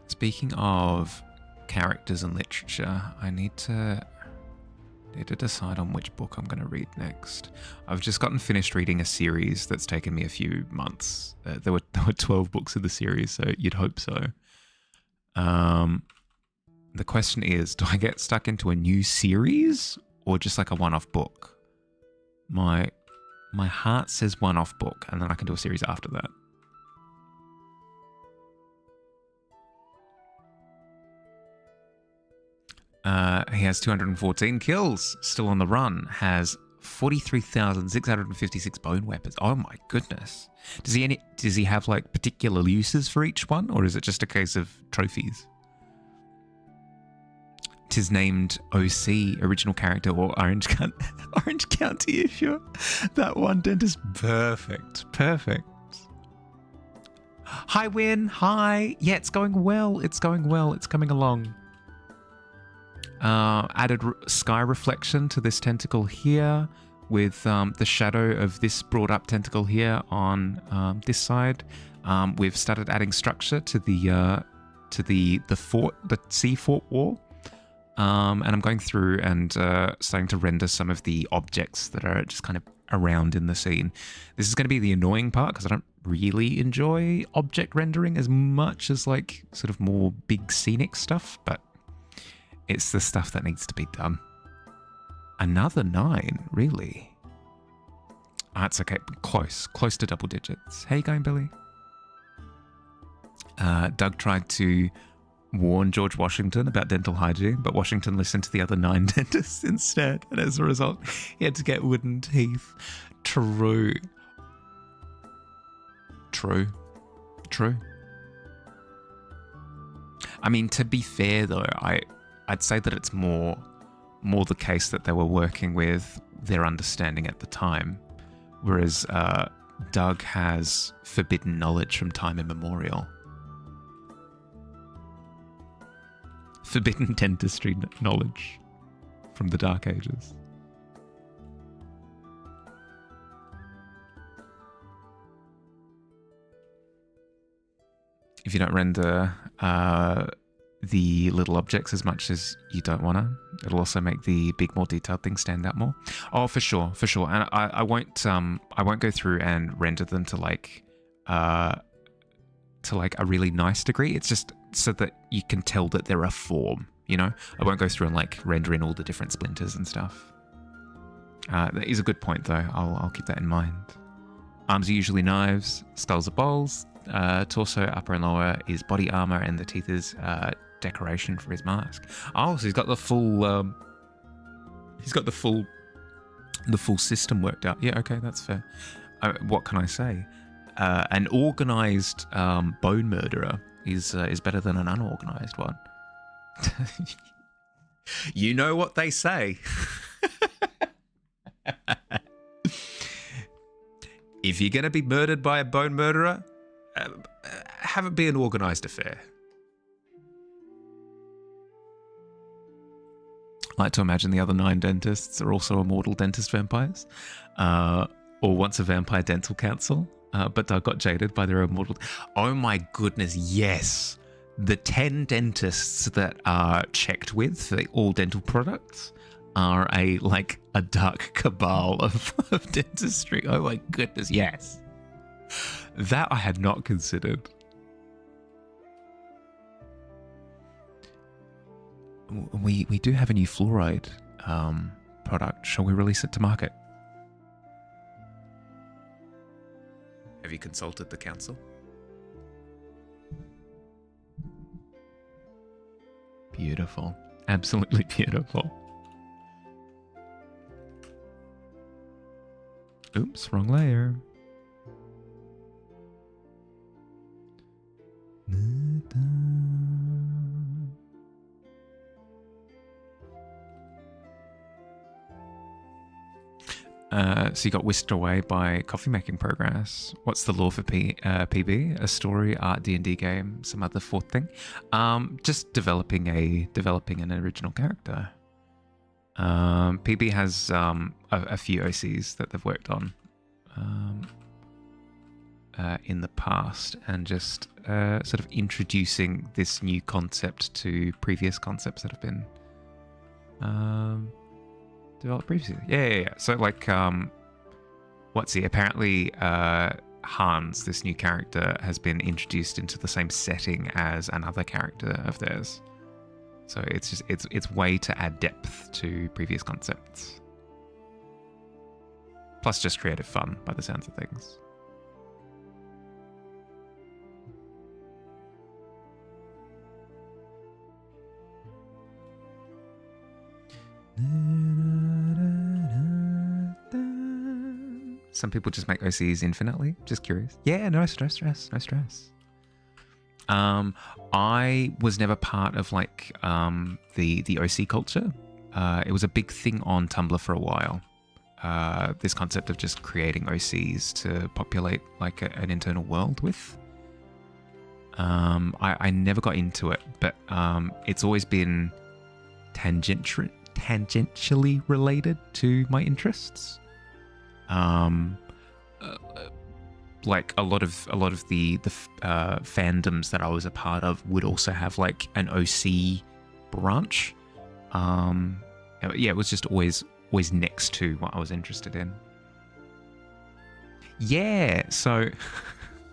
Speaking of characters and literature, I need to decide on which book I'm going to read next. I've just gotten finished reading a series that's taken me a few months. There were 12 books of the series, so you'd hope so. The question is, do I get stuck into a new series or just like a one-off book? My heart says one-off book, and then I can do a series after that. He has 214 kills, still on the run. Has 43,656 bone weapons. Oh my goodness. Does he have like particular uses for each one, or is it just a case of trophies? Tis named OC, original character, or Orange County issue. That one dentist, perfect. Hi, Win. Hi. Yeah, it's going well. It's coming along. Added sky reflection to this tentacle here, with the shadow of this brought up tentacle here on this side. We've started adding structure to the fort, the sea fort wall. And I'm going through and starting to render some of the objects that are just kind of around in the scene. This is going to be the annoying part because I don't really enjoy object rendering as much as like sort of more big scenic stuff, but it's the stuff that needs to be done. Another 9, really? That's okay. Close to double digits. How you going, Billy? Doug tried to warn George Washington about dental hygiene, but Washington listened to the other 9 dentists instead, and as a result, he had to get wooden teeth. True. I mean, to be fair though, I'd say that it's more the case that they were working with their understanding at the time, whereas Doug has forbidden knowledge from time immemorial. Forbidden dentistry knowledge from the Dark Ages. If you don't render the little objects as much as you don't want to, it'll also make the big, more detailed things stand out more. Oh, for sure. And I won't go through and render them to like a really nice degree. It's just so that you can tell that they're a form, you know? I won't go through and like render in all the different splinters and stuff. That is a good point though. I'll keep that in mind. Arms are usually knives, skulls are bowls, torso, upper and lower is body armor, and the teeth is decoration for his mask. Oh, so he's got the full the full system worked out. Yeah, okay, that's fair. What can I say? An organized bone murderer is better than an unorganized one. You know what they say. If you're going to be murdered by a bone murderer, have it be an organized affair. I like to imagine the other 9 dentists are also immortal dentist vampires, or once a vampire dental council, but got jaded by their immortal... Oh my goodness, yes! The 10 dentists that are checked with for all dental products are a dark cabal of dentistry. Oh my goodness, yes. That I had not considered. We do have a new fluoride product. Shall we release it to market? Have you consulted the council? Beautiful. Absolutely beautiful. Oops, wrong layer. So you got whisked away by coffee making progress. What's the law for PB? A story, art, D&D game, some other fourth thing. Just developing an original character. PB has a few OCs that they've worked on in the past, and just sort of introducing this new concept to previous concepts that have been developed previously. Yeah. So apparently Hans, this new character, has been introduced into the same setting as another character of theirs. So it's way to add depth to previous concepts. Plus just creative fun by the sounds of things. Some people just make OCs infinitely. Just curious. Yeah, no stress. No stress. I was never part of like the OC culture. It was a big thing on Tumblr for a while. This concept of just creating OCs to populate like an internal world with. I never got into it, but it's always been tangentially related to my interests. Like a lot of the fandoms that I was a part of would also have like an OC branch. It was just always next to what I was interested in. Yeah, so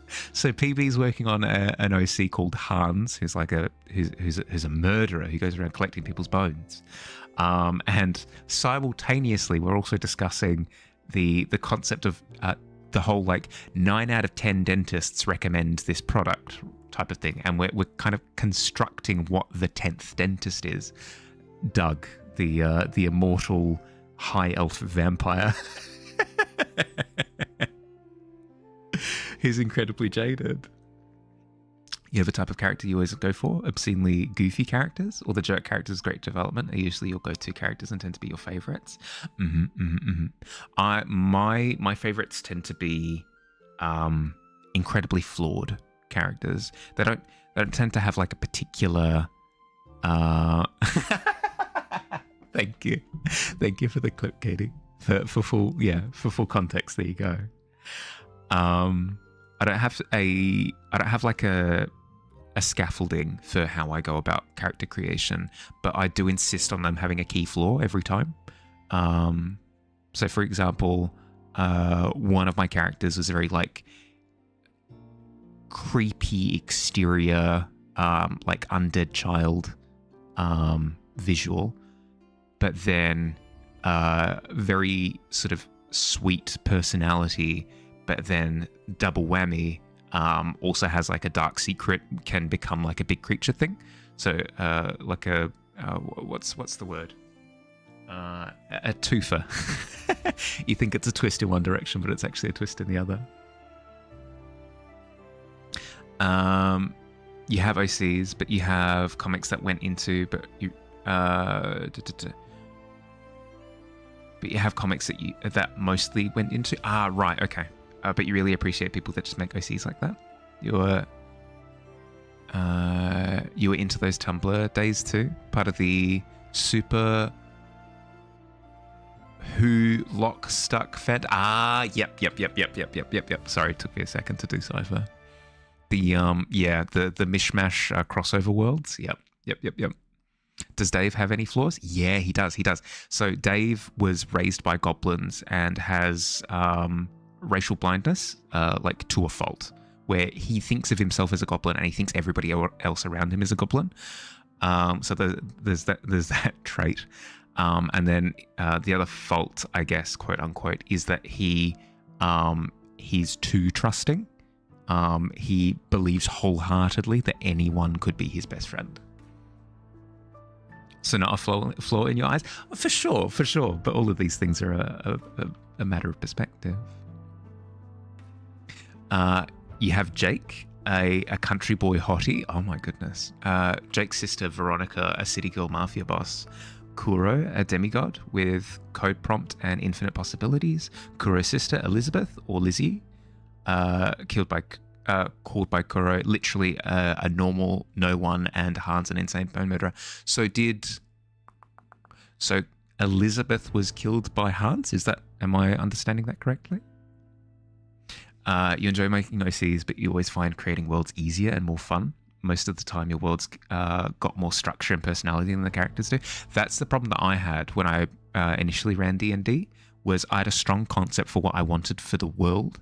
PB's working on an OC called Hans, who's like who's a murderer who goes around collecting people's bones. And simultaneously, we're also discussing the concept of the whole like 9 out of 10 dentists recommend this product type of thing, and we're kind of constructing what the 10th dentist is. Doug, the immortal high elf vampire. He's incredibly jaded. You have a type of character you always go for? Obscenely goofy characters, or the jerk characters? Great development are usually your go-to characters and tend to be your favorites. My favorites tend to be incredibly flawed characters. They don't tend to have like a particular. Thank you for the clip, Katie. For full context. There you go. I don't have like a scaffolding for how I go about character creation, but I do insist on them having a key flaw every time. So for example, one of my characters was very like creepy exterior, like undead child visual, but then very sort of sweet personality. But then double whammy, also has like a dark secret, can become like a big creature thing. So like a what's the word? A twofer. You think it's a twist in one direction, but it's actually a twist in the other. You have OCs, but you have comics that went into, but you have comics that mostly went into. Right, okay. But you really appreciate people that just make OCs like that. You were into those Tumblr days too. Part of the super who lock stuck fed. Yep. Sorry, it took me a second to decipher. The mishmash crossover worlds. Yep. Does Dave have any flaws? Yeah, he does. So Dave was raised by goblins and has racial blindness, like to a fault, where he thinks of himself as a goblin and he thinks everybody else around him is a goblin. So there's that trait. And then the other fault, I guess, quote unquote, is that he's too trusting. He believes wholeheartedly that anyone could be his best friend. So not a flaw in your eyes? For sure. But all of these things are a matter of perspective. You have Jake, a country boy hottie. Oh my goodness. Jake's sister, Veronica, a city girl mafia boss. Kuro, a demigod with code prompt and infinite possibilities. Kuro's sister, Elizabeth, or Lizzie, called by Kuro, literally a normal no one, and Hans, an insane bone murderer. So Elizabeth was killed by Hans? Am I understanding that correctly? You enjoy making OCs, but you always find creating worlds easier and more fun. Most of the time, your worlds got more structure and personality than the characters do. That's the problem that I had when I initially ran D&D, was I had a strong concept for what I wanted for the world,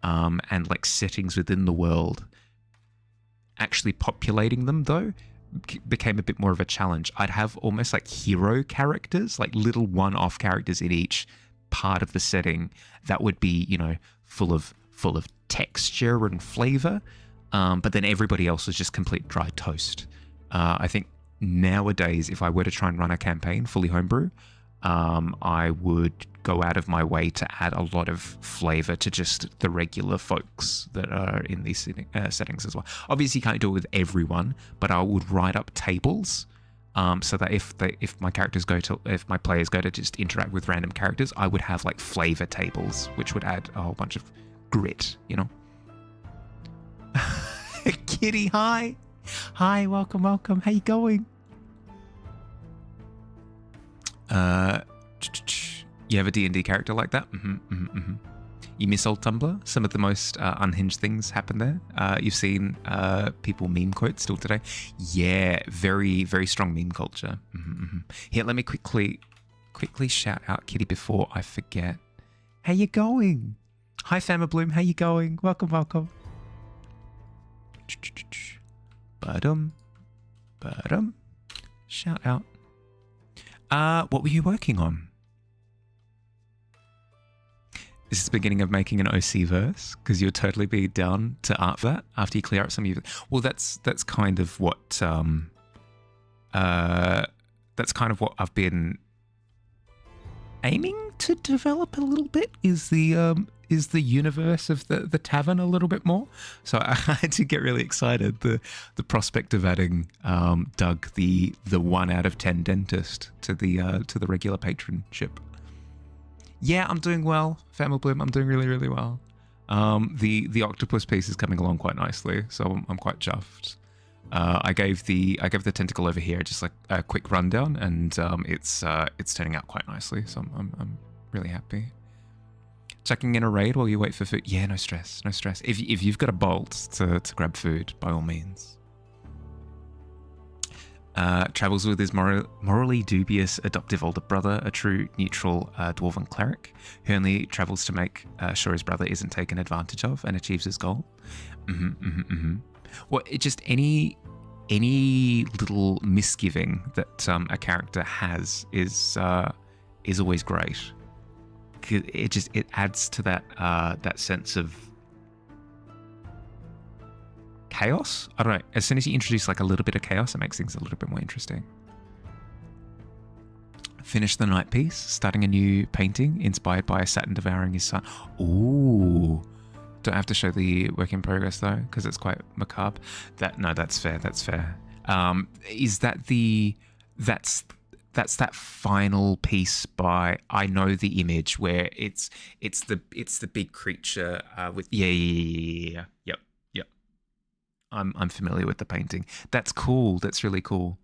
and like settings within the world. Actually populating them, though, became a bit more of a challenge. I'd have almost like hero characters, like little one-off characters in each part of the setting that would be, full of texture and flavor, but then everybody else was just complete dry toast. I think nowadays, if I were to try and run a campaign fully homebrew, I would go out of my way to add a lot of flavor to just the regular folks that are in these settings as well. Obviously, you can't do it with everyone, but I would write up tables so that if my players go to just interact with random characters, I would have like flavor tables, which would add a whole bunch of grit, you know. Kitty, hi, welcome. How you going? You have a D&D character like that? You miss old Tumblr? Some of the most unhinged things happen there. You've seen people meme quotes still today. Yeah, very, very strong meme culture. Here, let me quickly shout out Kitty before I forget. How you going? Hi, Fama Bloom. How you going? Welcome. Badum. Shout out. What were you working on? This is the beginning of making an OC verse, because you'll totally be down to art for that after you clear up some of your... Well, that's kind of what I've been aiming to develop a little bit, is the universe of the tavern a little bit more. So I had to get really excited. The prospect of adding Doug, the 1 out of 10 dentist, to the regular patronship. Yeah, I'm doing well, Family Bloom. I'm doing really, really well. The octopus piece is coming along quite nicely, so I'm quite chuffed. I gave the tentacle over here just like a quick rundown, and it's turning out quite nicely. So I'm really happy. Checking in a raid while you wait for food. Yeah, no stress. If you've got a bolt to grab food, by all means. Travels with his morally dubious adoptive older brother, a true neutral dwarven cleric, who only travels to make sure his brother isn't taken advantage of and achieves his goal. Well, it just any little misgiving that a character has is always great. It adds to that sense of chaos. I don't know. As soon as you introduce like a little bit of chaos, it makes things a little bit more interesting. Finish the night piece, starting a new painting inspired by a Saturn devouring his son. Ooh. Don't have to show the work in progress though, because it's quite macabre. That's fair. Is that that's that final piece by I Know the Image, where it's the big creature with Yep. I'm familiar with the painting. That's cool. That's really cool.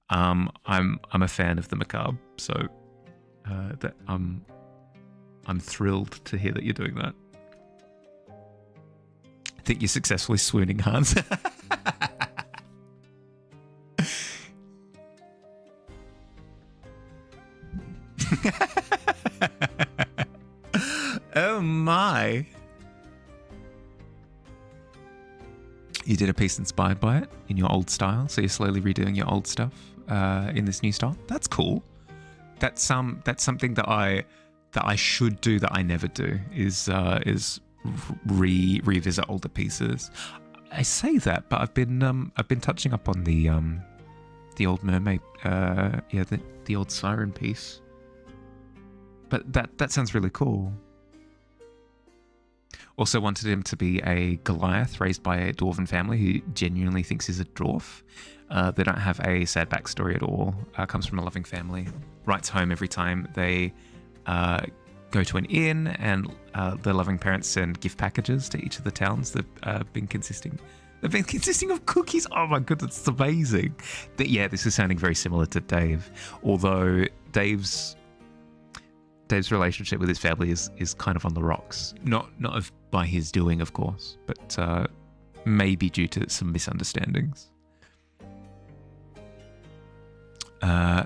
I'm a fan of the macabre, so that I'm thrilled to hear that you're doing that. I think you're successfully swooning, Hans. Oh my. You did a piece inspired by it in your old style, so you're slowly redoing your old stuff in this new style. That's cool. That's something that I should do that I never do is revisit older pieces. I say that, but I've been touching up on the old mermaid, the old siren piece. But that sounds really cool. Also wanted him to be a Goliath raised by a dwarven family who genuinely thinks he's a dwarf. They don't have a sad backstory at all. Comes from a loving family. Writes home every time they go to an inn, and their loving parents send gift packages to each of the towns that have been consisting of cookies. Oh my goodness, it's amazing. This is sounding very similar to Dave, although Dave's relationship with his family is kind of on the rocks. Not by his doing, of course, but maybe due to some misunderstandings.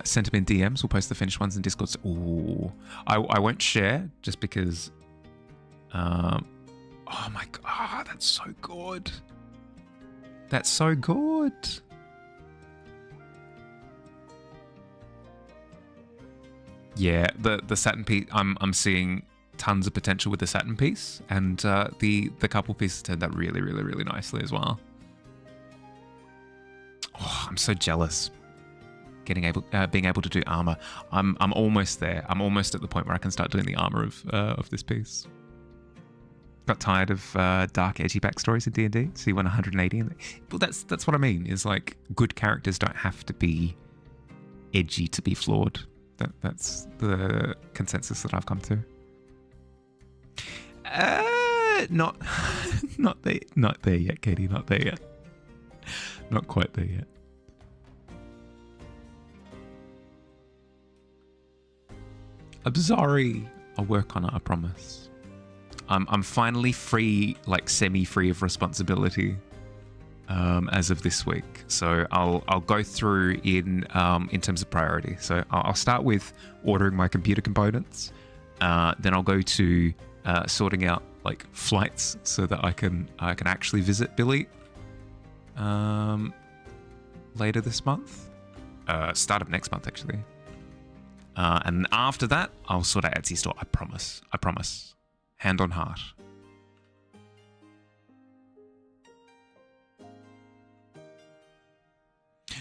Send him in DMs. We'll post the finished ones in Discord. Ooh, I won't share just because. Oh my god, that's so good. That's so good. Yeah, the Saturn piece. I'm seeing tons of potential with the Saturn piece, and the couple pieces turned out really, really, really nicely as well. Oh, I'm so jealous. being able to do armor. I'm almost there. I'm almost at the point where I can start doing the armor of this piece. Got tired of dark, edgy backstories in D&D, so you went 180. But that's what I mean. Is like good characters don't have to be edgy to be flawed. That's the consensus that I've come to. Not there yet, Katie. Not there yet. Not quite there yet. I'm sorry. I'll work on it. I promise. I'm finally free, like semi-free of responsibility, as of this week. So I'll go through in terms of priority. So I'll start with ordering my computer components. Then I'll go to sorting out like flights so that I can actually visit Billy later this month, start of next month actually. And after that, I'll sort out Etsy store. I promise. Hand on heart.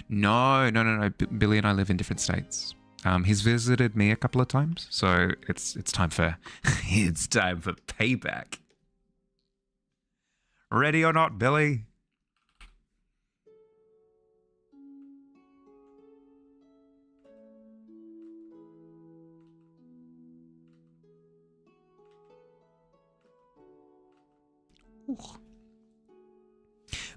No. Billy and I live in different states. He's visited me a couple of times, so it's time for it's time for payback. Ready or not, Billy? Ooh.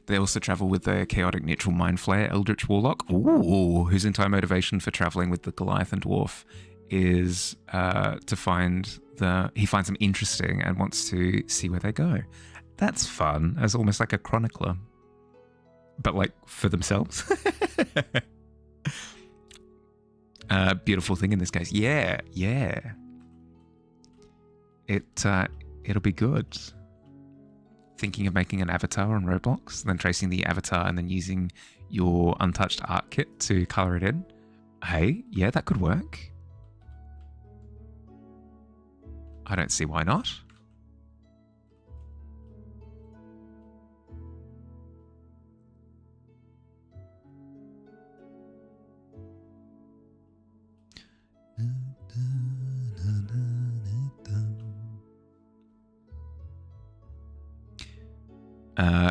They also travel with the chaotic neutral mind flayer Eldritch Warlock. Ooh, whose entire motivation for traveling with the Goliathan dwarf is to find he finds them interesting and wants to see where they go. That's fun, as almost like a chronicler, but like for themselves. Beautiful thing in this case. Yeah. It'll be good. Thinking of making an avatar on Roblox, then tracing the avatar and then using your untouched art kit to color it in. Hey, yeah, that could work. I don't see why not.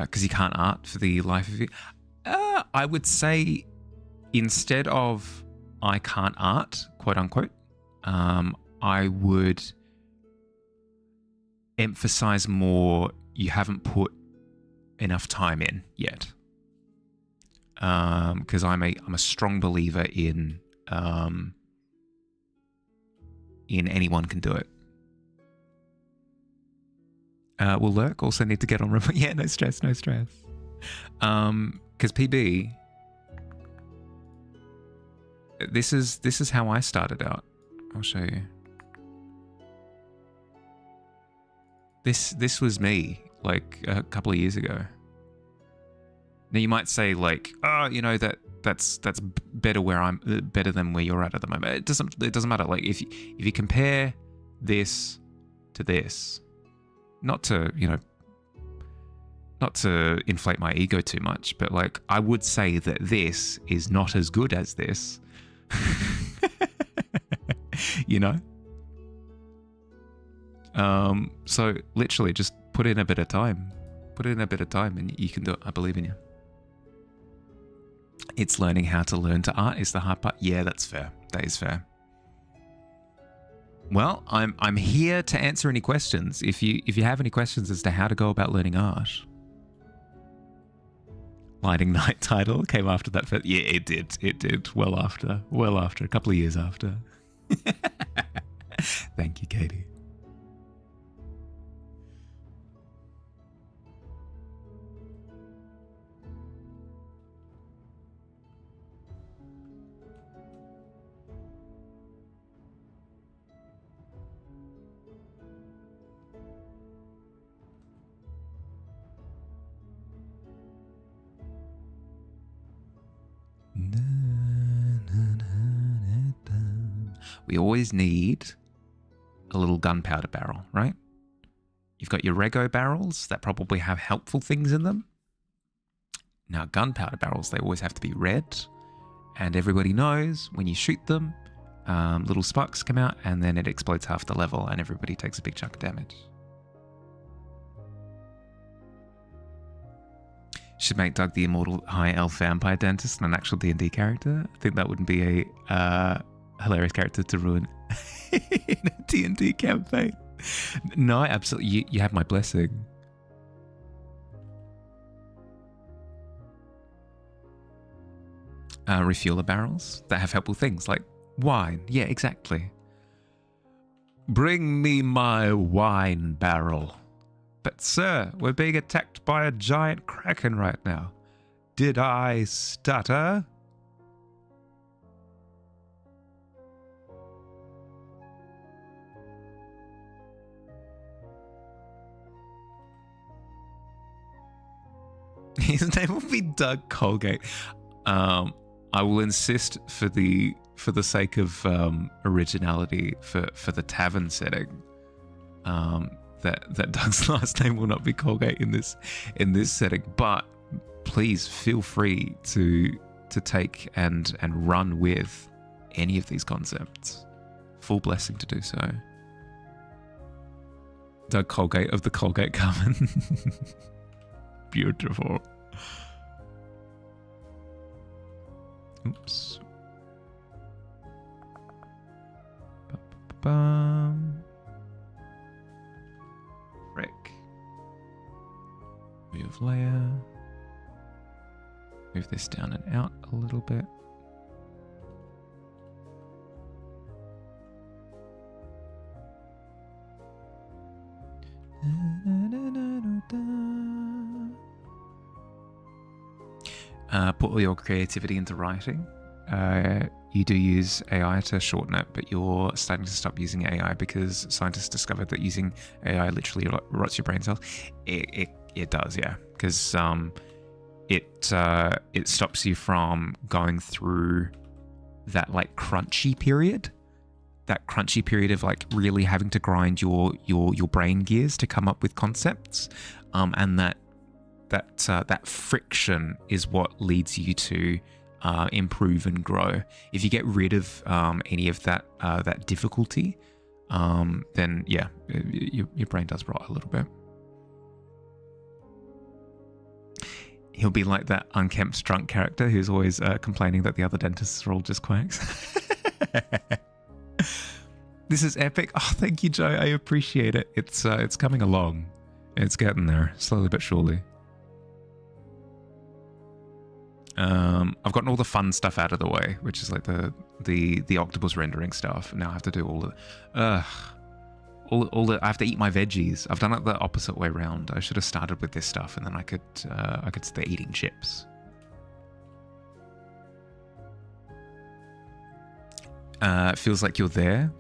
Because you can't art for the life of you. I would say instead of I can't art, quote unquote, I would emphasize more you haven't put enough time in yet. Because I'm a strong believer in anyone can do it. Will Lurk also need to get on remote? Yeah, no stress. Because PB, this is how I started out. I'll show you. This was me like a couple of years ago. Now you might say like, oh, you know that's better where I'm better than where you're at the moment. It doesn't matter. Like if you compare this to this. Not to inflate my ego too much, but like I would say that this is not as good as this. You know? So literally just put in a bit of time. Put in a bit of time and you can do it. I believe in you. It's learning how to learn to art is the hard part. Yeah, that's fair. That is fair. Well, I'm here to answer any questions. If you have any questions as to how to go about learning art. Lighting Night title came after that first. Yeah, it did. Well after, a couple of years after. Thank you, Katie. We always need a little gunpowder barrel, right? You've got your Rego barrels that probably have helpful things in them. Now, gunpowder barrels, they always have to be red, and everybody knows when you shoot them, little sparks come out, and then it explodes half the level, and everybody takes a big chunk of damage. Should make Doug the immortal high elf vampire dentist and an actual D&D character. I think that wouldn't be a hilarious character to ruin in a D&D campaign. No, absolutely. You have my blessing. Refueler barrels that have helpful things like wine. Yeah, exactly. Bring me my wine barrel. But sir, we're being attacked by a giant kraken right now. Did I stutter? His name will be Doug Colgate. I will insist for the sake of originality for the tavern setting. That Doug's last name will not be Colgate in this setting, but please feel free to take and run with any of these concepts. Full blessing to do so. Doug Colgate of the Colgate Coven. Beautiful. Oops. Ba-ba-bum. Frick. Move layer. Move this down and out a little bit. Put all your creativity into writing. You do use AI to shorten it, but you're starting to stop using AI because scientists discovered that using AI literally rots your brain cells. It does, yeah, because it stops you from going through that like crunchy period. That crunchy period of like really having to grind your brain gears to come up with concepts, and that friction is what leads you to improve and grow. If you get rid of any of that difficulty, then yeah, your brain does rot a little bit. He'll be like that unkempt drunk character who's always complaining that the other dentists are all just quacks. This is epic. Oh, thank you, Joe. I appreciate it. It's coming along. It's getting there, slowly but surely. I've gotten all the fun stuff out of the way, which is like the octopus rendering stuff. Now I have to do all the I have to eat my veggies. I've done it the opposite way around. I should have started with this stuff, and then I could start eating chips. Feels like you're there.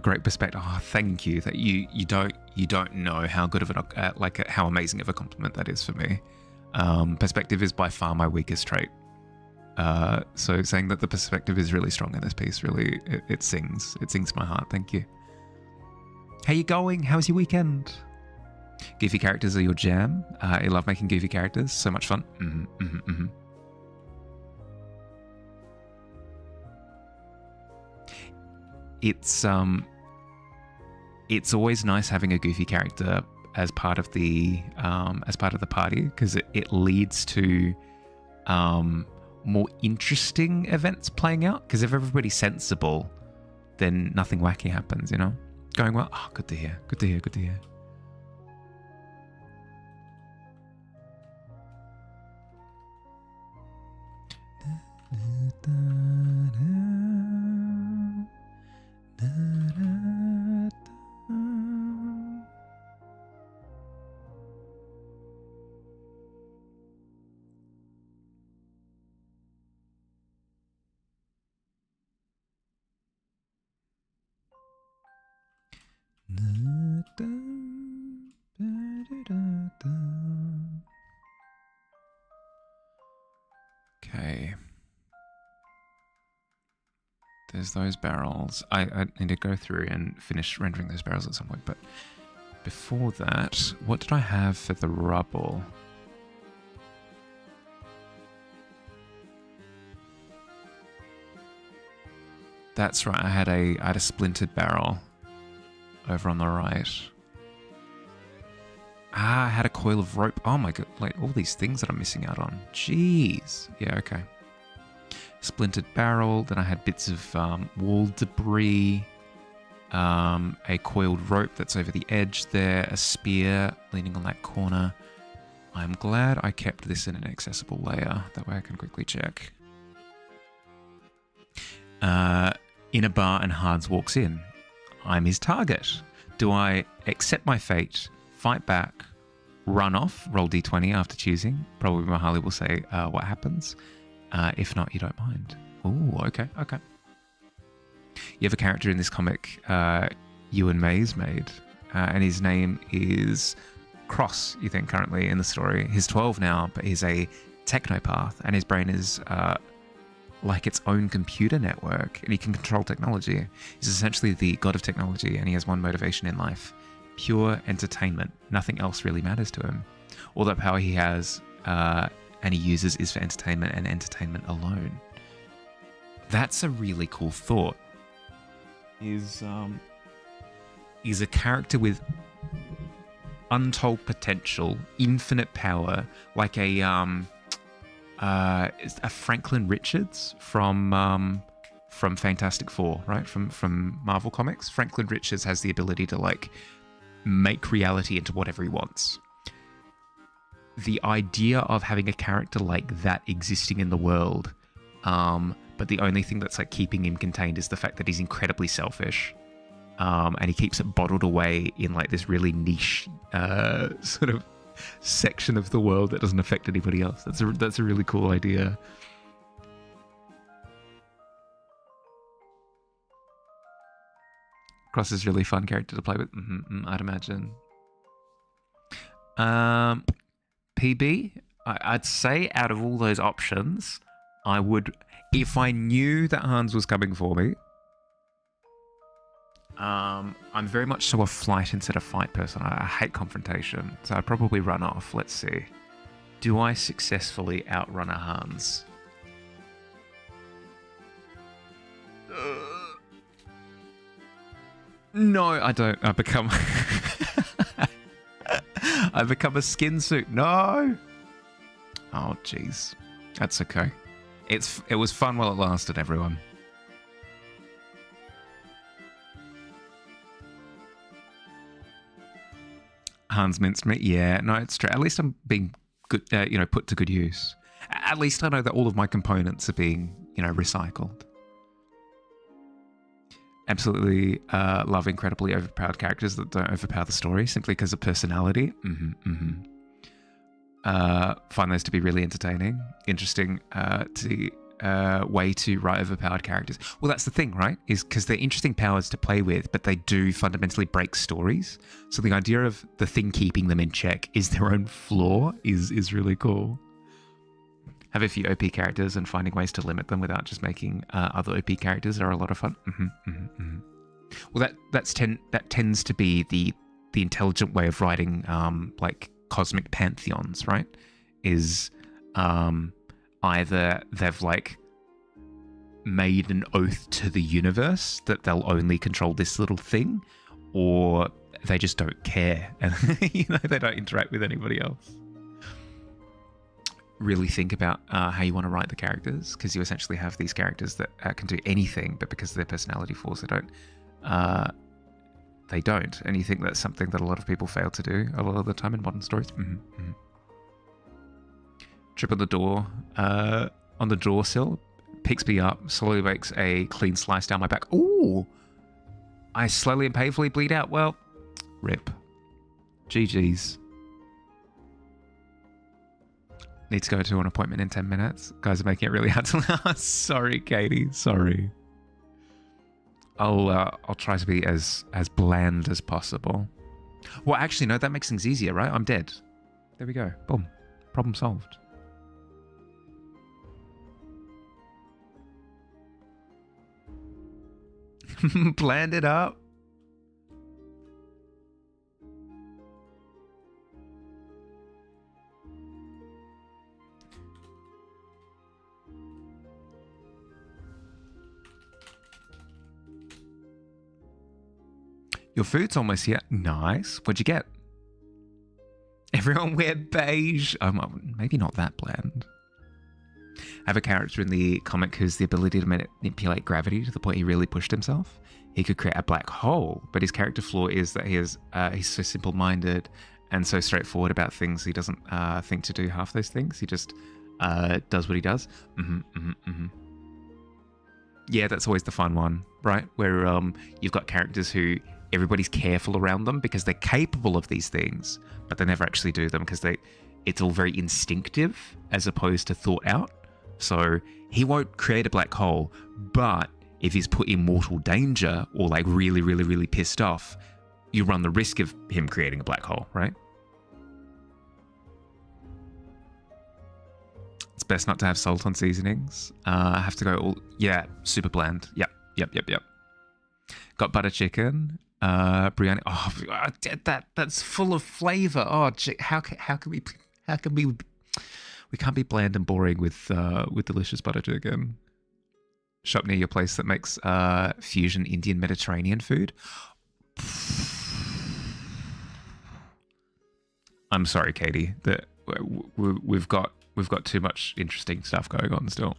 Great perspective. Oh, thank you. That you don't know how good of how amazing of a compliment that is for me. Perspective is by far my weakest trait. So saying that the perspective is really strong in this piece, really, it sings my heart. Thank you. How you going? How's your weekend? Goofy characters are your jam. I love making goofy characters. So much fun. It's always nice having a goofy character as part of the party, because it leads to more interesting events playing out. Because if everybody's sensible, then nothing wacky happens, you know. Going well. Oh, good to hear. Good to hear. Good to hear. Okay. There's those barrels. I need to go through and finish rendering those barrels at some point, but before that, what did I have for the rubble? That's right. I had a splintered barrel over on the right. I had a coil of rope. Oh my god, like all these things that I'm missing out on. Jeez. Yeah, okay. Splintered barrel. Then I had bits of wall debris. A coiled rope that's over the edge there. A spear leaning on that corner. I'm glad I kept this in an accessible layer. That way I can quickly check. In a bar and Hards walks in. I'm his target. Do I accept my fate, fight back, run off, roll d20 after choosing? Probably Mahali will say what happens. If not, you don't mind. Ooh, okay. You have a character in this comic you and Maze made, and his name is Cross, you think, currently in the story. He's 12 now, but he's a technopath, and his brain is like its own computer network, and he can control technology. He's essentially the god of technology, and he has one motivation in life: pure entertainment. Nothing else really matters to him. All that power he has and he uses is for entertainment and entertainment alone. That's a really cool thought. Is a character with untold potential, infinite power, like a Franklin Richards from Fantastic Four, right? From Marvel Comics. Franklin Richards has the ability to like make reality into whatever he wants. The idea of having a character like that existing in the world, but the only thing that's like keeping him contained is the fact that he's incredibly selfish, and he keeps it bottled away in like this really niche sort of section of the world that doesn't affect anybody else. That's a really cool idea. Cross is a really fun character to play with. I'd imagine. PB, I'd say out of all those options, I would, if I knew that Hans was coming for me. I'm very much so a flight instead of fight person. I hate confrontation, so I'd probably run off. Let's see. Do I successfully outrun a Hans? No, I don't. I become I become a skin suit. No. Oh, jeez. That's okay. It was fun while it lasted, everyone. Hans minced meat. Yeah, no, it's true. At least I'm being good, put to good use. At least I know that all of my components are being, recycled. Absolutely love incredibly overpowered characters that don't overpower the story simply because of personality. Find those to be really entertaining, interesting way to write overpowered characters. Well, that's the thing, right? Is because they're interesting powers to play with, but they do fundamentally break stories. So the idea of the thing keeping them in check is their own flaw is really cool. Have a few OP characters and finding ways to limit them without just making other OP characters are a lot of fun. Well, that tends to be the intelligent way of writing like cosmic pantheons, right? Is either they've like made an oath to the universe that they'll only control this little thing, or they just don't care and they don't interact with anybody else. Really think about how you want to write the characters, because you essentially have these characters that can do anything, but because of their personality flaws, they don't. And you think that's something that a lot of people fail to do a lot of the time in modern stories. Trip on the door, on the door sill, picks me up, slowly makes a clean slice down my back. Ooh! I slowly and painfully bleed out. Well, rip. GG's. Need to go to an appointment in 10 minutes. Guys are making it really hard to last. Sorry, Katie. Sorry. I'll try to be as bland as possible. Well, actually, no, that makes things easier, right? I'm dead. There we go. Boom. Problem solved. Bland it up. Your food's almost here. Nice. What'd you get? Everyone wear beige. Maybe not that bland. I have a character in the comic who's the ability to manipulate gravity to the point he really pushed himself. He could create a black hole, but his character flaw is that he's so simple-minded and so straightforward about things. He doesn't think to do half those things. He just does what he does. Yeah, that's always the fun one, right? Where you've got characters who everybody's careful around them because they're capable of these things, but they never actually do them because it's all very instinctive as opposed to thought out. So he won't create a black hole, but if he's put in mortal danger or like really, really, really pissed off, you run the risk of him creating a black hole, right? It's best not to have salt on seasonings. I have to go super bland. Yep. Got butter chicken, biryani. Oh, that's full of flavor. Oh, how can we can't be bland and boring with delicious butter chicken. Shop near your place that makes fusion Indian Mediterranean food. I'm sorry, Katie, that we've got too much interesting stuff going on still.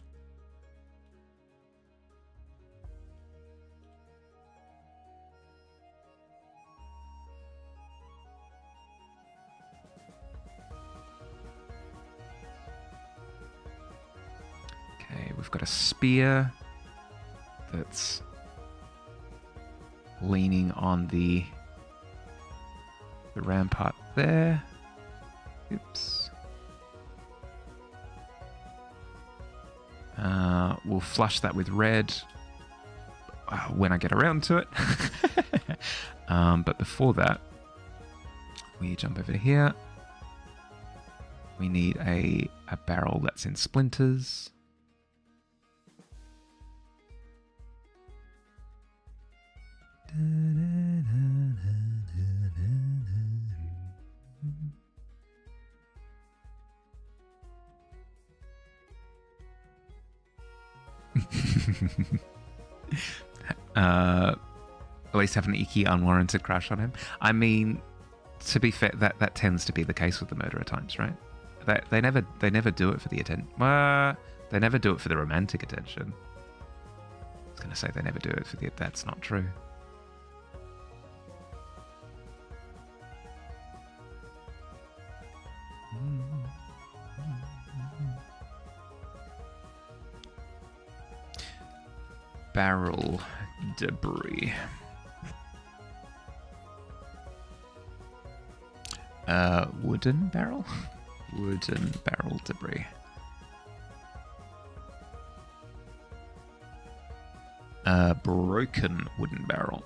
Okay, we've got a spear that's leaning on the rampart there. Oops. We'll flush that with red when I get around to it. But before that, we jump over here. We need a barrel that's in splinters. At least have an icky, unwarranted crush on him. I mean, to be fair, that tends to be the case with the murderer types, right? They never do it for the attention. They never do it for the romantic attention. I was gonna say they never do it for the. That's not true. Barrel debris. Wooden barrel? Wooden barrel debris. Broken wooden barrel.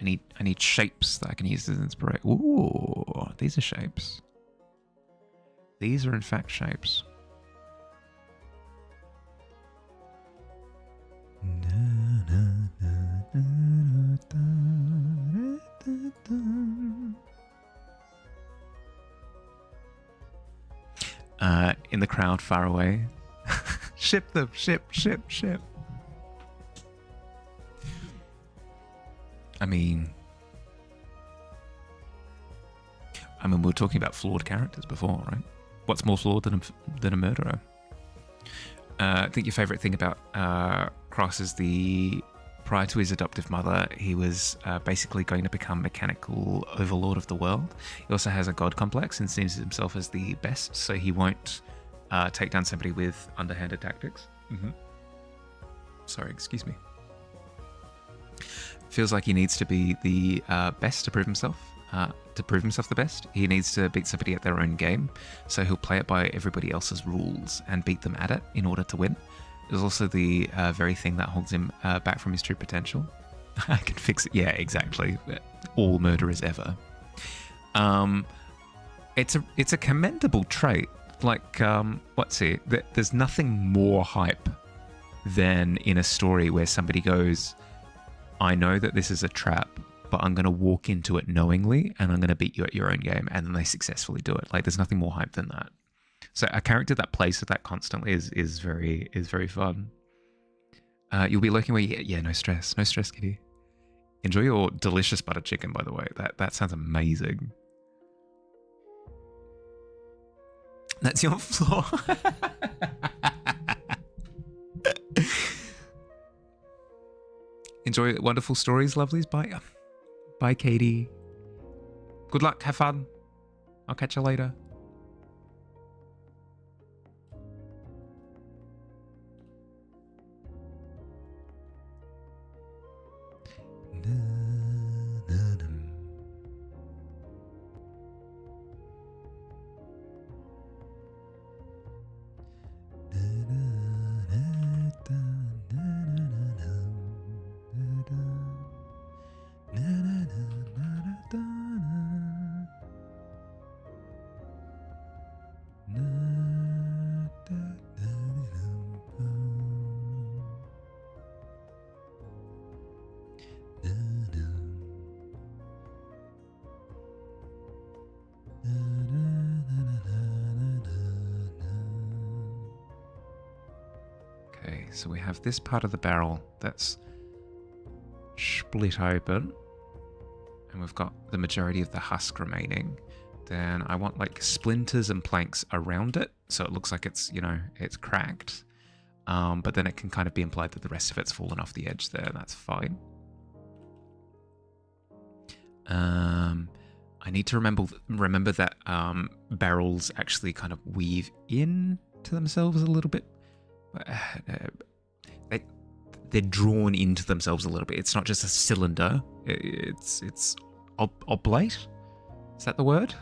I need shapes that I can use as inspiration. Ooh, these are shapes. These are in fact shapes. In the crowd far away. Ship them, ship. I mean, we were talking about flawed characters before, right? What's more flawed than a murderer? I think your favourite thing about Cross is prior to his adoptive mother, he was basically going to become mechanical overlord of the world. He also has a god complex and sees himself as the best, so he won't take down somebody with underhanded tactics. Sorry, excuse me. Feels like he needs to be the best to prove himself. To prove himself the best, he needs to beat somebody at their own game, so he'll play it by everybody else's rules and beat them at it in order to win. It's also the very thing that holds him back from his true potential. I can fix it. Yeah, exactly. All murderers ever. It's a commendable trait. Like, what's it? There's nothing more hype than in a story where somebody goes, I know that this is a trap, but I'm going to walk into it knowingly and I'm going to beat you at your own game, and then they successfully do it. Like, there's nothing more hype than that. So a character that plays with that constantly is very fun. You'll be looking where you... Yeah, no stress. No stress, kitty. Enjoy your delicious butter chicken, by the way. That sounds amazing. That's your floor. Enjoy wonderful stories, lovelies. Bye. Bye, Katie. Good luck. Have fun. I'll catch you later. So we have this part of the barrel that's split open, and we've got the majority of the husk remaining. Then I want like splinters and planks around it, so it looks like it's, you know, it's cracked. But then it can kind of be implied that the rest of it's fallen off the edge there. That's fine. I need to remember that barrels actually kind of weave in to themselves a little bit. They're drawn into themselves a little bit. It's not just a cylinder. It's oblate. Is that the word?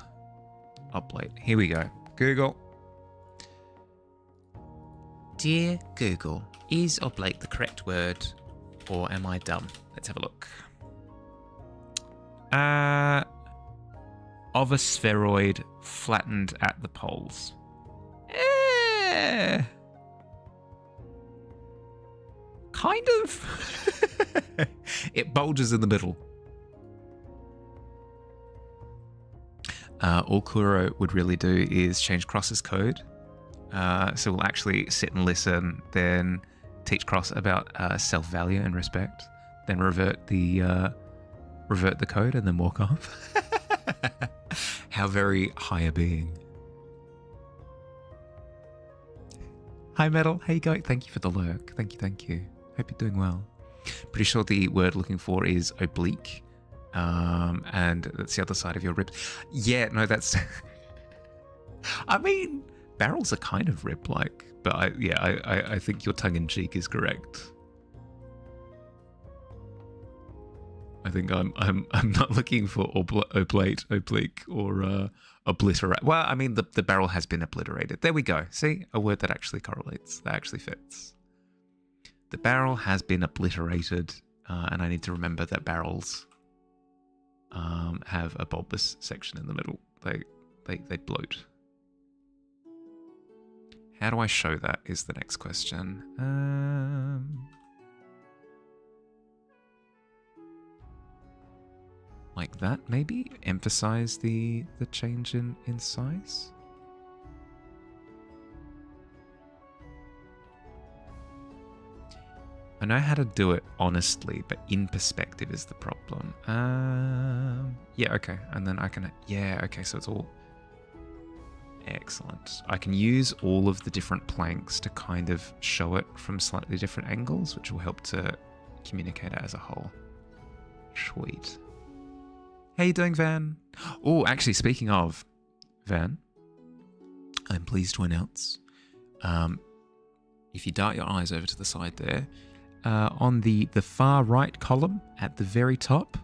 Oblate. Here we go. Google. Dear Google, is oblate the correct word, or am I dumb? Let's have a look. Of a spheroid flattened at the poles. Kind of. It bulges in the middle. All Kuro would really do is change Cross's code. So we'll actually sit and listen, then teach Cross about self-value and respect, then revert the code, and then walk off. How very high a being. Hi, Metal. How you going? Thank you for the lurk. Thank you. Hope you're doing well. Pretty sure the word looking for is oblique. And that's the other side of your ribs. Yeah, no, that's... I mean, barrels are kind of rib-like, but I think your tongue-in-cheek is correct. I think I'm not looking for oblate, oblique, or obliterate. Well, I mean, the barrel has been obliterated. There we go. See? A word that actually correlates. That actually fits. The barrel has been obliterated, and I need to remember that barrels have a bulbous section in the middle. They bloat. How do I show that is the next question. Like that, maybe? Emphasize the change in size? I know how to do it honestly, but in perspective is the problem. Yeah, okay. And then I can... Yeah, okay, so it's all... Excellent. I can use all of the different planks to kind of show it from slightly different angles, which will help to communicate it as a whole. Sweet. How you doing, Van? Oh, actually, speaking of Van, I'm pleased to announce, if you dart your eyes over to the side there, on the far right column at the very top,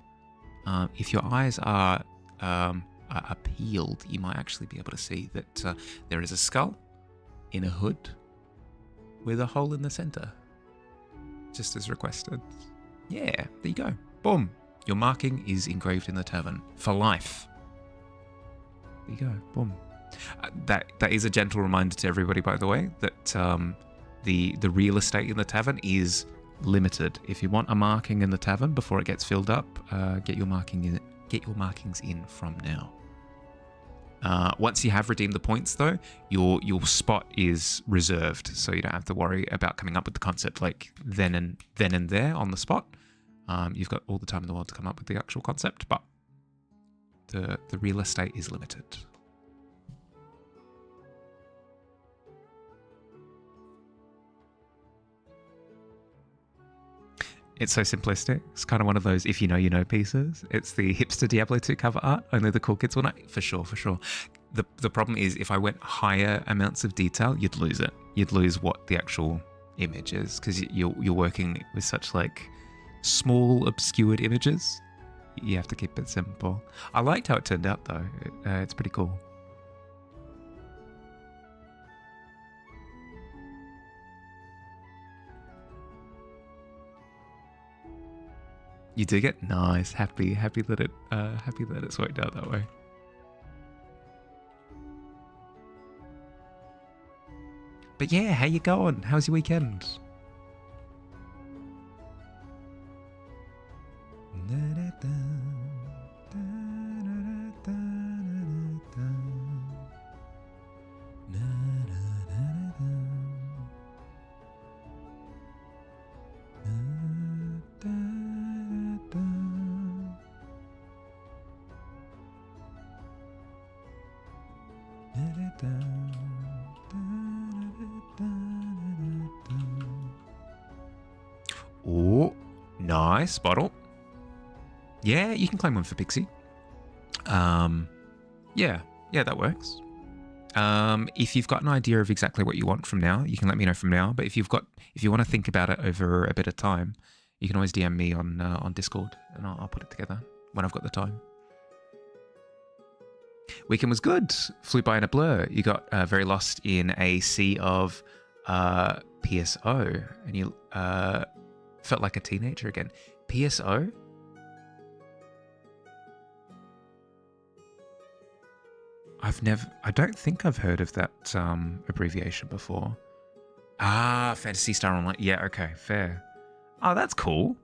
if your eyes are peeled, you might actually be able to see that there is a skull in a hood with a hole in the center, just as requested. Yeah, there you go. Boom. Your marking is engraved in the tavern for life. There you go. Boom. That is a gentle reminder to everybody, by the way, that the real estate in the tavern is limited. If you want a marking in the tavern before it gets filled up, get your markings in from now. Once you have redeemed the points, though, your spot is reserved, so you don't have to worry about coming up with the concept like then and there on the spot. You've got all the time in the world to come up with the actual concept, but the real estate is limited. It's so simplistic. It's kind of one of those if you know, you know pieces. It's the hipster Diablo 2 cover art. Only the cool kids will know. For sure. The problem is if I went higher amounts of detail, you'd lose it. You'd lose what the actual image is because you're working with such like small obscured images. You have to keep it simple. I liked how it turned out though. It's pretty cool. You dig it? Nice. Happy that it's worked out that way. But yeah, how you going? How's your weekend? Oh, nice bottle. Yeah, you can claim one for Pixie. Yeah, that works. If you've got an idea of exactly what you want from now, you can let me know from now. But if you want to think about it over a bit of time, you can always DM me on Discord, and I'll put it together when I've got the time. Weekend was good. Flew by in a blur. You got very lost in a sea of PSO, and you felt like a teenager again. PSO? I don't think I've heard of that abbreviation before. Ah, Fantasy Star Online. Yeah, okay, fair. Oh, that's cool.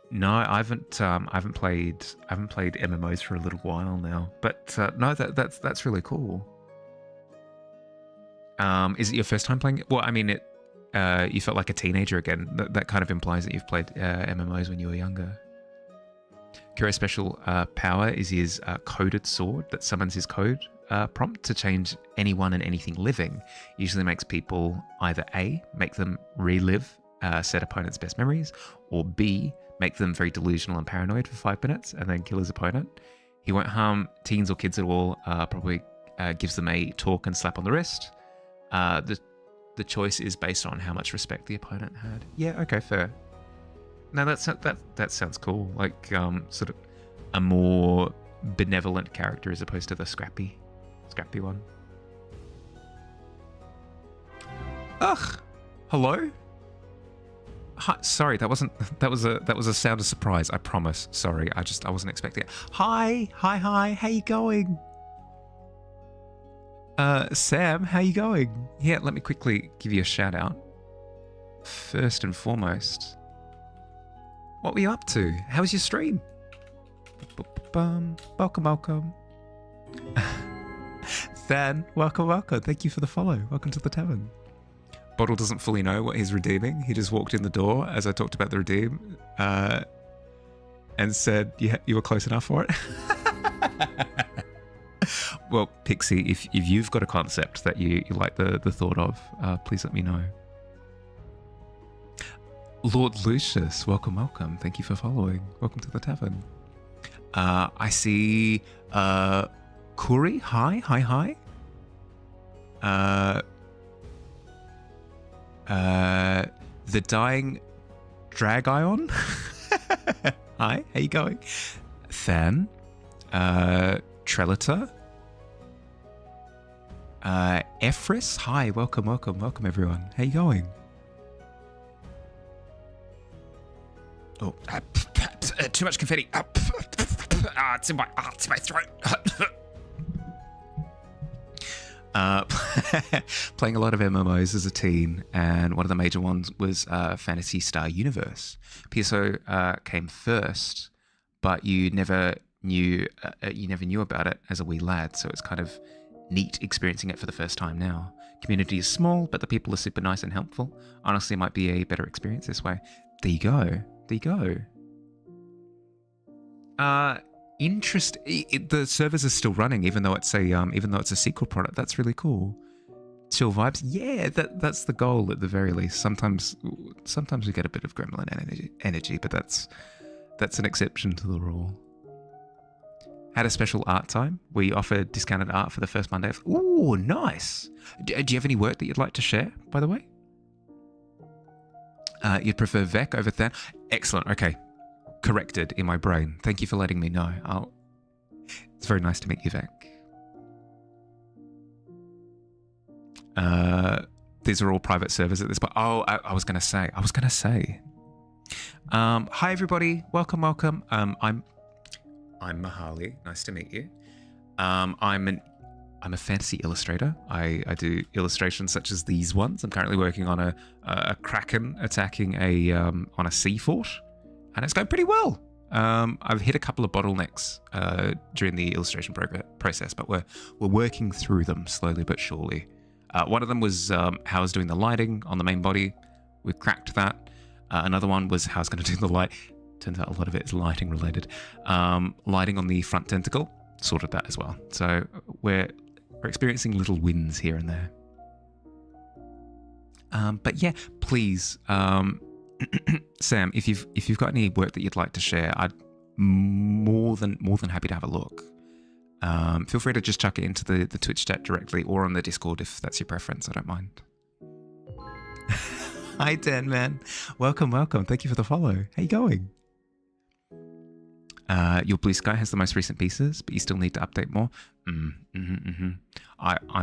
No, I haven't played MMOs for a little while now. But no, that's really cool. Is it your first time playing it? Well, I mean, you felt like a teenager again. That kind of implies that you've played MMOs when you were younger. Kiro's special power is his coded sword that summons his code prompt to change anyone and anything living. Usually makes people either A, make them relive said opponent's best memories, or B, make them very delusional and paranoid for 5 minutes and then kill his opponent. He won't harm teens or kids at all, probably gives them a talk and slap on the wrist. The choice is based on how much respect the opponent had. Yeah, okay, fair. No, that sounds cool. Like sort of a more benevolent character as opposed to the scrappy one. Ugh, hello. Hi, sorry, that was a sound of surprise. I promise. Sorry, I wasn't expecting it. Hi, how you going? Sam, how you going? Yeah, let me quickly give you a shout out. First and foremost, what were you up to? How was your stream? Welcome. Than, welcome. Thank you for the follow. Welcome to the Tavern. Bottle doesn't fully know what he's redeeming. He just walked in the door as I talked about the redeem and said, yeah, you were close enough for it. Well, Pixie, if you've got a concept that you like the thought of, please let me know. Lord Lucius, welcome. Thank you for following. Welcome to the Tavern. I see Kuri, hi. The Dying Dragion. Hi, how you going? Than, Trelita, Ephris, hi, welcome everyone. How you going? Oh, too much confetti. It's in my throat. Playing a lot of MMOs as a teen, and one of the major ones was Fantasy Star Universe. PSO came first, but you never knew about it as a wee lad. So it's kind of neat experiencing it for the first time now. Community is small, but the people are super nice and helpful. Honestly, it might be a better experience this way. There you go. There you go. The servers are still running, even though it's a sequel product. That's really cool. Chill vibes. Yeah, that's the goal at the very least. Sometimes we get a bit of gremlin energy, but that's an exception to the rule. Had a special art time. We offered discounted art for the first Monday. Ooh, nice. Do you have any work that you'd like to share, by the way? You'd prefer Vec over Than? Excellent. Okay. Corrected in my brain. Thank you for letting me know. It's very nice to meet you, Vec. These are all private servers at this point. Oh, I was going to say. Hi, everybody. Welcome. I'm Mahali. Nice to meet you. I'm a fantasy illustrator. I do illustrations such as these ones. I'm currently working on a kraken attacking on a sea fort, and it's going pretty well. I've hit a couple of bottlenecks during the illustration process, but we're working through them slowly but surely. One of them was how I was doing the lighting on the main body. We cracked that. Another one was how I was going to do the light. Turns out a lot of it is lighting related. Lighting on the front tentacle, sorted that as well. So we're experiencing little wins here and there. But yeah, please, Sam, if you've got any work that you'd like to share, I'd more than happy to have a look. Feel free to just chuck it into the Twitch chat directly or on the Discord if that's your preference. I don't mind. Hi, Dan, man. Welcome. Thank you for the follow. How you going? Your Blue Sky has the most recent pieces, but you still need to update more. I'm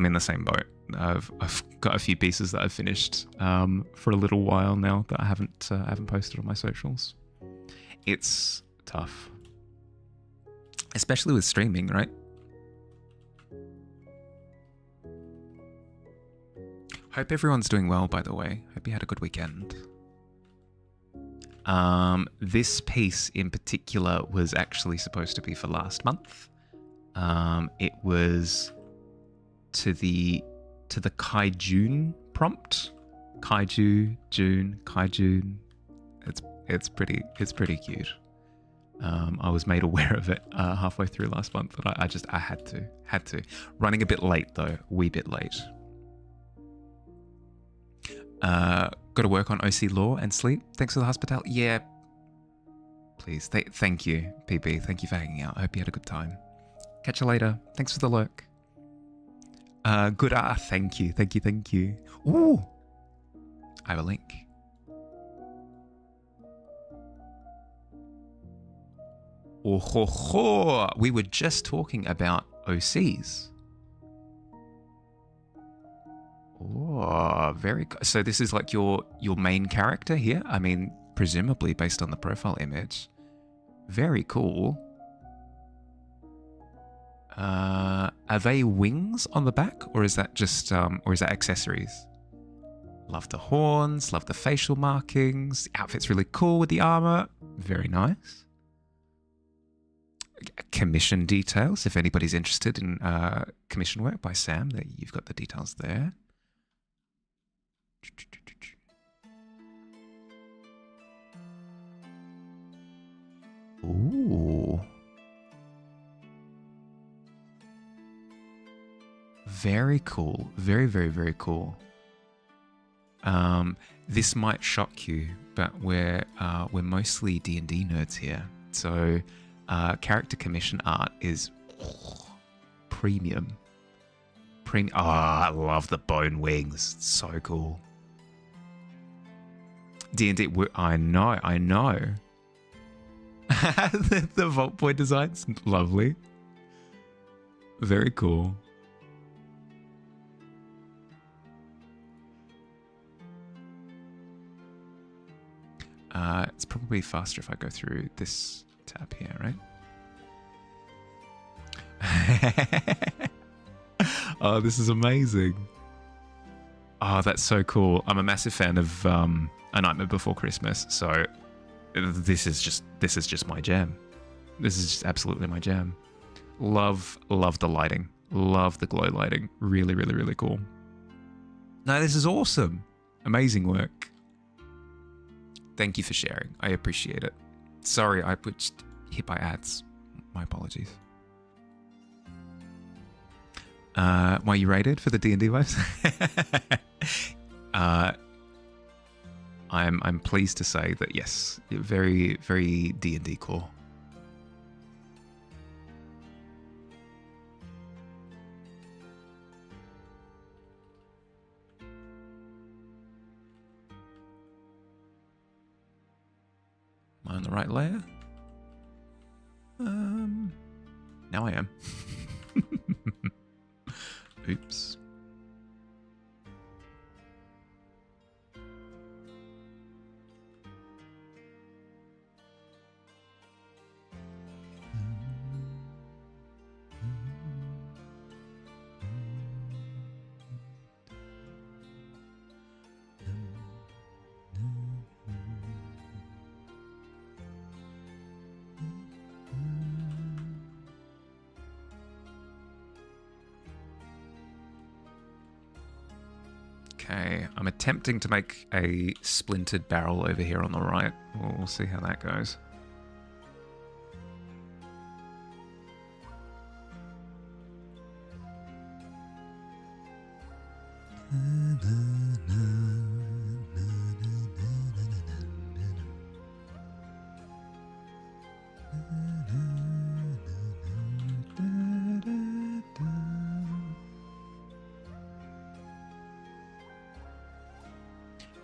in the same boat. I've got a few pieces that I've finished for a little while now that I haven't posted on my socials. It's tough, especially with streaming, right? Hope everyone's doing well, by the way. Hope you had a good weekend. This piece in particular was actually supposed to be for last month. It was to the Kaijun prompt. Kaijun. It's pretty cute. I was made aware of it halfway through last month, but I had to. Running a bit late though, a wee bit late. Got to work on OC law and sleep. Thanks for the hospitality. Yeah, please. Thank you, PB. Thank you for hanging out. I hope you had a good time. Catch you later. Thanks for the lurk. Good. Thank you. Ooh, I have a link. Oh ho ho! We were just talking about OCs. Oh, very good. So this is like your main character here? I mean, presumably based on the profile image. Very cool. Are they wings on the back, or is that just or is that accessories? Love the horns, love the facial markings. The outfit's really cool with the armor. Very nice. Commission details. If anybody's interested in commission work by Sam, you've got the details there. Ooh. Very cool. Very, very, very cool. This might shock you, but we're mostly D&D nerds here. So character commission art is premium. I love the bone wings. It's so cool. D&D, I know. the Vault Boy designs, lovely. Very cool. It's probably faster if I go through this tab here, right? Oh, this is amazing. Oh, that's so cool. I'm a massive fan of A Nightmare Before Christmas, so this is just my jam. This is just absolutely my jam. Love the lighting. Love the glow lighting. Really, really, really cool. No, this is awesome. Amazing work. Thank you for sharing. I appreciate it. Sorry, I put hit by ads. My apologies. Why you rated for the D&D vibes? I'm pleased to say that yes, very, very D&D core. Am I on the right layer? Now I am. Oops. Okay, I'm attempting to make a splintered barrel over here on the right. We'll see how that goes.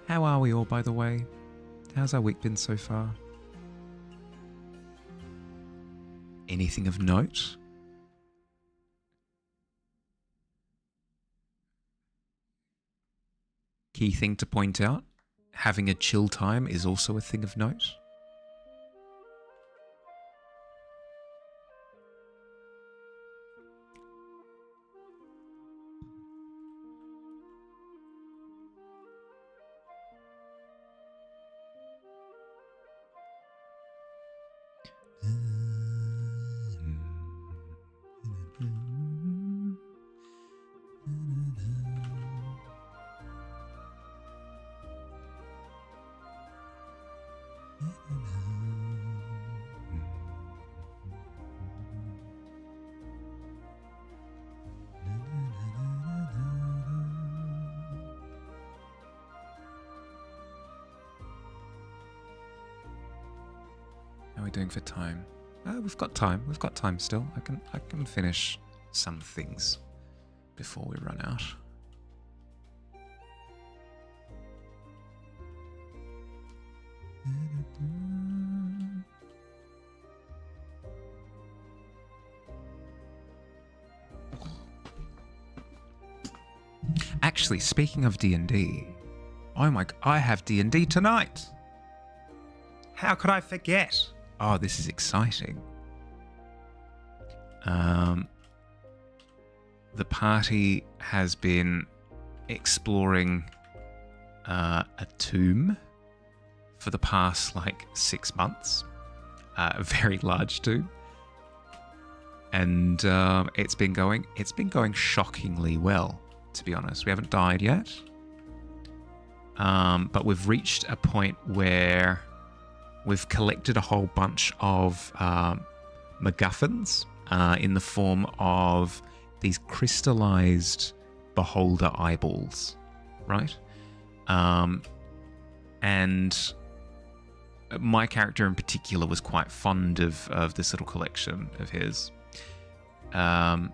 How are we all, by the way? How's our week been so far? Anything of note? Key thing to point out, having a chill time is also a thing of note. How are we doing for time? We've got time. We've got time still. I can finish some things before we run out. Actually, speaking of D&D, oh my! I have D&D tonight. How could I forget? Oh, this is exciting. The party has been exploring a tomb for the past, 6 months. A very large tomb. And it's been going shockingly well, to be honest. We haven't died yet. But we've reached a point where we've collected a whole bunch of MacGuffins in the form of these crystallized beholder eyeballs, right? And my character in particular was quite fond of this little collection of his. And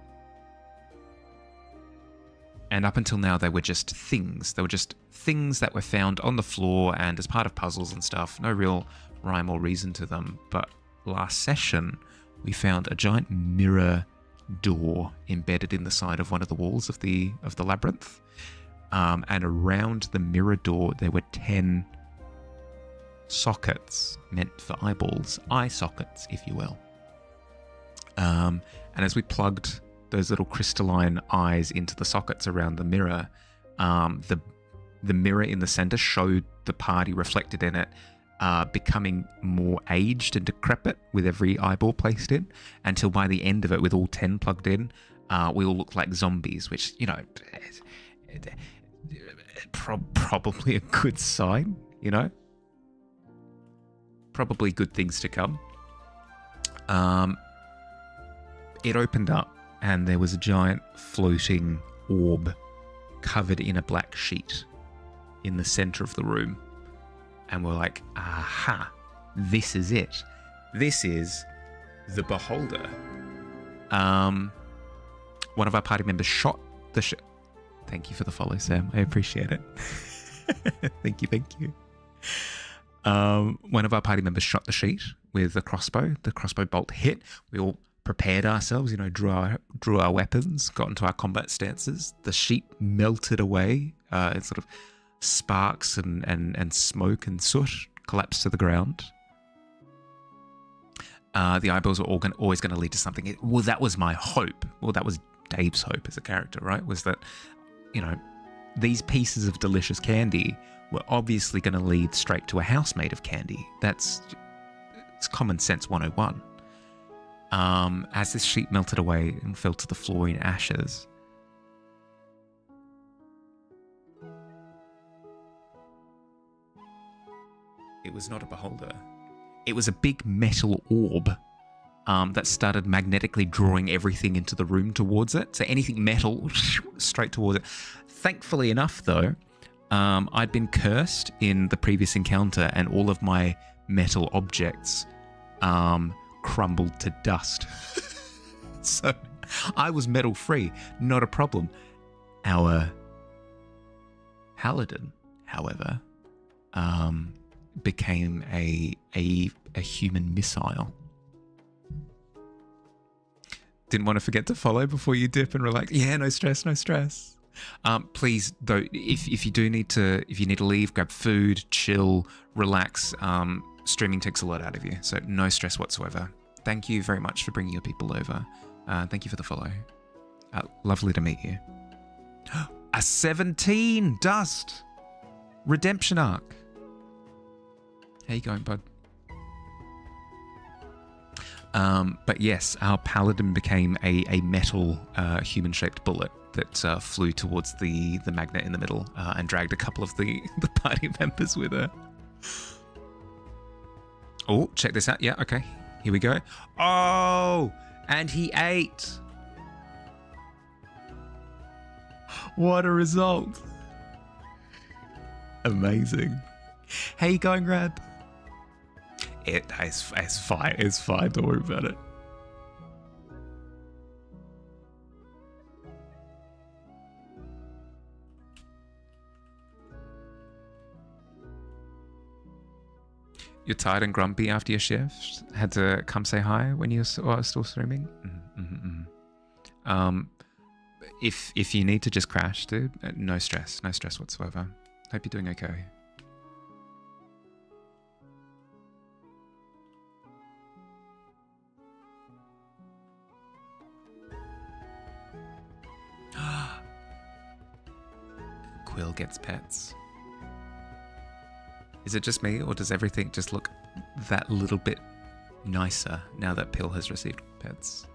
up until now, they were just things. They were just things that were found on the floor and as part of puzzles and stuff. No real rhyme or reason to them. But last session, we found a giant mirror door embedded in the side of one of the walls of the labyrinth. And around the mirror door, there were 10 sockets meant for eyeballs. Eye sockets, if you will. And as we plugged those little crystalline eyes into the sockets around the mirror, the mirror in the center showed the party reflected in it becoming more aged and decrepit with every eyeball placed in, until by the end of it, with all 10 plugged in, we all look like zombies, which, you know, probably a good sign, you know? Probably good things to come. It opened up and there was a giant floating orb covered in a black sheet in the center of the room. And we're like, aha, this is it. This is the Beholder. One of our party members shot the Thank you for the follow, Sam. I appreciate it. Thank you. One of our party members shot the sheet with a crossbow. The crossbow bolt hit. We all prepared ourselves, you know, drew our weapons, got into our combat stances. The sheet melted away. It sort of sparks and smoke and soot collapsed to the ground. The eyeballs were always going to lead to something. Well, that was my hope. Well, that was Dave's hope as a character, right? Was that, you know, these pieces of delicious candy were obviously going to lead straight to a house made of candy. It's common sense 101. As this sheet melted away and fell to the floor in ashes, it was not a beholder. It was a big metal orb that started magnetically drawing everything into the room towards it. So anything metal, straight towards it. Thankfully enough, though, I'd been cursed in the previous encounter and all of my metal objects crumbled to dust. So I was metal free, not a problem. Our paladin, however, became a human missile. Didn't want to forget to follow before you dip and relax. Yeah, no stress. Please, though, if you need to leave, grab food, chill, relax. Streaming takes a lot out of you, so no stress whatsoever. Thank you very much for bringing your people over. Thank you for the follow. Lovely to meet you. A 17 dust redemption arc. How you going, bud? But yes, our paladin became a metal human-shaped bullet that flew towards the magnet in the middle and dragged a couple of the party members with her. Oh, check this out. Yeah, okay. Here we go. Oh, and he ate. What a result. Amazing. How you going, Rad? It's fine. It's fine. Don't worry about it. You're tired and grumpy after your shift? Had to come say hi when you were still streaming? If you need to just crash, dude, no stress whatsoever. Hope you're doing okay. Quill gets pets. Is it just me, or does everything just look that little bit nicer now that Pill has received pets?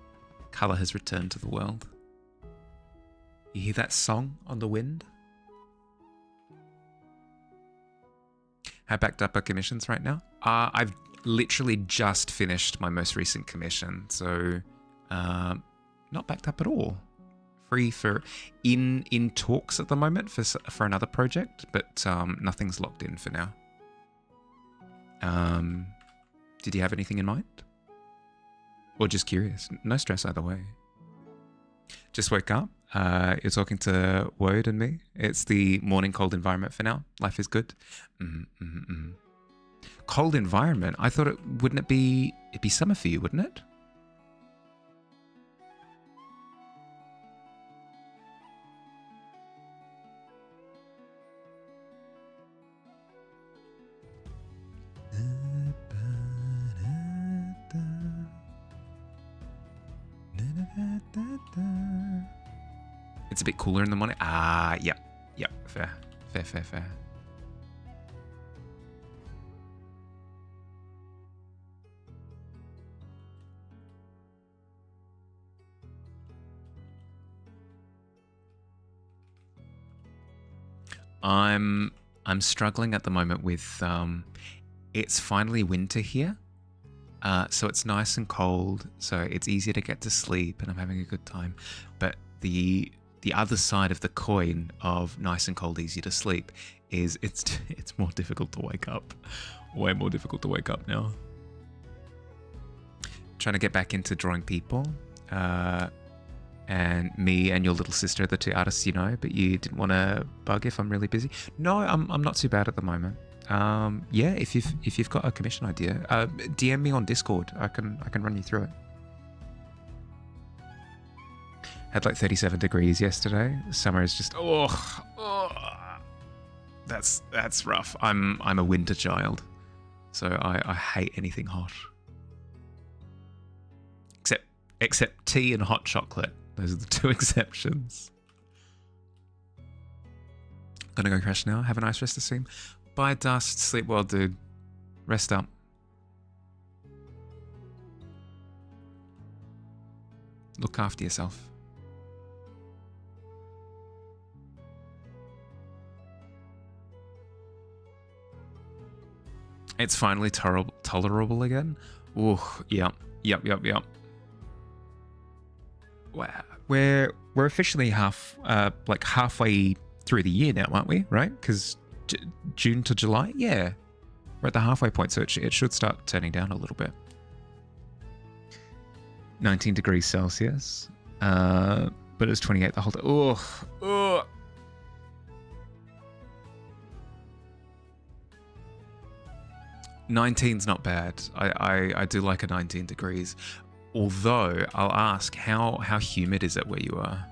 Colour has returned to the world. You hear that song on the wind? How backed up are commissions right now? I've literally just finished my most recent commission, so not backed up at all. Free for in talks at the moment for another project, but nothing's locked in for now. Did you have anything in mind? Or just curious? No stress either way. Just woke up. You're talking to Wode and me. It's the morning cold environment for now. Life is good. Cold environment? I thought it'd be summer for you, wouldn't it? It's a bit cooler in the morning. Yep. Fair. I'm struggling at the moment with it's finally winter here. So it's nice and cold, so it's easier to get to sleep, and I'm having a good time. But the other side of the coin of nice and cold, easy to sleep is it's more difficult to wake up. Way more difficult to wake up now. Trying to get back into drawing people. And me and your little sister are the two artists you know, but you didn't want to bug if I'm really busy. No, I'm not too bad at the moment. Yeah, if you've got a commission idea, DM me on Discord. I can run you through it. Had like 37 degrees yesterday. Summer is just that's rough. I'm a winter child, so I hate anything hot. Except tea and hot chocolate. Those are the two exceptions. Gonna go crash now. Have a nice rest of stream. Bye, Dust. Sleep well, dude. Rest up. Look after yourself. It's finally tolerable again. Ooh, yep. Wow. We're officially halfway through the year now, aren't we? Right? Because June to July, yeah, we're at the halfway point, so it should start turning down a little bit. 19 degrees Celsius, but it's 28 the whole day. Oh. 19's not bad. I do like a 19 degrees. Although I'll ask, how humid is it where you are?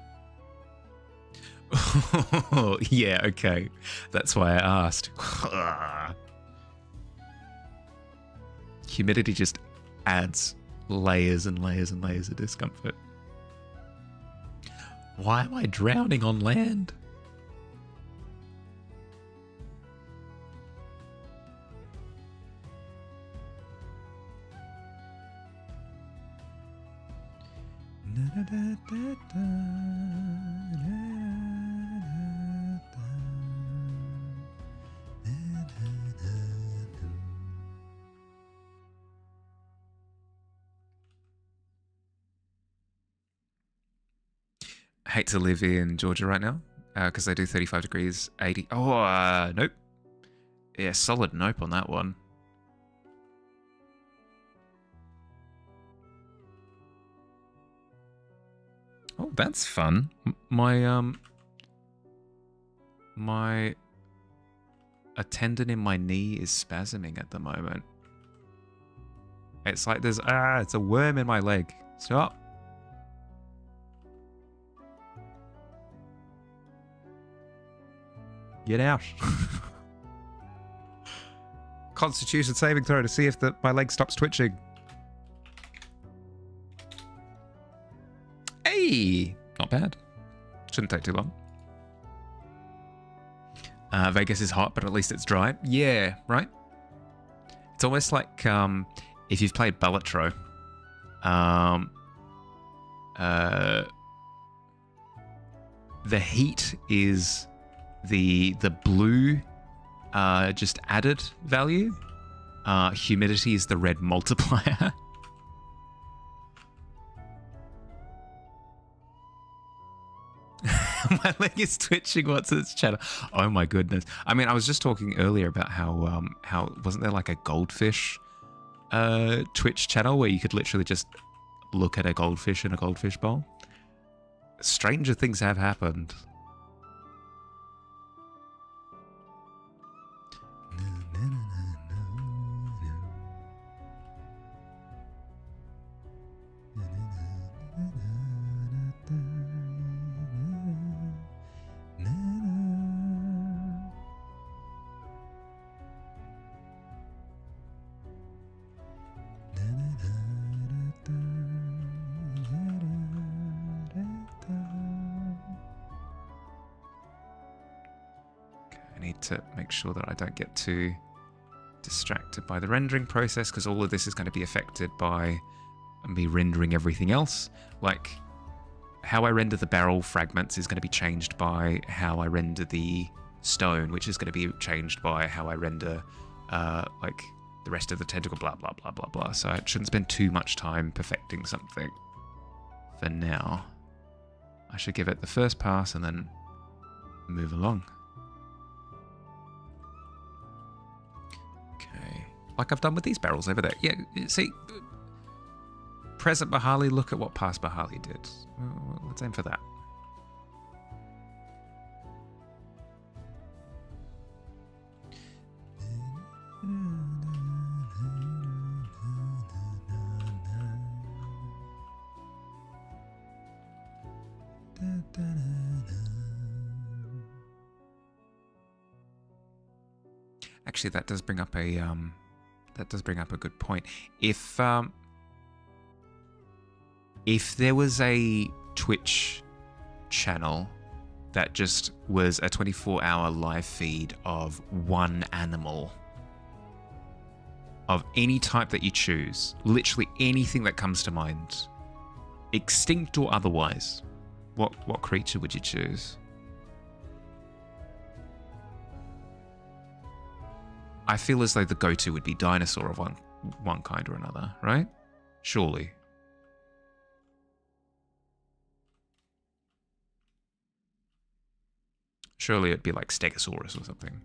Oh, yeah, okay. That's why I asked. Humidity just adds layers and layers and layers of discomfort. Why am I drowning on land? I hate to live in Georgia right now because they do 35 degrees, 80. Oh, nope. Yeah, solid nope on that one. Oh, that's fun. My a tendon in my knee is spasming at the moment. It's like there's it's a worm in my leg. Stop. Get out. Constitution saving throw to see if my leg stops twitching. Hey, not bad. Shouldn't take too long. Vegas is hot, but at least it's dry. Yeah, right? It's almost like if you've played Balatro. The heat is the blue just added value. Humidity is the red multiplier. My leg is twitching. What's its chatter? Oh my goodness. I mean, I was just talking earlier about how wasn't there like a goldfish Twitch channel where you could literally just look at a goldfish in a goldfish bowl? Stranger things have happened. To make sure that I don't get too distracted by the rendering process, because all of this is going to be affected by me rendering everything else. Like how I render the barrel fragments is going to be changed by how I render the stone, which is going to be changed by how I render like the rest of the tentacle, blah, blah, blah, blah, blah. So I shouldn't spend too much time perfecting something for now. I should give it the first pass and then move along. Okay. Like I've done with these barrels over there. Yeah, see, present Bahali, look at what past Bahali did. Well, let's aim for that. Actually, that does bring up a good point. If there was a Twitch channel that just was a 24-hour live feed of one animal of any type that you choose, literally anything that comes to mind, extinct or otherwise, what creature would you choose? I feel as though the go-to would be dinosaur of one kind or another, right? Surely. Surely it'd be like Stegosaurus or something.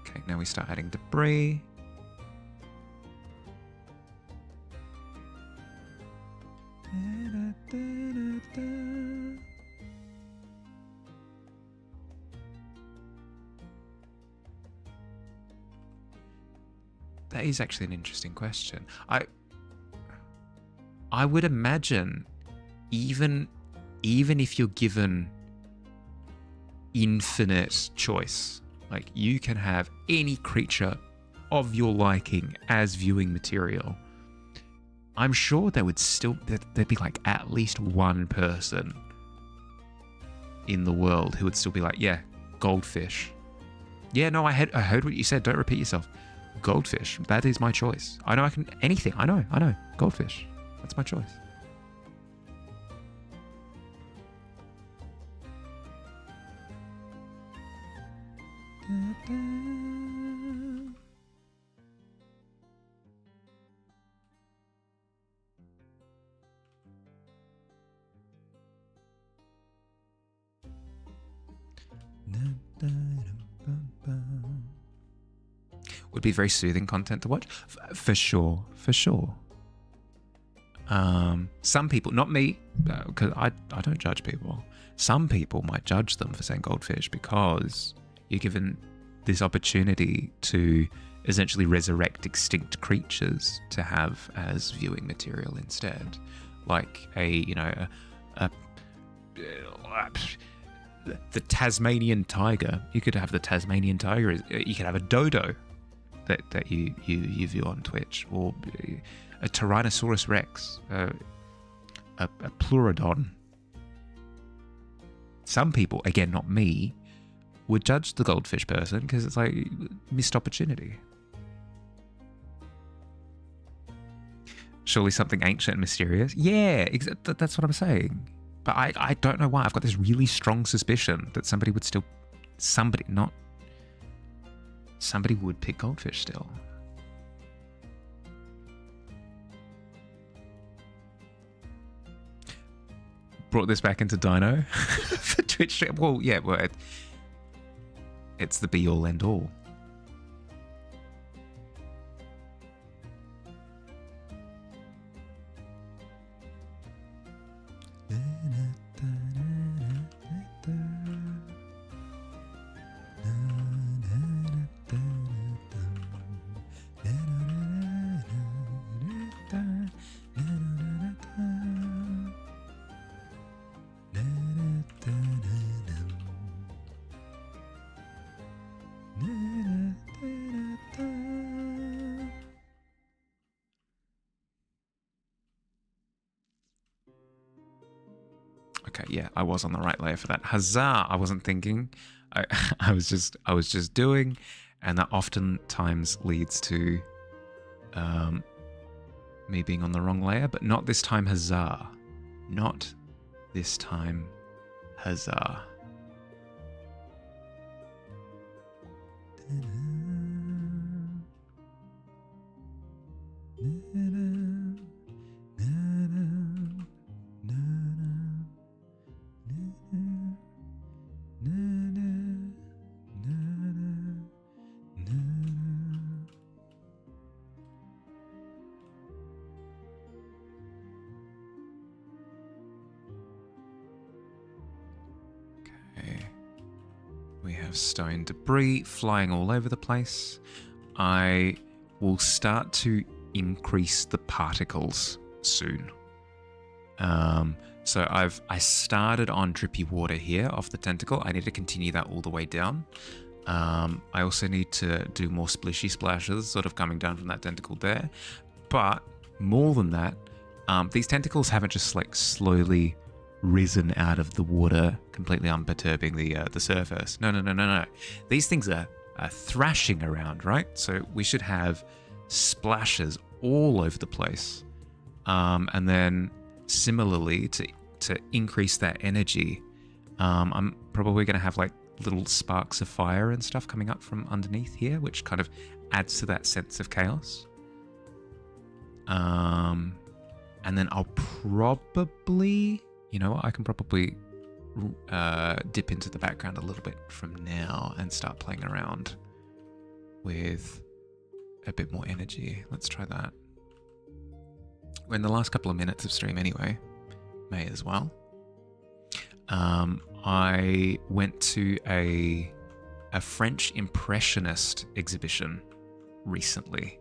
Okay, now we start adding debris. That is actually an interesting question. I would imagine even if you're given infinite choice, like you can have any creature of your liking as viewing material, I'm sure there'd be like at least one person in the world who would still be like, yeah, goldfish. Yeah, no, I heard what you said. Don't repeat yourself. Goldfish. That is my choice. I know I can anything. I know. Goldfish. That's my choice. Would be very soothing content to watch, for sure. Some people, not me, because I don't judge people. Some people might judge them for saying goldfish because you're given this opportunity to essentially resurrect extinct creatures to have as viewing material instead, like the Tasmanian tiger. You could have the Tasmanian tiger. You could have a dodo that you view on Twitch, or a Tyrannosaurus Rex, a Pleurodon. Some people, again, not me, would judge the goldfish person because it's like missed opportunity. Surely something ancient and mysterious. Yeah, that's what I'm saying. But I don't know why. I've got this really strong suspicion that somebody would pick goldfish still. Brought this back into Dino for Twitch. Well, yeah, it's the be all end all. Okay, yeah, I was on the right layer for that. Huzzah! I wasn't thinking. I was just doing, and that oftentimes leads to me being on the wrong layer, but not this time. Huzzah! Not this time. Huzzah! We have stone debris flying all over the place. I will start to increase the particles soon. So I started on drippy water here off the tentacle. I need to continue that all the way down. I also need to do more splishy splashes sort of coming down from that tentacle there. But more than that, these tentacles haven't just like slowly risen out of the water, completely unperturbing the surface. No. These things are thrashing around, right? So we should have splashes all over the place. And then similarly, to increase that energy, I'm probably going to have like little sparks of fire and stuff coming up from underneath here, which kind of adds to that sense of chaos. And then I'll probably... You know what, I can probably dip into the background a little bit from now and start playing around with a bit more energy. Let's try that. We're in the last couple of minutes of stream anyway. May as well. I went to a French Impressionist exhibition recently.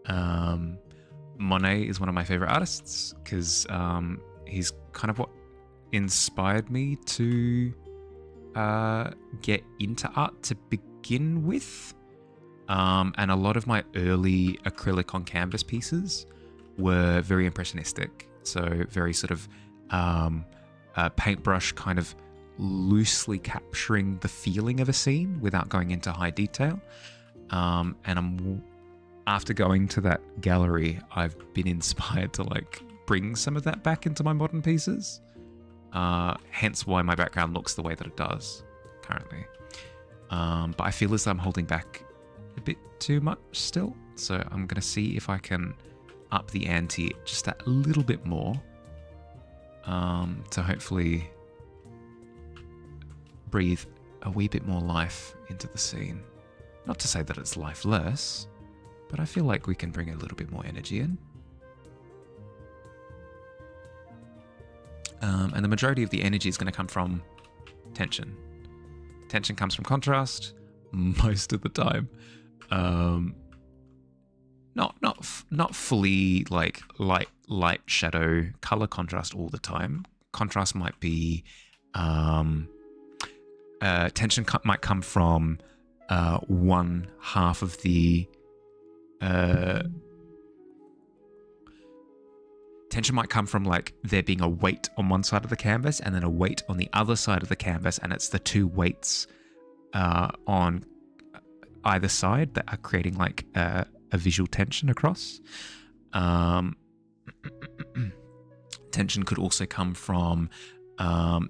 Monet is one of my favorite artists because he's kind of what inspired me to get into art to begin with. And a lot of my early acrylic on canvas pieces were very impressionistic. So very sort of paintbrush kind of loosely capturing the feeling of a scene without going into high detail. And after going to that gallery, I've been inspired to like bring some of that back into my modern pieces. Hence why my background looks the way that it does currently. But I feel as though I'm holding back a bit too much still. So I'm going to see if I can up the ante just a little bit more to hopefully breathe a wee bit more life into the scene. Not to say that it's lifeless, but I feel like we can bring a little bit more energy in. And the majority of the energy is going to come from tension. Tension comes from contrast most of the time. Not fully like light shadow color contrast all the time. Contrast might be tension might come from one half of the tension might come from like there being a weight on one side of the canvas and then a weight on the other side of the canvas, and it's the two weights on either side that are creating like a visual tension across. Tension could also come from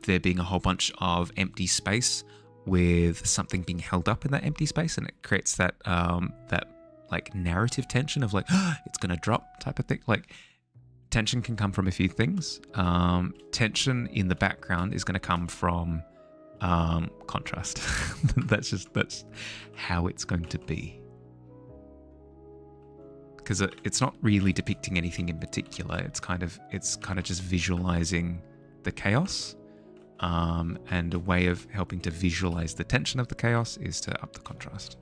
there being a whole bunch of empty space with something being held up in that empty space, and it creates that that like narrative tension of like it's gonna drop type of thing. Like tension can come from a few things. Tension in the background is going to come from contrast. that's how it's going to be, because it's not really depicting anything in particular. It's kind of just visualizing the chaos, and a way of helping to visualize the tension of the chaos is to up the contrast.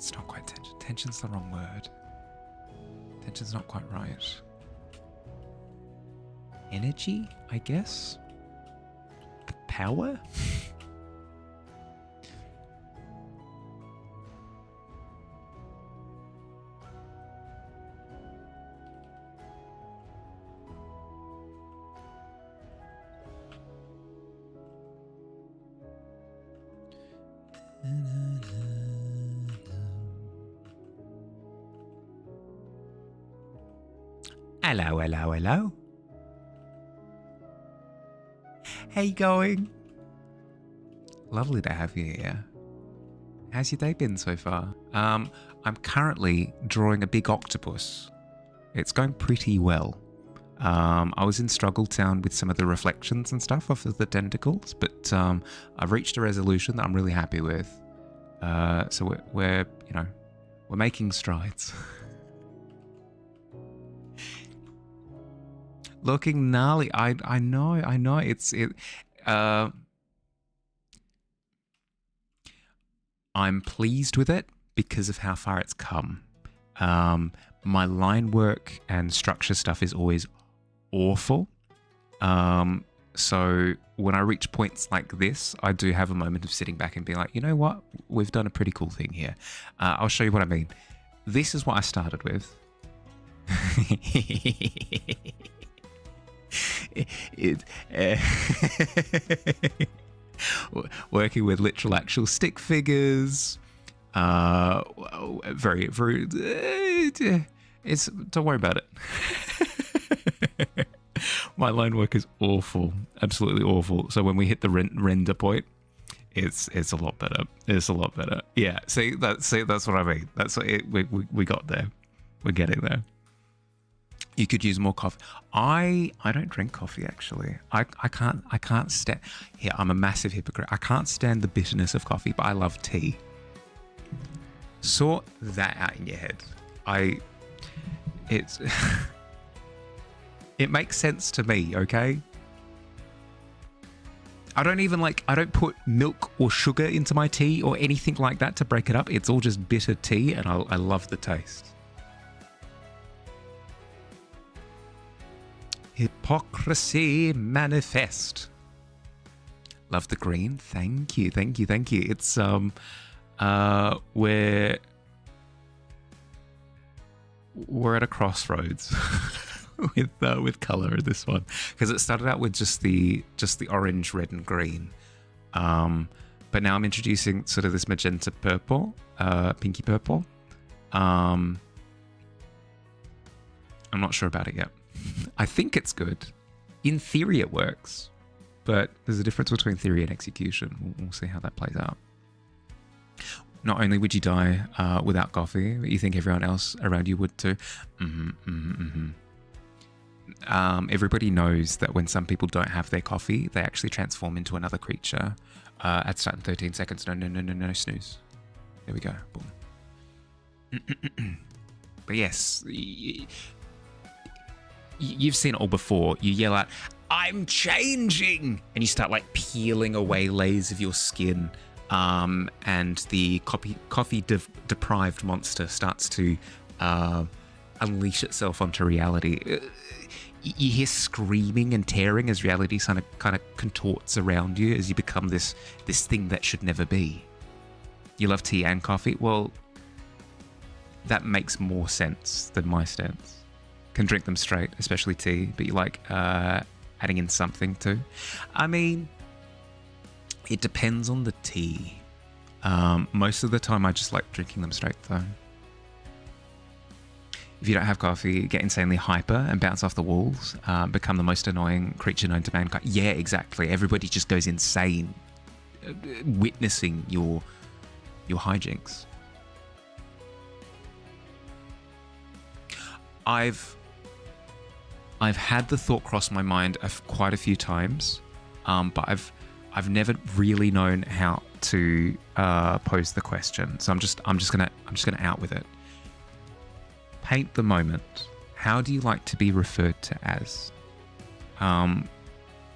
It's not quite tension. Tension's the wrong word. Tension's not quite right. Energy, I guess? Power? Hello, hello, hello. How you going? Lovely to have you here. How's your day been so far? I'm currently drawing a big octopus. It's going pretty well. I was in Struggle Town with some of the reflections and stuff off of the tentacles, but I've reached a resolution that I'm really happy with. So we're making strides. Looking gnarly. I know. I'm pleased with it because of how far it's come. My line work and structure stuff is always awful. So when I reach points like this, I do have a moment of sitting back and being like, you know what? We've done a pretty cool thing here. I'll show you what I mean. This is what I started with. Working with literal actual stick figures. Very, very. Don't worry about it. My line work is awful, absolutely awful. So when we hit the render point, it's a lot better. It's a lot better. Yeah. See that's what I mean. That's what we got there. We're getting there. You could use more coffee. I don't drink coffee actually. I can't stand. Here, I'm a massive hypocrite. I can't stand the bitterness of coffee, but I love tea. Sort that out in your head. It makes sense to me, okay? I don't put milk or sugar into my tea or anything like that to break it up. It's all just bitter tea, and I love the taste. Hypocrisy manifest. Love the green. Thank you. It's we're at a crossroads with color in this one, because it started out with just the orange, red, and green, but now I'm introducing sort of this magenta purple, pinky purple. I'm not sure about it yet. I think it's good. In theory, it works, but there's a difference between theory and execution. We'll see how that plays out. Not only would you die without coffee, but you think everyone else around you would too. Everybody knows that when some people don't have their coffee, they actually transform into another creature. At start in 13 seconds. No, snooze. There we go. Boom. But yes, you've seen it all before. You yell out, "I'm changing!" And you start like peeling away layers of your skin. And the coffee-deprived monster starts to unleash itself onto reality. You hear screaming and tearing as reality kind of contorts around you as you become this thing that should never be. You love tea and coffee? Well, that makes more sense than my stance. Can drink them straight, especially tea, but you like adding in something too. I mean, it depends on the tea. Most of the time, I just like drinking them straight though. If you don't have coffee, get insanely hyper and bounce off the walls, become the most annoying creature known to mankind. Yeah, exactly. Everybody just goes insane witnessing your hijinks. I've had the thought cross my mind quite a few times, but I've never really known how to pose the question. So I'm just gonna out with it. Paint the moment. How do you like to be referred to as?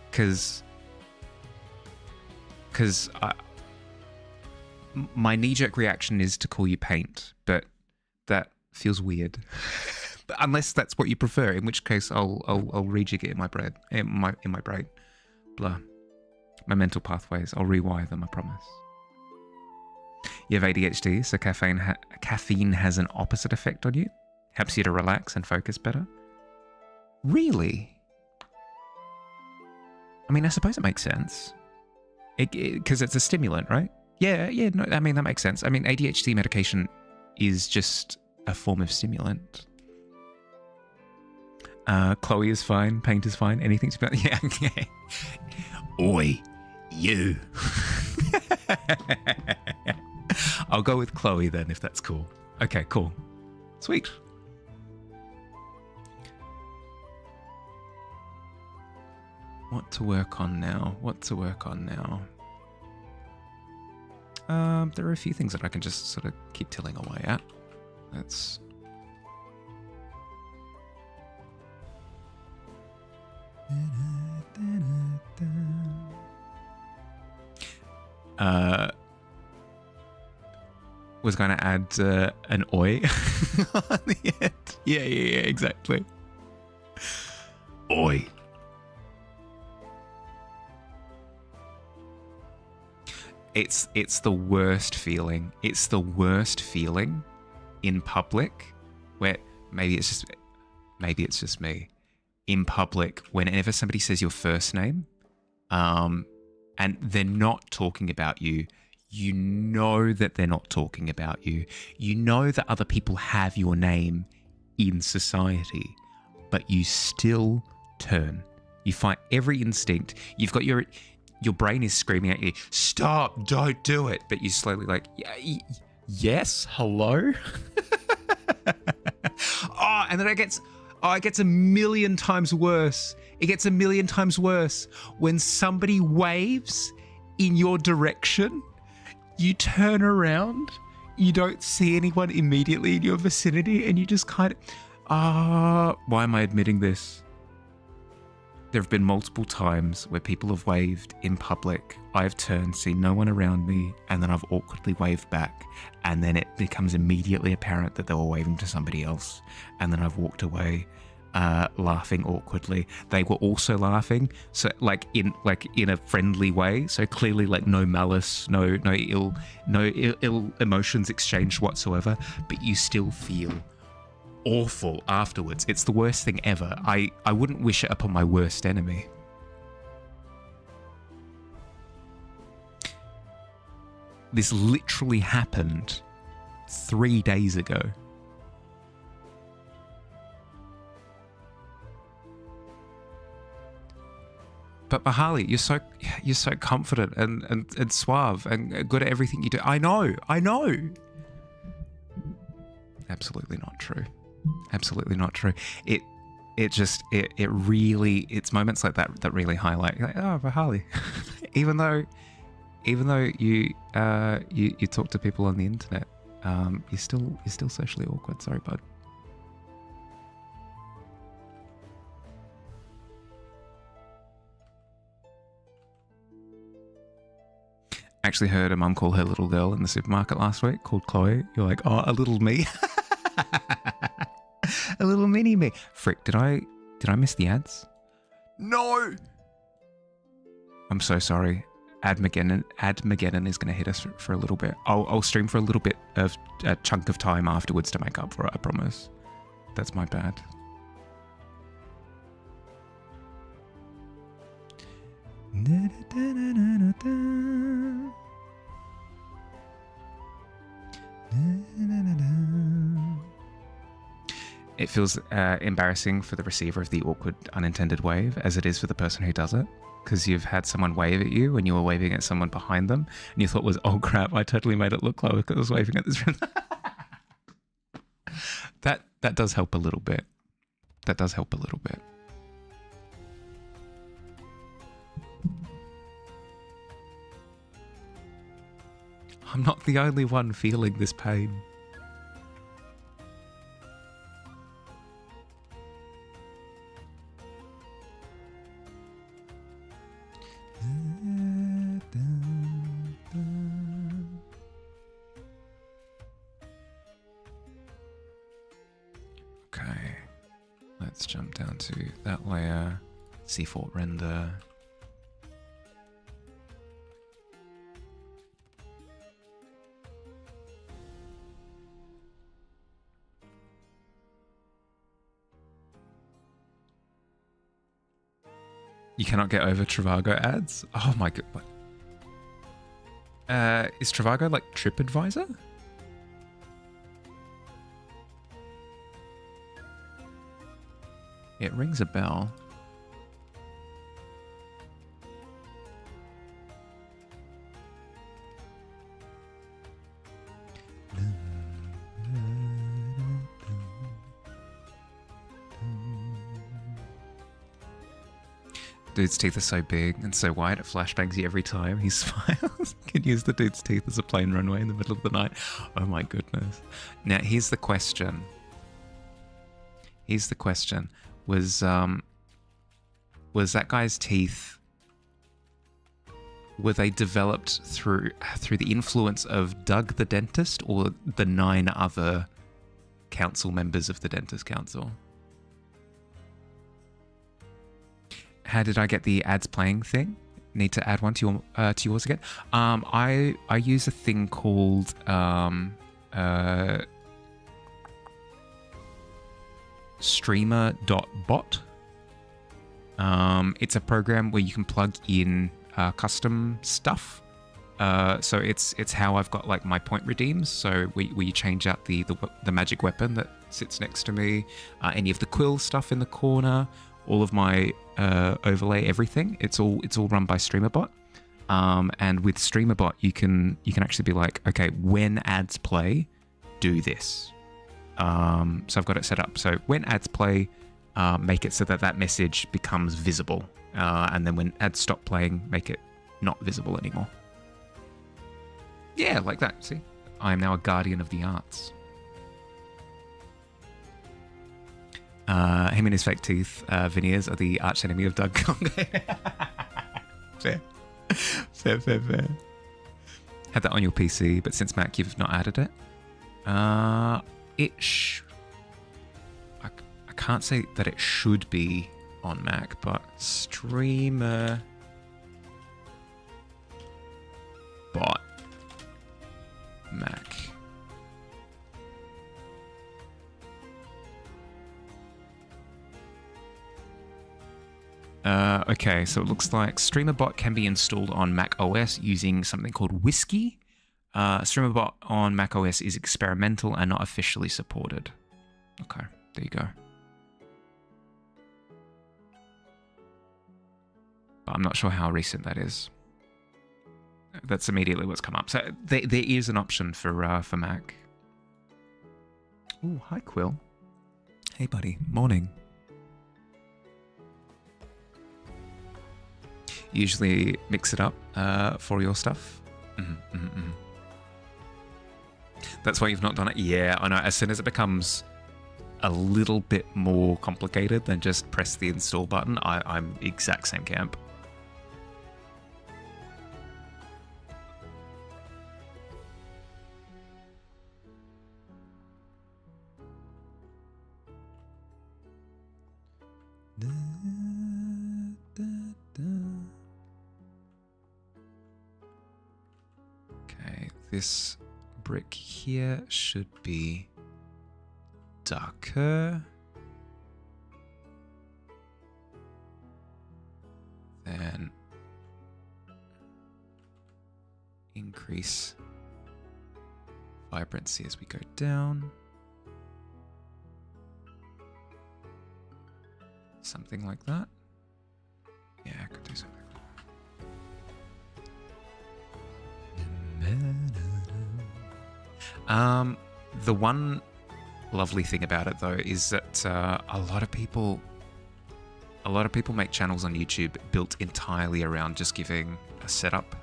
Because my knee-jerk reaction is to call you Paint, but that feels weird. But unless that's what you prefer, in which case I'll rejig it in my brain. Blah. My mental pathways. I'll rewire them. I promise. You have ADHD, so caffeine has an opposite effect on you. Helps you to relax and focus better. Really? I mean, I suppose it makes sense. Because it's a stimulant, right? Yeah, no, I mean, that makes sense. I mean, ADHD medication is just a form of stimulant. Chloe is fine. Paint is fine. Anything to be... Yeah. Oi, you. I'll go with Chloe then, if that's cool. Okay, cool. Sweet. What to work on now? There are a few things that I can just sort of keep tilling away at. That's... was going to add an oi on the end. Yeah, exactly. Oi. It's the worst feeling. It's the worst feeling in public where maybe it's just me. In public, whenever somebody says your first name, and they're not talking about you, you know that they're not talking about you. You know that other people have your name in society, but you still turn. You fight every instinct. You've got your brain is screaming at you, stop, don't do it. But you slowly like, yes, hello? And then it gets a million times worse. It gets a million times worse when somebody waves in your direction. You turn around, you don't see anyone immediately in your vicinity, and you just kind of, why am I admitting this? There have been multiple times where people have waved in public. I have turned, seen no one around me, and then I've awkwardly waved back. And then it becomes immediately apparent that they were waving to somebody else. And then I've walked away, laughing awkwardly. They were also laughing, so like in a friendly way. So clearly, like no malice, no ill emotions exchanged whatsoever. But you still feel awful afterwards. It's the worst thing ever. I wouldn't wish it upon my worst enemy. This literally happened 3 days ago. But Mahali, you're so confident and suave and good at everything you do. I know. Absolutely not true. Absolutely not true. It really, it's moments like that really highlight, like, oh, Mahali. even though you talk to people on the internet, you're still socially awkward. Sorry, bud. Actually heard a mum call her little girl in the supermarket last week called Chloe. You're like, oh, a little me. A little mini me. Frick, did I miss the ads? No. I'm so sorry. Admageddon is going to hit us for a little bit. I'll stream for a little bit of a chunk of time afterwards to make up for it, I promise. That's my bad. It feels embarrassing for the receiver of the awkward unintended wave as it is for the person who does it, because you've had someone wave at you when you were waving at someone behind them and you thought was, oh crap, I totally made it look like I was waving at this person. That does help a little bit. That does help a little bit. I'm not the only one feeling this pain. Let's jump down to that layer. C4 render. You cannot get over Trivago ads? Oh my god. Is Trivago like TripAdvisor? It rings a bell. Dude's teeth are so big and so wide, it flashbangs you every time he smiles. Can use the dude's teeth as a plane runway in the middle of the night. Oh my goodness. Now, here's the question. Was that guy's teeth, were they developed through the influence of Doug the dentist or the 9 other council members of the Dentist Council? How did I get the ads playing thing? Need to add one to yours again. I use a thing called streamer.bot. It's a program where you can plug in custom stuff. So it's how I've got like my point redeems. So where you change out the magic weapon that sits next to me, any of the quill stuff in the corner, all of my overlay, everything. It's all run by StreamerBot. And with StreamerBot, you can actually be like, okay, when ads play, do this. So I've got it set up. So when ads play, make it so that message becomes visible. And then when ads stop playing, make it not visible anymore. Yeah, like that. See, I am now a guardian of the arts. Him and his fake teeth veneers are the arch enemy of Doug Kong. Fair. Had that on your PC, but since Mac you've not added it. I can't say that it should be on Mac, but Streamer Bot Mac. Okay, so it looks like StreamerBot can be installed on Mac OS using something called Whiskey. StreamerBot on Mac OS is experimental and not officially supported. Okay, there you go. But I'm not sure how recent that is. That's immediately what's come up. So there is an option for Mac. Oh, hi Quill. Hey buddy, morning. Usually mix it up for your stuff. That's why you've not done it? Yeah, I know. As soon as it becomes a little bit more complicated than just press the install button, I'm exact same camp. This brick here should be darker. Then increase vibrancy as we go down. Something like that. Yeah, I could do something. The one lovely thing about it though is that a lot of people make channels on YouTube built entirely around just giving a setup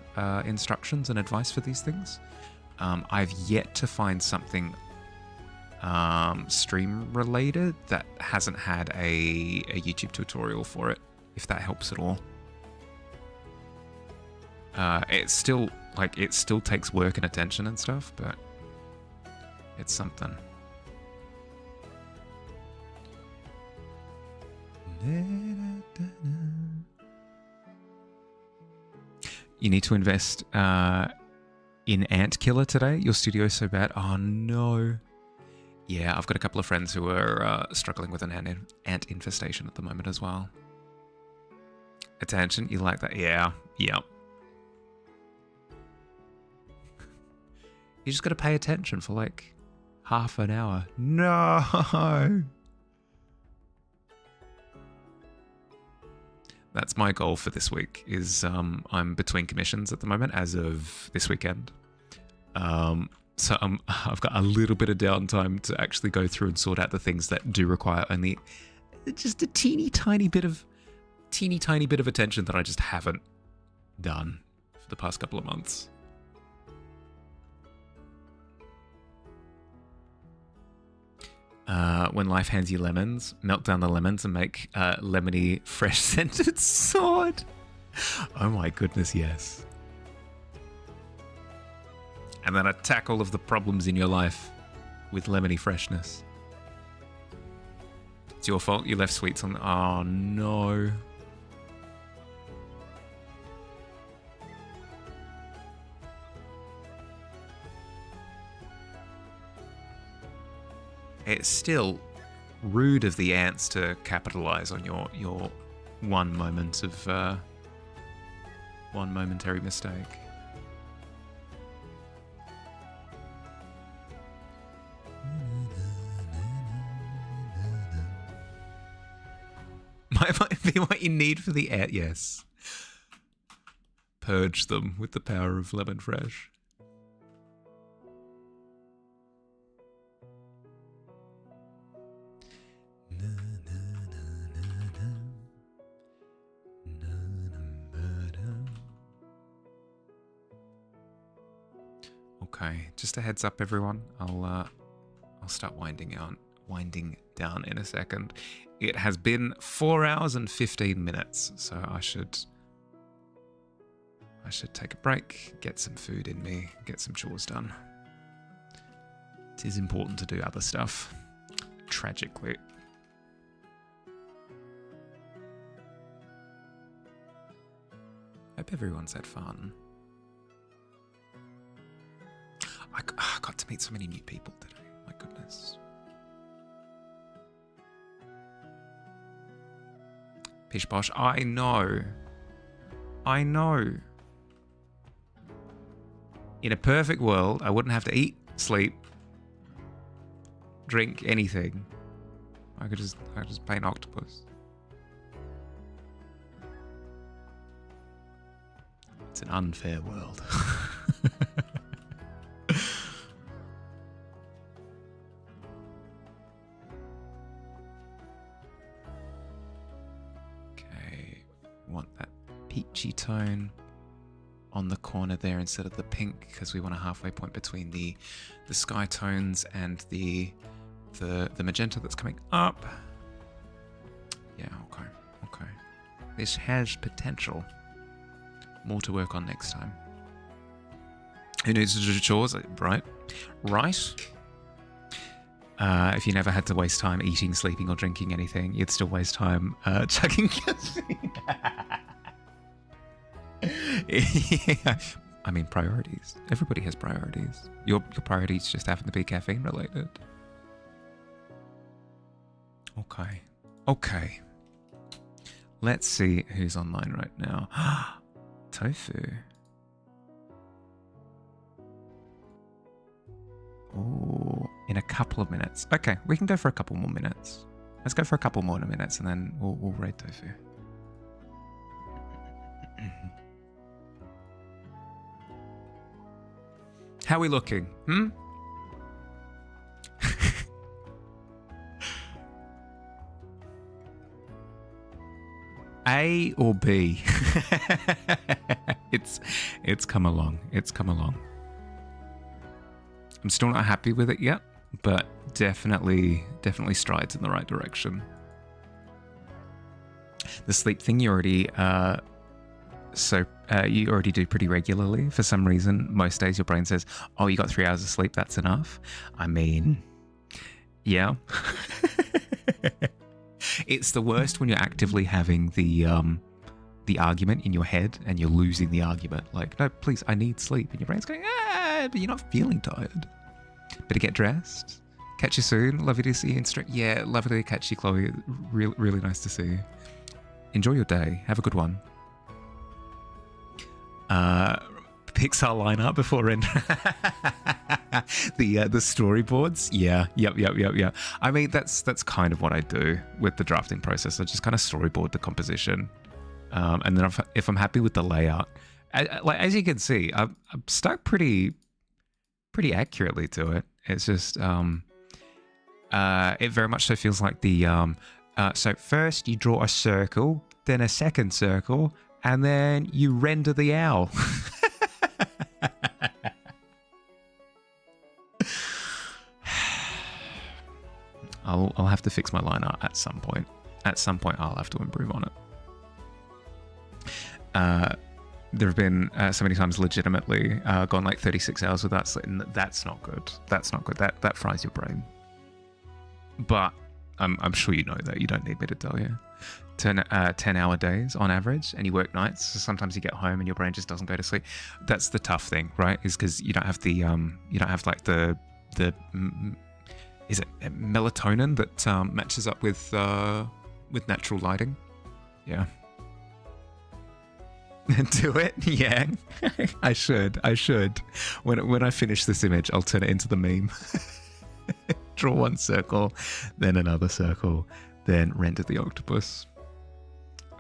instructions and advice for these things. I've yet to find something stream related that hasn't had a YouTube tutorial for it, if that helps at all. It still takes work and attention and stuff, but it's something. You need to invest in Ant Killer today. Your studio's so bad. Oh no. Yeah, I've got a couple of friends who are struggling with an ant infestation at the moment as well. Attention, you like that? Yeah, yep. You just got to pay attention for like half an hour. No. That's my goal for this week. Is I'm between commissions at the moment as of this weekend. So I've got a little bit of downtime to actually go through and sort out the things that do require only just a teeny tiny bit of attention that I just haven't done for the past couple of months. When life hands you lemons, melt down the lemons and make lemony fresh scented sword. Oh my goodness, yes. And then attack all of the problems in your life with lemony freshness. It's your fault you left sweets on. Oh no. It's still rude of the ants to capitalize on your one moment of one momentary mistake. Might be what you need for the ant. Yes. Purge them with the power of lemon fresh. Okay, just a heads up, everyone. I'll start winding down in a second. It has been 4 hours and 15 minutes, so I should take a break, get some food in me, get some chores done. It is important to do other stuff, tragically. Hope everyone's had fun. I got to meet so many new people today. My goodness. Pish posh. I know. In a perfect world, I wouldn't have to eat, sleep, drink, anything. I could just play an octopus. It's an unfair world. Want that peachy tone on the corner there instead of the pink, because we want a halfway point between the sky tones and the magenta that's coming up. Yeah, okay. This has potential. More to work on next time. Who needs to do chores? Right? If you never had to waste time eating, sleeping, or drinking anything, you'd still waste time chugging caffeine. Yeah. I mean, priorities. Everybody has priorities. Your priorities just happen to be caffeine related. Okay. Let's see who's online right now. Tofu. Oh, in a couple of minutes. Okay, we can go for a couple more minutes. Let's go for a couple more minutes and then we'll raid Tofu. How are we looking? A or B? It's come along. I'm still not happy with it yet, but definitely strides in the right direction. The sleep thing you already you already do pretty regularly. For some reason, most days your brain says, "Oh, you got 3 hours of sleep. That's enough." I mean, yeah. It's the worst when you're actively having the argument in your head and you're losing the argument. Like, no, please, I need sleep. And your brain's going, but you're not feeling tired. Better get dressed. Catch you soon. Lovely to see you in stream. Yeah, lovely to catch you, Chloe. Really nice to see you. Enjoy your day. Have a good one. Pixar lineup before render. the storyboards. Yeah. Yep. I mean, that's kind of what I do with the drafting process. I just kind of storyboard the composition, and then if I'm happy with the layout, like as you can see, I'm stuck pretty accurately to it. It's just it very much so feels like the so first you draw a circle, then a second circle, and then you render the owl. I'll have to fix my line art at some point. At some point, I'll have to improve on it. There have been so many times legitimately gone like 36 hours without sleep, and that's not good. That's not good. That fries your brain. But I'm sure you know that. You don't need me to tell you. 10-hour days on average, and you work nights, so sometimes you get home and your brain just doesn't go to sleep. That's the tough thing, right? Is because you don't have the you don't have like the is it melatonin that matches up with natural lighting? Yeah. Do it? Yeah. I should. When I finish this image, I'll turn it into the meme. Draw one circle, then another circle, then render the octopus.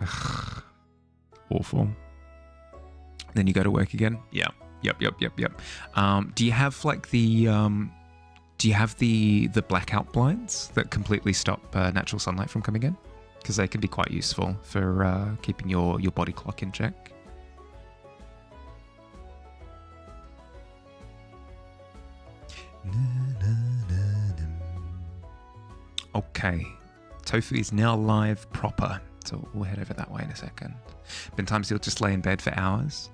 Ugh. Awful. Then you go to work again? Yeah. Yep. Do you have like the blackout blinds that completely stop natural sunlight from coming in? Because they can be quite useful for keeping your body clock in check. Okay, Tofu is now live proper, so we'll head over that way in a second. Been times you'll just lay in bed for hours.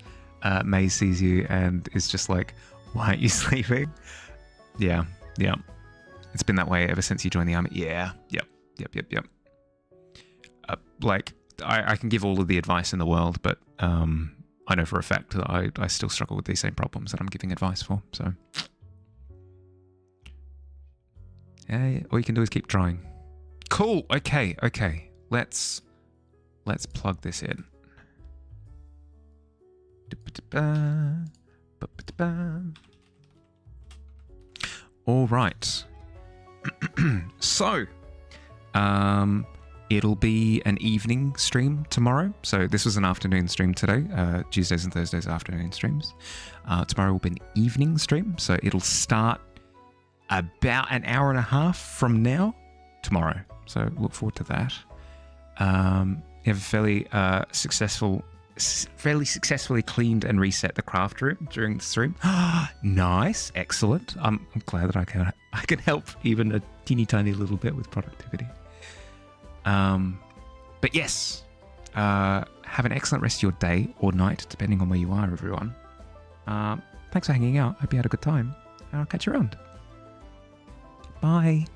May sees you and is just like, why aren't you sleeping? Yeah. It's been that way ever since you joined the army. Yeah. Yep. Like, I can give all of the advice in the world, but I know for a fact that I still struggle with these same problems that I'm giving advice for, so... Yeah, all you can do is keep trying. Cool. Okay. Let's plug this in. All right. So, it'll be an evening stream tomorrow. So this was an afternoon stream today. Tuesdays and Thursdays afternoon streams. Tomorrow will be an evening stream. So it'll start about an hour and a half from now, tomorrow. So look forward to that. You have a fairly successfully cleaned and reset the craft room during the stream. Nice, excellent. I'm glad that I can help even a teeny tiny little bit with productivity. But yes, have an excellent rest of your day or night, depending on where you are, everyone. Thanks for hanging out. Hope you had a good time. I'll catch you around. Bye.